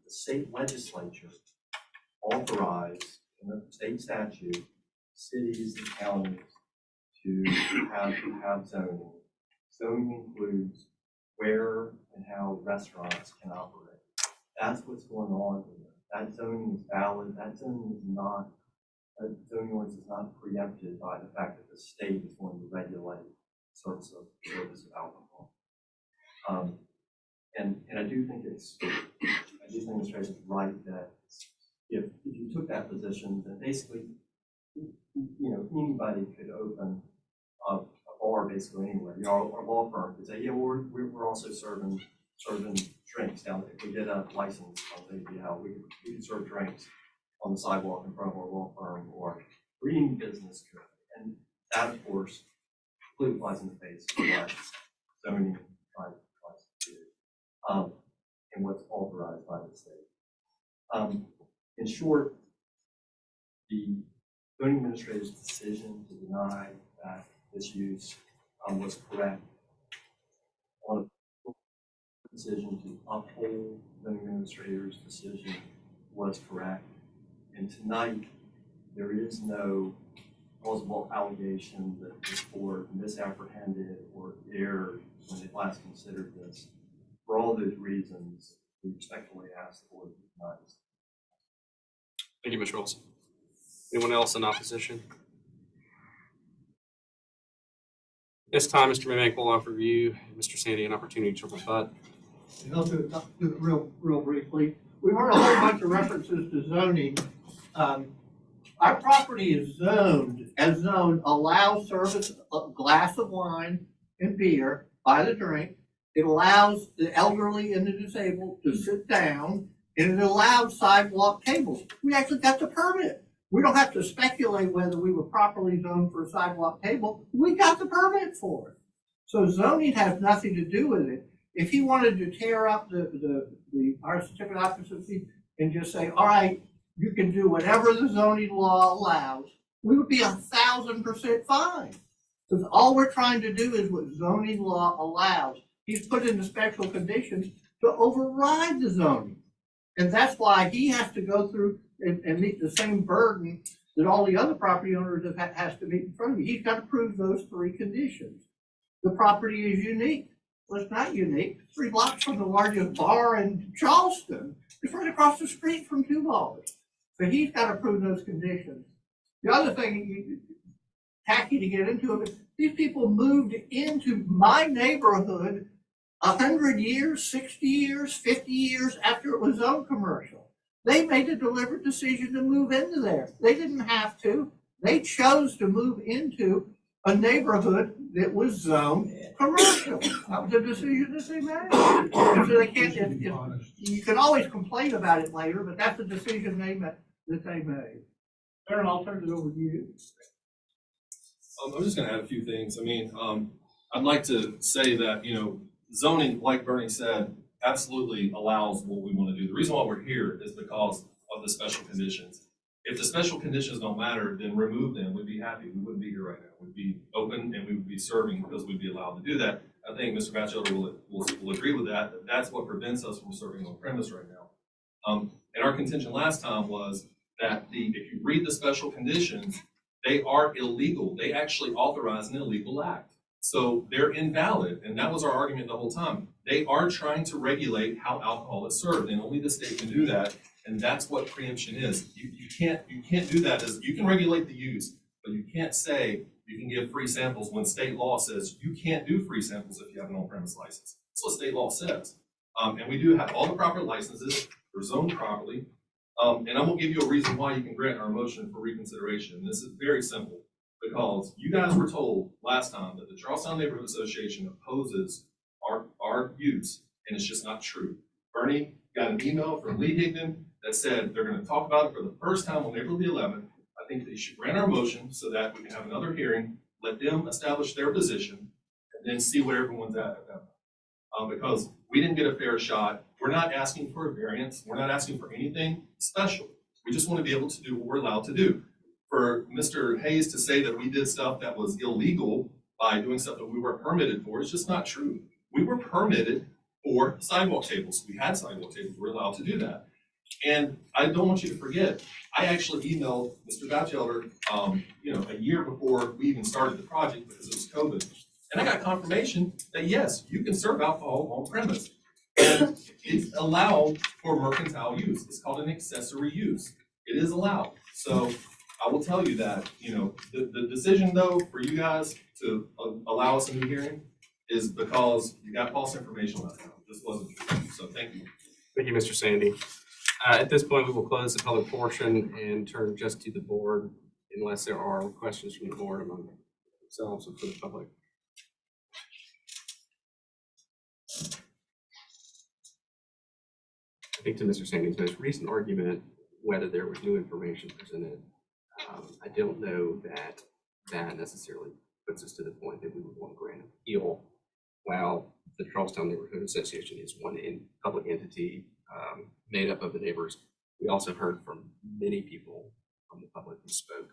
state legislature authorized in the state statute cities and counties to have zoning. Zoning includes where and how restaurants can operate. That's what's going on here. That zoning is valid. That zoning ordinance is not preempted by the fact that the state is going to regulate sorts of service of alcohol. And I do think it's right that if you took that position, then basically, anybody could open a bar basically anywhere. Our law firm could say, yeah, we're also serving drinks down there. If we get a license on ABL, we could serve drinks on the sidewalk in front of our law firm, or any business could. And that, of course, completely flies in the face of what zoning tries to do, and what's authorized by the state. In short, the zoning administrator's decision to deny that this use was correct. On a decision to uphold the zoning administrator's decision was correct. And tonight, there is no plausible allegation that this board misapprehended or erred when it last considered this. For all those reasons, we respectfully ask the board to deny this. Thank you, Mr. Wilson. Anyone else in opposition? This time, Mr. Maybank will offer you, Mr. Sandy, an opportunity to rebut. And I'll do it real briefly. We've heard a whole bunch of references to zoning. Our property is zoned, allows service of glass of wine and beer by the drink. It allows the elderly and the disabled to sit down, and it allows sidewalk tables. We actually got the permit. We don't have to speculate whether we were properly zoned for a sidewalk table. We got the permit for it. So zoning has nothing to do with it. If he wanted to tear up our certificate of occupancy and just say, all right, you can do whatever the zoning law allows, we would be 1,000% fine. Because all we're trying to do is what zoning law allows. He's put in the special conditions to override the zoning. And that's why he has to go through and meet the same burden that all the other property owners has to meet in front of you. He's got to prove those 3 conditions. The property is unique. Well, it's not unique. 3 blocks from the largest bar in Charleston. It's right across the street from 2 bars. So he's got to prove those conditions. The other thing, tacky to get into it, these people moved into my neighborhood 100 years, 60 years, 50 years after it was zoned commercial. They made a deliberate decision to move into there. They didn't have to. They chose to move into a neighborhood that was zoned commercial. That was a decision that they made. And so they can't, you can always complain about it later, but that's a decision they made. Aaron, I'll turn it over to you. I'm just gonna add a few things. I mean, I'd like to say that, zoning, like Bernie said, absolutely allows what we want to do. The reason why we're here is because of the special conditions. If the special conditions don't matter, then remove them. We'd be happy. We wouldn't be here right now. We'd be open and we would be serving because we'd be allowed to do that. I think Mr. Batchelder will agree with that. That's what prevents us from serving on premise right now. And our contention last time was that if you read the special conditions, they are illegal. They actually authorize an illegal act. So they're invalid. And that was our argument the whole time. They are trying to regulate how alcohol is served, and only the state can do that. And that's what preemption is. You can't do that. You can regulate the use, but you can't say you can give free samples when state law says you can't do free samples if you have an on-premise license. That's what state law says. And we do have all the proper licenses. They're zoned properly. And I'm gonna give you a reason why you can grant our motion for reconsideration. This is very simple, because you guys were told last time that the Charlestown Neighborhood Association opposes our use, and it's just not true. Bernie got an email from Lee Higdon that said they're gonna talk about it for the first time on April the 11th. I think they should grant our motion so that we can have another hearing, let them establish their position, and then see where everyone's at that point. Because we didn't get a fair shot. We're not asking for a variance. We're not asking for anything special. We just want to be able to do what we're allowed to do. For Mr. Hayes to say that we did stuff that was illegal by doing stuff that we weren't permitted for is just not true. We were permitted for sidewalk tables. We had sidewalk tables. We're allowed to do that. And I don't want you to forget, I actually emailed Mr. Batchelder, a year before we even started the project because it was COVID. And I got confirmation that yes, you can serve alcohol on premise. And it's allowed for mercantile use. It's called an accessory use. It is allowed. So I will tell you that, the decision though for you guys to allow us a new hearing is because you got false information last time. This wasn't true. So thank you. Thank you, Mr. Sandy. At this point, we will close the public portion and turn just to the board unless there are questions from the board among themselves or for the public. I think to Mr. Sandy's most recent argument, whether there was new information presented, I don't know that that necessarily puts us to the point that we would want to grant an appeal. While the Charlestown Neighborhood Association is one public entity made up of the neighbors, we also heard from many people from the public who spoke.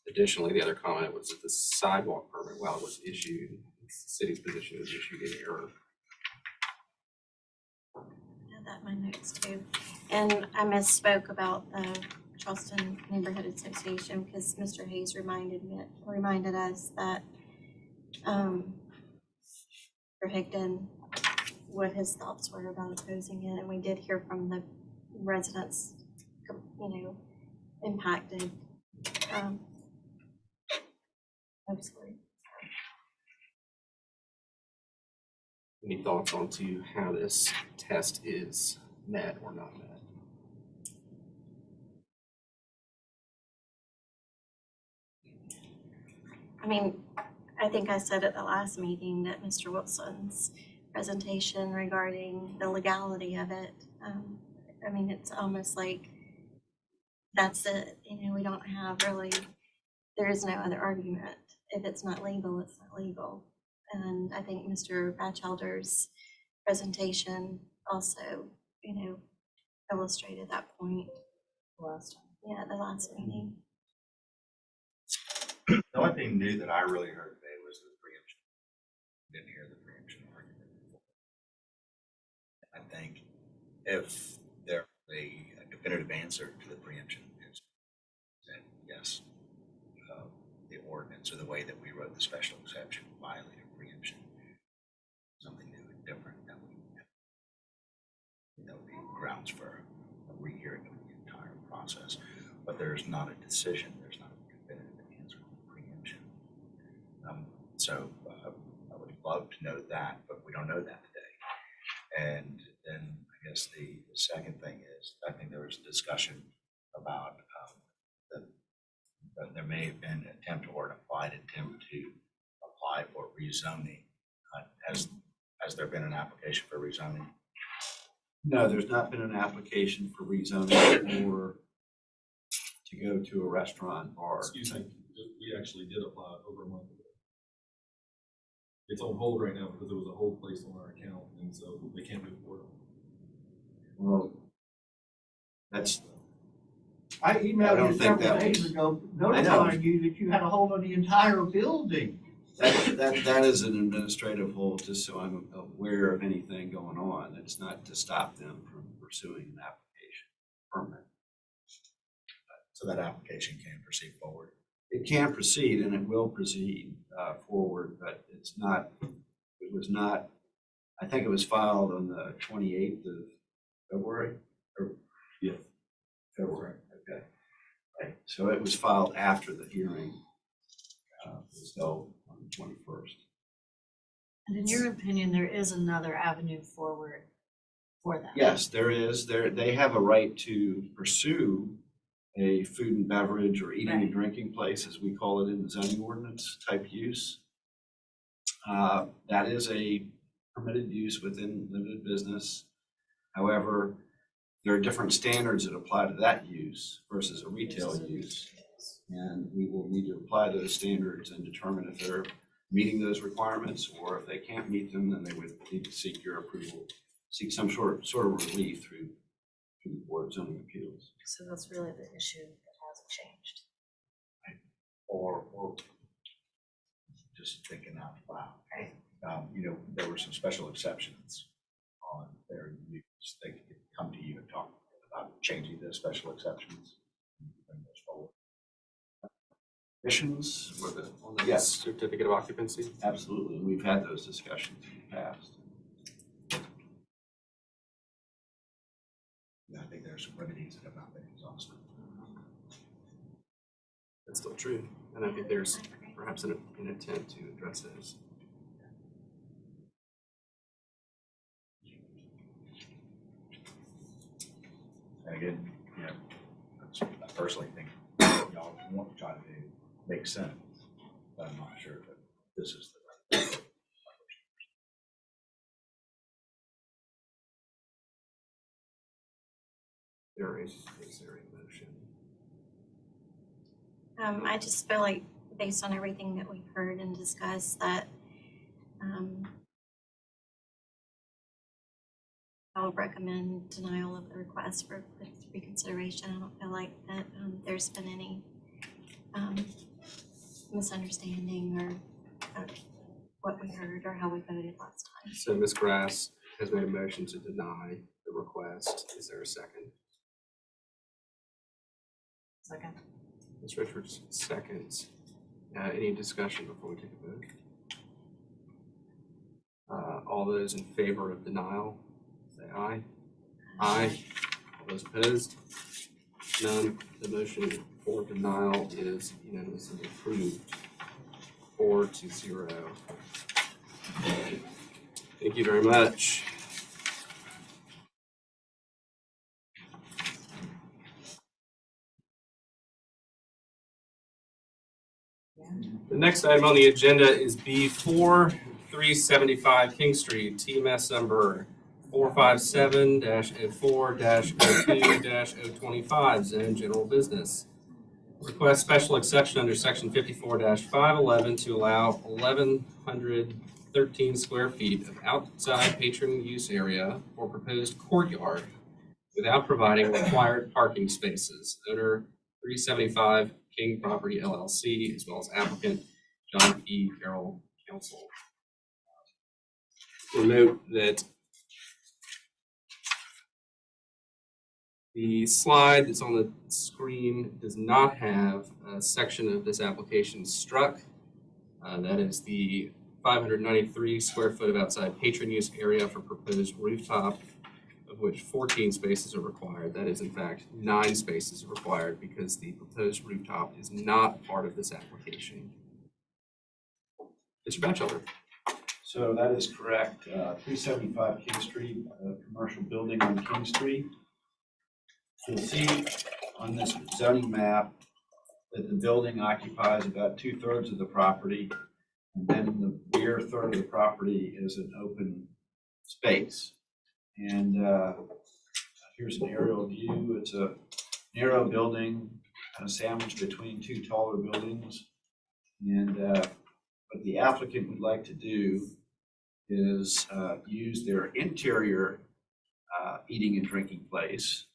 Additionally, the other comment was that the sidewalk permit, while it was issued, the city's position was issued in error. That my notes too. And I misspoke about the Charleston Neighborhood Association because Mr. Hayes reminded us that Mr. Higdon, what his thoughts were about opposing it, and we did hear from the residents, impacted mostly. Any thoughts on to how this test is met or not met? I mean, I think I said at the last meeting that Mr. Wilson's presentation regarding the legality of it, I mean, it's almost like that's it, we don't have really, there is no other argument. If it's not legal, it's not legal. And I think Mr. Batchelder's presentation also, illustrated that point. Last time. Yeah, the last meeting. The only thing new that I really heard today was the preemption. Didn't hear the preemption argument before. I think if there's a definitive answer to the preemption is that yes, the ordinance or the way that we wrote the special exception violated preemption. Something new and different that would be grounds for a rehearing of the entire process. But there's not a decision. There's not a definitive answer on preemption. So I would love to know that, but we don't know that today. And then I guess the second thing is, I think there was discussion about that there may have been an attempt or an applied attempt to apply for rezoning. Has there been an application for rezoning? No, there's not been an application for rezoning or to go to a restaurant bar. Excuse me, we actually did apply over a month ago. It's on hold right now because there was a hold placed on our account, and so they can't move forward. Well, that's. I I emailed don't you think several that days was- ago I know. notifying you that you had a hold of the entire building. That is an administrative hold, just so I'm aware of anything going on. It's not to stop them from pursuing an application permit. So that application can proceed forward. It can proceed and it will proceed forward, but it was not, I think it was filed on the 28th of February, or yeah, February, okay. Right, so it was filed after the hearing was held on the 21st. And in your opinion, there is another avenue forward for that? Yes, there is. They have a right to pursue a food and beverage or eating and drinking place, as we call it in the zoning ordinance type use. That is a permitted use within limited business. However, there are different standards that apply to that use versus a retail use. And we will need to apply those standards and determine if they're meeting those requirements, or if they can't meet them, then they would need to seek your approval, seek some sort of relief through the Board of Zoning Appeals. So that's really the issue that hasn't changed. Or just thinking out loud. There were some special exceptions on their use. They could come to you and talk about changing the special exceptions. Bring those forward. Conditions On the Yes. certificate of occupancy? Absolutely. We've had those discussions in the past. I think there are some remedies that have not been exhausted. That's still true. And I think there's perhaps an attempt to address those. And again, I personally think y'all want to try to do makes sense, but I'm not sure that this is the right. Is there a motion? I just feel like based on everything that we've heard and discussed that I would recommend denial of the request for reconsideration. I don't feel like that there's been any misunderstanding or what we heard or how we voted last time. So Ms. Grass has made a motion to deny the request. Is there a second? Second. Ms. Richards, seconds. Any discussion before we take a vote? All those in favor of denial, say aye. Aye. All those opposed? None. The motion for denial is unanimously approved, 4-0. Thank you very much. The The next item on the agenda is B4, 375 King Street, TMS number 457-04-02-025, zone general business. Request special exception under section 54-511 to allow 1,113 square feet of outside patron use area for proposed courtyard without providing required parking spaces. Owner 375 King Property LLC, as well as applicant John P. Carroll Counsel. We'll note that the slide that's on the screen does not have a section of this application struck. That is the 593 square foot of outside patron use area for proposed rooftop, of which 14 spaces are required. That is in fact 9 spaces are required because the proposed rooftop is not part of this application. Mr. Batchelder. So that is correct. 375 King Street, a commercial building on King Street. You'll see on this zoning map that the building occupies about 2/3 of the property, and then in the rear third of the property is an open space. And here's an aerial view. It's a narrow building, kind of sandwiched between 2 taller buildings. And what the applicant would like to do is use their interior eating and drinking place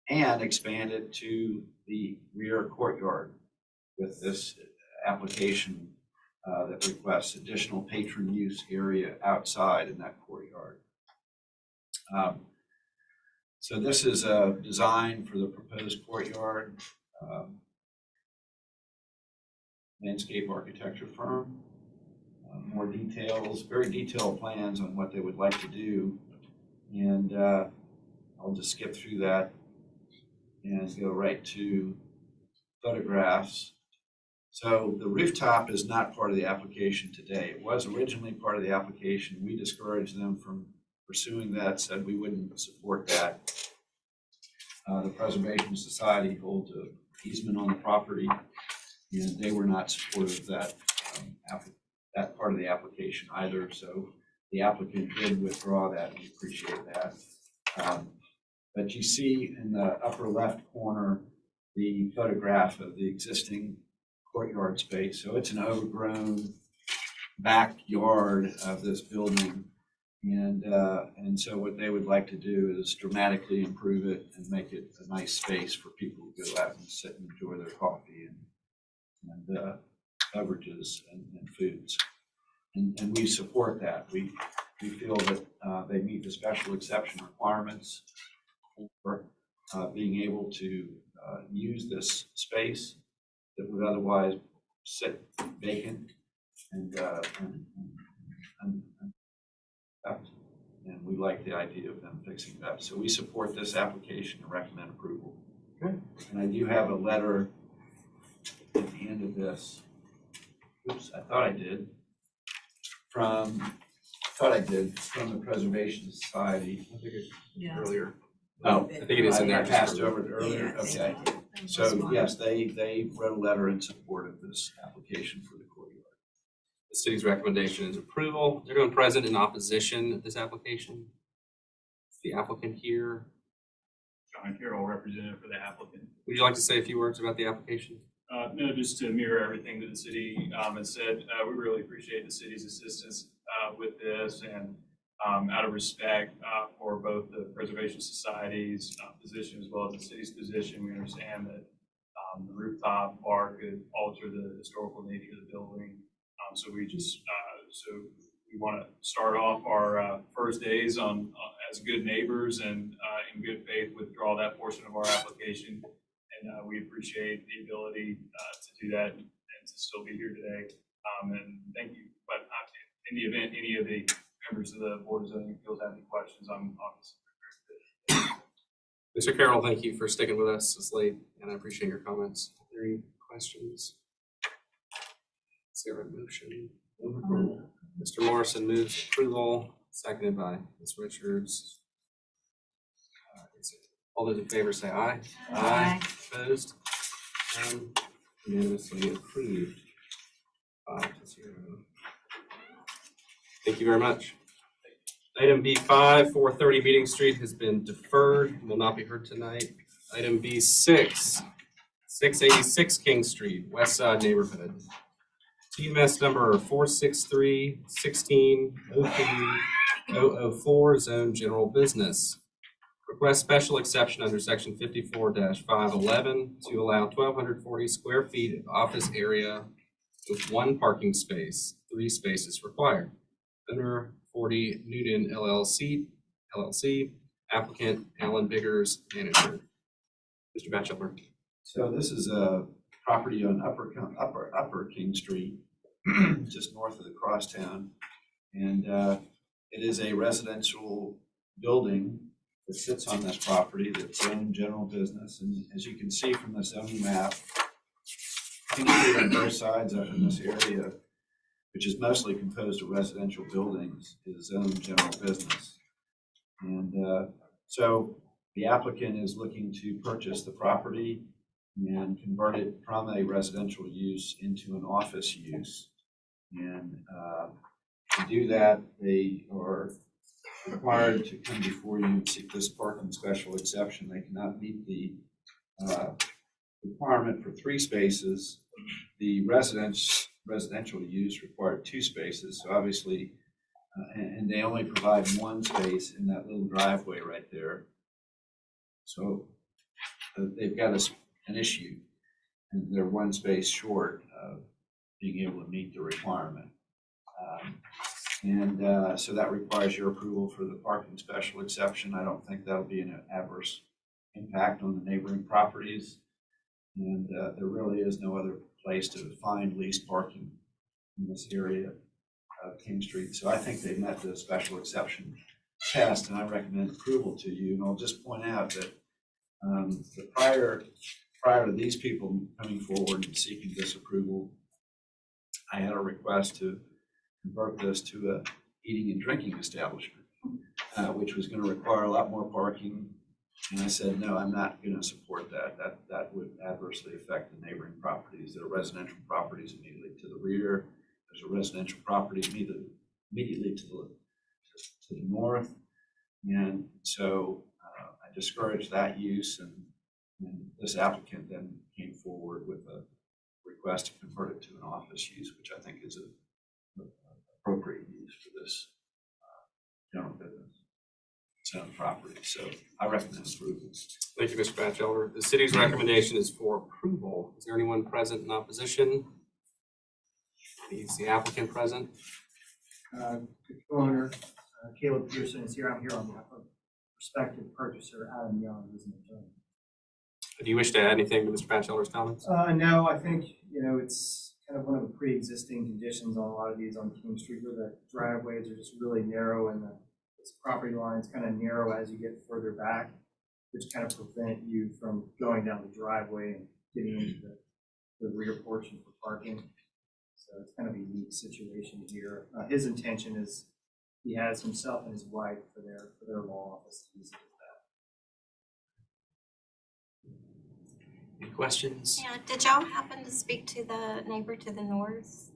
and expand it to the rear courtyard with this application that requests additional patron use area outside in that courtyard. So this is a design for the proposed courtyard. Landscape architecture firm. More details, very detailed plans on what they would like to do. And I'll just skip through that and go right to photographs. So the rooftop is not part of the application today. It was originally part of the application. We discouraged them from pursuing that, said we wouldn't support that. The Preservation Society holds an easement on the property, and they were not supportive of that, that part of the application either. So the applicant did withdraw that. We appreciate that. But you see in the upper left corner the photograph of the existing courtyard space. So it's an overgrown backyard of this building. And so what they would like to do is dramatically improve it and make it a nice space for people to go out and sit and enjoy their coffee and beverages and foods. And we support that. We feel that they meet the special exception requirements for being able to use this space that would otherwise sit vacant and we like the idea of them fixing it up. So we support this application and recommend approval. Okay. And I do have a letter at the end of this. Oops, I thought I did. From the Preservation Society. I think it's Yeah. earlier. Oh, I think it is in there. I passed over it earlier. Yeah, Okay. So yes, they wrote a letter in support of this application for the courtyard. The city's recommendation is approval. Is everyone present in opposition to this application? Is the applicant here? John Carroll, representative for the applicant. Would you like to say a few words about the application? No, just to mirror everything that the city has said, we really appreciate the city's assistance with this, and out of respect for both the Preservation Society's position as well as the city's position, we understand that the rooftop bar could alter the historical nature of the building. So we just we want to start off our first days on as good neighbors and in good faith withdraw that portion of our application. And we appreciate the ability to do that and to still be here today. And thank you. But in the event any of the members of the Board of Zoning Appeals have any questions, I'm obviously Mr. Carroll, thank you for sticking with us this late, and I appreciate your comments. Are there any questions? Is there a motion? Mr. Morrison moves approval, seconded by Ms. Richards. All those in favor say aye. Aye. Opposed? And unanimously approved. 5-0. Thank you very much. Item B5, 430 Meeting Street has been deferred, will not be heard tonight. Item B6, 686 King Street, West Side Neighborhood. TMS number 463-16-03-004, Zone General Business. Request special exception under section 54-511 to allow 1,240 square feet of office area with one parking space, 3 spaces required. Owner 40 Newton LLC, applicant Alan Biggers, manager. Mr. Batchelor. So this is a property on Upper King Street, just north of the crosstown. And it is a residential building that sits on this property that's zoned general business. And as you can see from the zoning map, King Street on both sides up in this area, which is mostly composed of residential buildings, is zoned general business. And so the applicant is looking to purchase the property and convert it from a residential use into an office use. And to do that, they are required to come before you and seek this parking special exception. They cannot meet the requirement for 3 spaces. The residential use required 2 spaces. So obviously, and they only provide 1 space in that little driveway right there. So they've got an issue, and they're 1 space short of being able to meet the requirement. So that requires your approval for the parking special exception. I don't think that'll be an adverse impact on the neighboring properties. And there really is no other place to find leased parking in this area of King Street. So I think they met the special exception test, and I recommend approval to you. And I'll just point out that prior to these people coming forward and seeking this approval, I had a request to convert this to a eating and drinking establishment, which was going to require a lot more parking. And I said, no, I'm not going to support that. That would adversely affect the neighboring properties. There are residential properties immediately to the rear. There's a residential property immediately to the north. And so I discouraged that use, and this applicant then came forward with a request to convert it to an office use, which I think is an appropriate use for this general business zone property. So I recommend approval. Thank you, Mr. Batchelor. The city's recommendation is for approval. Is there anyone present in opposition? Is the applicant present? Owner Caleb Pearson is here. I'm here on behalf of prospective purchaser Adam Young, who's an attorney. Do you wish to add anything to Mr. Batchelor's comments? No, I think, it's kind of one of the pre-existing conditions on a lot of these on King Street, where the driveways are just really narrow and the property lines kind of narrow as you get further back, which kind of prevent you from going down the driveway and getting into the rear portion for parking. So it's kind of a unique situation here. His intention is he has himself and his wife for their law office to use it as that. Any questions? Yeah, did y'all happen to speak to the neighbor to the north?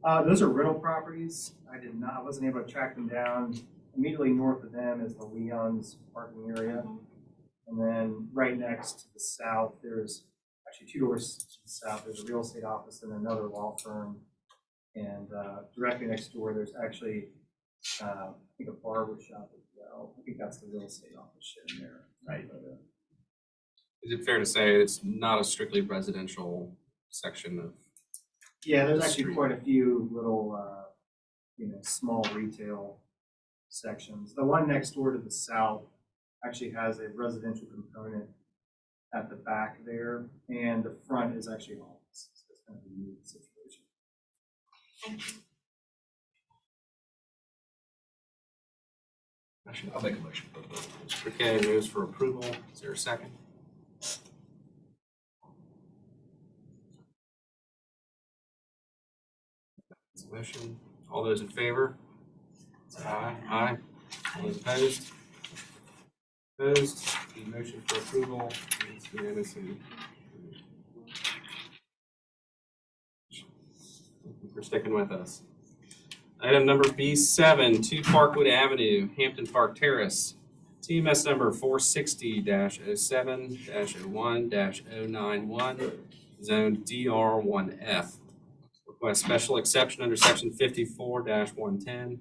Those are rental properties. I wasn't able to track them down. Immediately north of them is the Leon's parking area. And then right next to the south, there's actually 2 doors to the south. There's a real estate office and another law firm. And directly next door, there's actually, I think, a barber shop as well. I think that's the real estate office in there. Right. Is it fair to say it's not a strictly residential section of? Yeah, there's actually quite a few little, small retail sections. The one next door to the south actually has a residential component at the back there, and the front is actually an office. So it's kind of a unique situation. Thank you. I'll make a motion for approval. Mr. Kay moves for approval. Is there a second? Motion. All those in favor? Aye. Aye. All those opposed? Opposed. The motion for approval is unanimously. sticking with us. Item number B7, 2 Parkwood Avenue, Hampton Park Terrace. TMS number 460-07-01-091, zone DR1F. Request special exception under section 54-110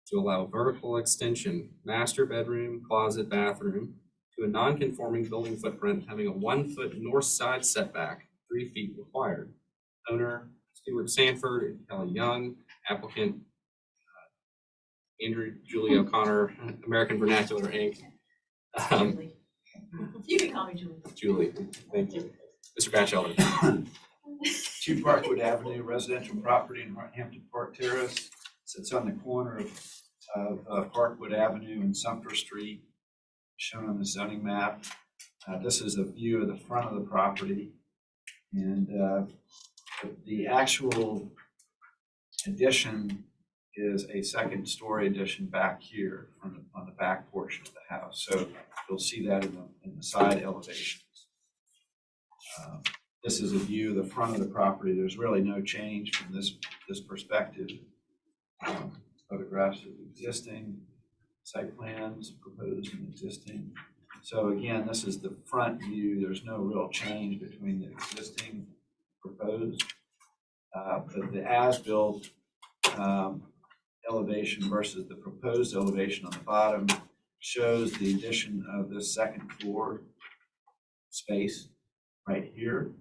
to allow vertical extension, master bedroom, closet, bathroom, to a non-conforming building footprint having a 1-foot north side setback, 3 feet required. Owner, Stuart Sanford and Kelly Young. Applicant, Andrew Julie O'Connor, American Vernacular, Inc. You can call me Julie. Julie, thank you. Mr. Batchelder. 2 Parkwood Avenue, residential property in Hampton Park Terrace. Sits on the corner of Parkwood Avenue and Sumter Street, shown on the zoning map. This is a view of the front of the property. And the actual addition is a second-story addition back here on the back portion of the house. So you'll see that in the side elevations. This is a view of the front of the property. There's really no change from this perspective. Photographs of existing, site plans, proposed and existing. So again, this is the front view. There's no real change between the existing proposed. But the as-built elevation versus the proposed elevation on the bottom shows the addition of this second floor space right here.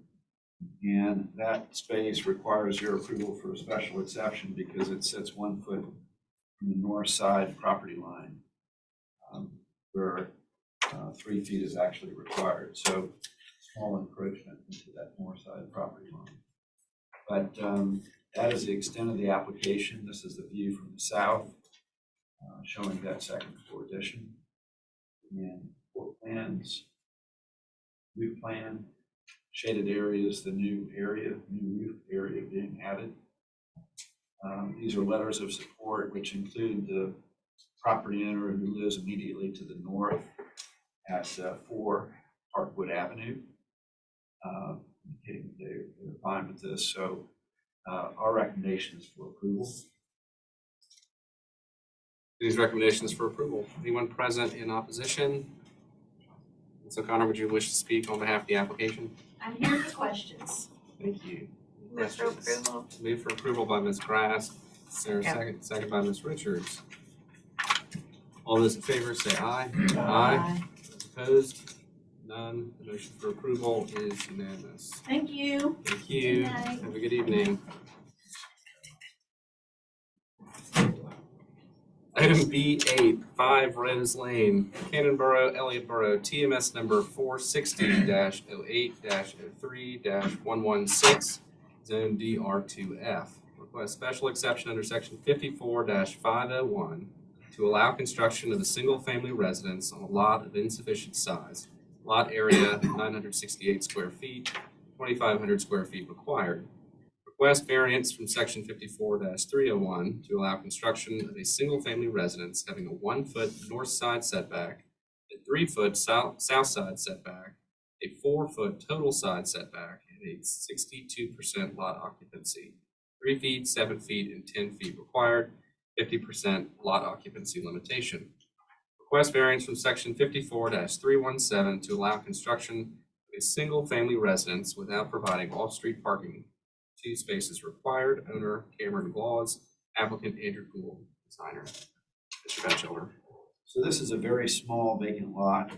And that space requires your approval for a special exception because it sits 1 foot from the north side property line, where 3 feet is actually required. So small encroachment into that north side property line. But that is the extent of the application. This is the view from the south, showing that second floor addition. And floor plans, roof plan, shaded areas, the new roof area being added. These are letters of support, which include the property owner who lives immediately to the north at 4 Parkwood Avenue, indicating they're fine with this. So our recommendation is for approval. These recommendations for approval. Anyone present in opposition? Ms. O'Connor, would you wish to speak on behalf of the application? I'm here for questions. Thank you. Move for approval. Move for approval by Ms. Grass. Is there a Yep. second? Second by Ms. Richards. All those in favor say aye. Aye. Opposed? None. The motion for approval is unanimous. Thank you. Thank you. Good night. Have a good evening. Item B8, 5 Rose Lane, Cannonboro, Elliottboro, TMS number 460-08-03-116, zone DR2F. Request special exception under section 54-501 to allow construction of a single-family residence on a lot of insufficient size. Lot area 968 square feet, 2,500 square feet required. Request variance from section 54-301 to allow construction of a single-family residence having a 1 foot north side setback, a 3 foot south side setback, a 4 foot total side setback, and a 62% lot occupancy. 3 feet, 7 feet, and 10 feet required, 50% lot occupancy limitation. Request variance from section 54-317 to allow construction of a single-family residence without providing off-street parking. 2 spaces required. Owner Cameron Glaws. Applicant Andrew Gould. Designer Mr. Batchelder. So this is a very small vacant lot,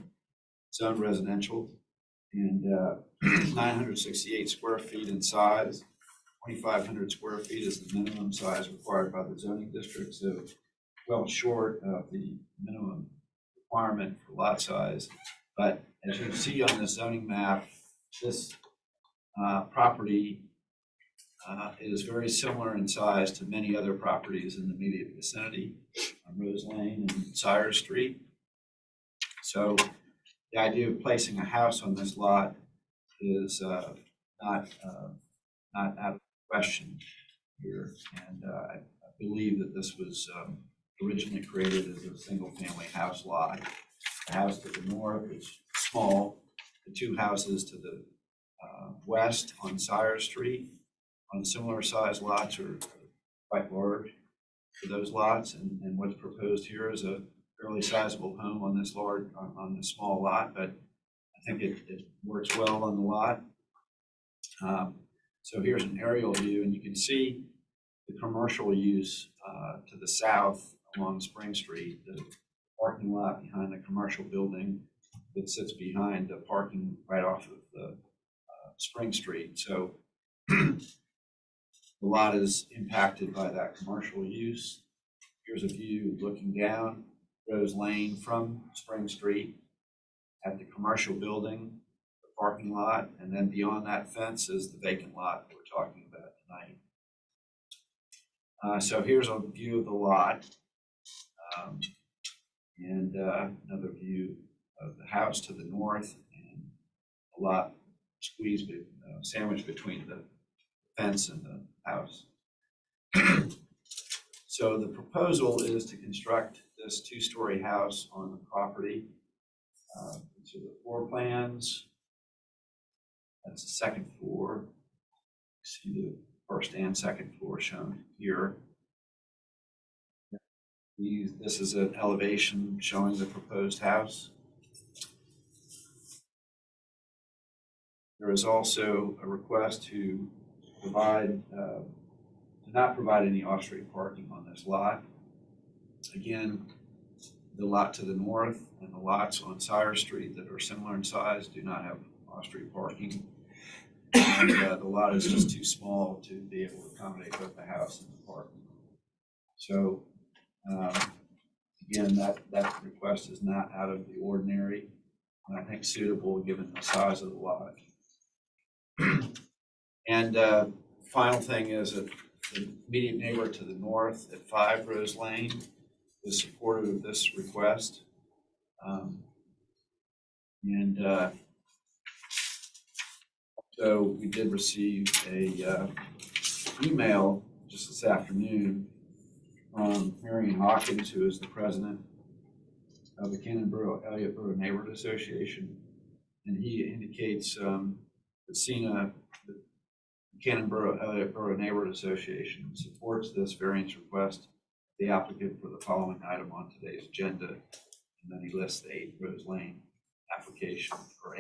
zoned residential, and 968 square feet in size. 2,500 square feet is the minimum size required by the zoning district, so well short of the minimum requirement for lot size. But as you see on the zoning map, this property is very similar in size to many other properties in the immediate vicinity on Rose Lane and Sire Street. So the idea of placing a house on this lot is not out of question here. And I believe that this was originally created as a single-family house lot. The house to the north is small. The 2 houses to the west on Sire Street on similar size lots are quite large for those lots, and what's proposed here is a fairly sizable home on this on this small lot, but I think it works well on the lot. So here's an aerial view, and you can see the commercial use to the south along Spring Street, the parking lot behind the commercial building that sits behind the parking right off of the Spring Street. So the lot is impacted by that commercial use. Here's a view looking down Rose Lane from Spring Street at the commercial building, the parking lot, and then beyond that fence is the vacant lot that we're talking about tonight. So here's a view of the lot, and another view of the house to the north, and a lot squeezed, sandwiched between the fence and the house. So the proposal is to construct this two-story house on the property. These are the floor plans. That's the second floor. You see the first and second floor shown here. This is an elevation showing the proposed house. There is also a request to provide, not provide any off-street parking on this lot. Again, the lot to the north and the lots on Sire Street that are similar in size do not have off-street parking. And the lot is just too small to be able to accommodate both the house and the parking. So again, that request is not out of the ordinary, and I think suitable given the size of the lot. And final thing is that the immediate neighbor to the north at 5 Rose Lane is supportive of this request. So we did receive a email just this afternoon from Marion Hawkins, who is the president of the Cannon-Borough Elliott-Borough Neighborhood Association, and he indicates that the Cannon-Borough Elliott-Borough Neighborhood Association supports this variance request, the applicant for the following item on today's agenda, and then he lists the 8 Rose Lane application, or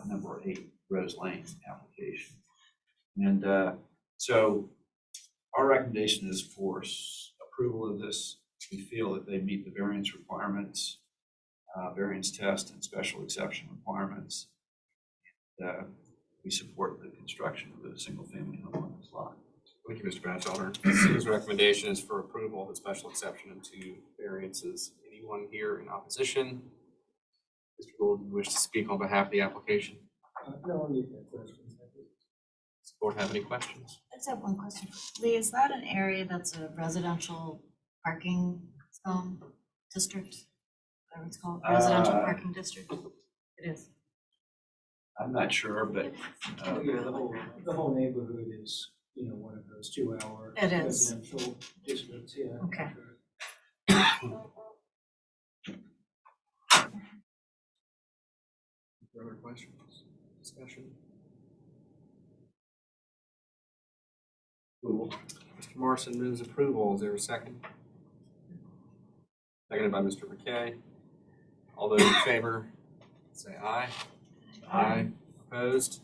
number 8 Rose Lane application. And so our recommendation is for approval of this. We feel that they meet the variance requirements, variance test and special exception requirements. We support the construction of a single family home on this lot. Thank you, Mr. Batchelder. The city's recommendation is for approval of the special exception and 2 variances. Anyone here in opposition? Mr. Gould, you wish to speak on behalf of the application? No, I need that question. Does the board have any questions? I just have one question. Lee, is that an area that's a residential parking zone district? Whatever it's called, residential parking district? It is. I'm not sure, but Yeah, the whole neighborhood is, one of those 2-hour It is. residential districts, yeah. Okay. Further questions? Discussion? Cool. Mr. Morrison moves approval. Is there a second? Seconded by Mr. McKay. All those in favor, say aye. Aye. Opposed?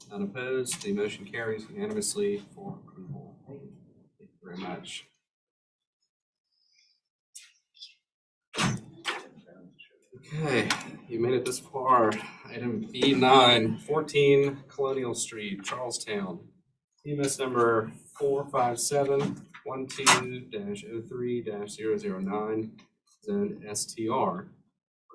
None opposed. The motion carries unanimously for approval. Thank you very much. Okay, you made it this far. Item B9, 14 Colonial Street, Charlestown. TMS number 45712-03-009, zone STR.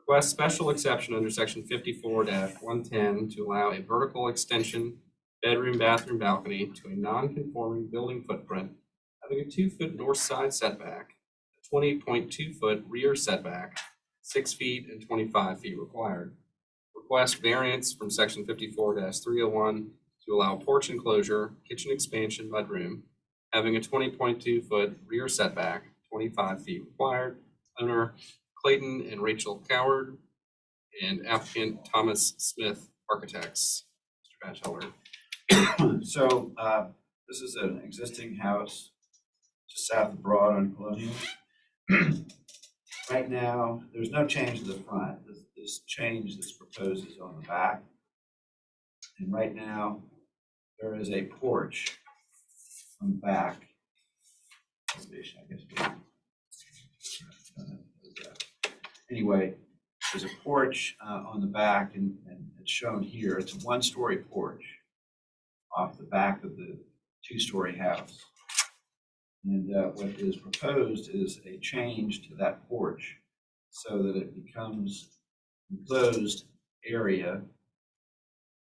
Request special exception under section 54-110 to allow a vertical extension bedroom, bathroom, balcony to a non-conforming building footprint having a 2-foot north side setback, a 20.2-foot rear setback, 6 feet and 25 feet required. Request variance from section 54-301 to allow porch enclosure, kitchen expansion, mudroom, having a 20.2-foot rear setback, 25 feet required. Owner Clayton and Rachel Coward, and applicant Thomas Smith Architects. Mr. Batchelder. So This is an existing house just south of Broad on Colonial. Right now, there's no change to the front. This change that's proposed is on the back. And right now, there is a porch on the back. Elevation, I guess. Anyway, there's a porch on the back, and it's shown here. It's a one-story porch off the back of the two-story house. And what is proposed is a change to that porch so that it becomes enclosed area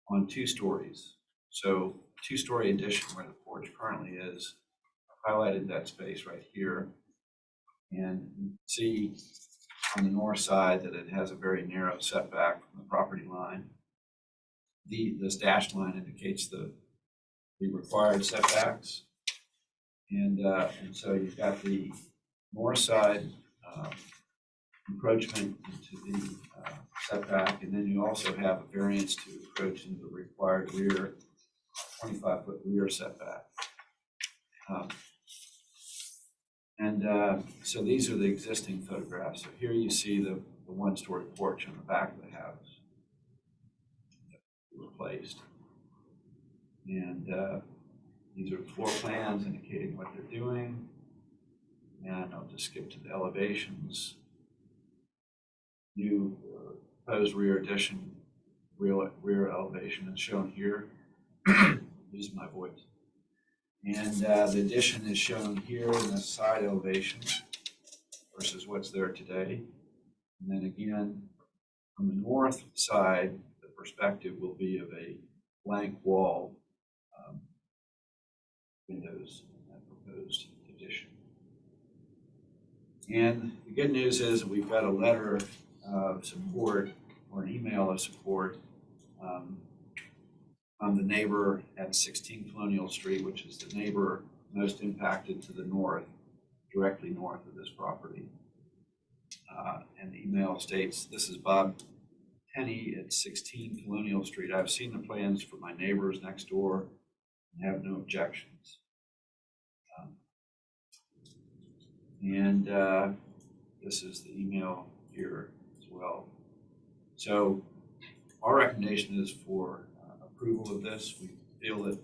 on 2 stories. So 2-story addition where the porch currently is. I've highlighted that space right here. And you can see on the north side that it has a very narrow setback from the property line. This dashed line indicates the required setbacks. And so you've got the north side encroachment into the setback, and then you also have a variance to encroach into the required rear 25-foot rear setback. So these are the existing photographs. So here you see the one-story porch on the back of the house replaced. And these are floor plans indicating what they're doing. And I'll just skip to the elevations. New proposed rear addition, rear elevation is shown here. Losing my voice. And the addition is shown here in the side elevation versus what's there today. And then again, from the north side, the perspective will be of a blank wall windows in that proposed addition. And the good news is that we've got a letter of support or an email of support from the neighbor at 16 Colonial Street, which is the neighbor most impacted to the north, directly north of this property. And the email states, "This is Bob Tenney at 16 Colonial Street. I've seen the plans for my neighbors next door and have no objections." This is the email here as well. So our recommendation is for approval of this. We feel that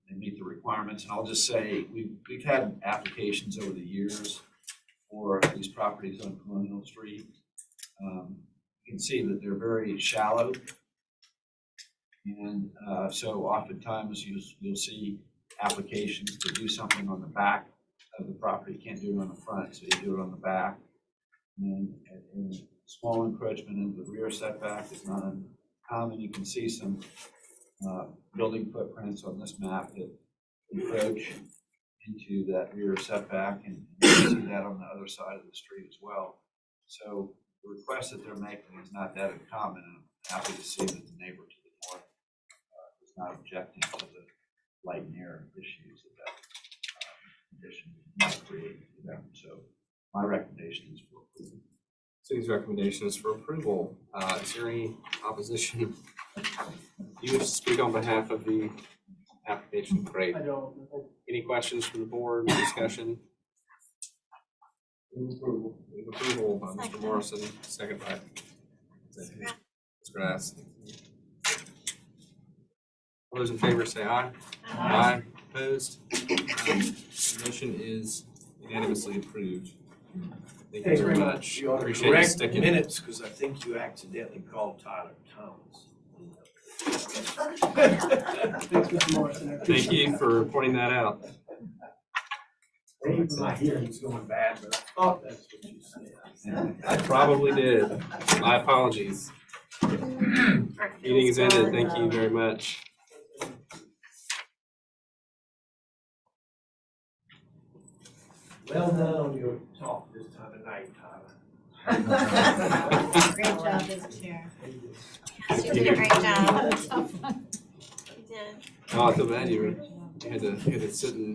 they meet the requirements. And I'll just say, we've had applications over the years for these properties on Colonial Street. You can see that they're very shallow. And so oftentimes you'll see applications to do something on the back of the property. You can't do it on the front, so you do it on the back. And small encroachment into the rear setback is not uncommon. You can see some building footprints on this map that encroach into that rear setback, and you can see that on the other side of the street as well. So the request that they're making is not that uncommon, and I'm happy to see that the neighbor to the north is not objecting to the light and air issues that condition might create for them. So my recommendation is for approval. City's recommendation is for approval. Is there any opposition? You wish to speak on behalf of the application? Great. I don't. Any questions from the board, discussion? Move approval. Move approval by Mr. Morrison, second by Ms. Grass. All those in favor say aye. Aye. Opposed? The motion is unanimously approved. Thank you very much. You ought to Appreciate you correct sticking. minutes, because I think you accidentally called Tyler Thomas. Thank you for pointing that out. Maybe my hearing's going bad, but I thought that's what you said. I probably did. My apologies. Meeting is ended. Thank you very much. Well done on your talk this time of night, Tyler. Great job as chair. Yes, you did a great job. You did. Oh, I feel bad you had to sit and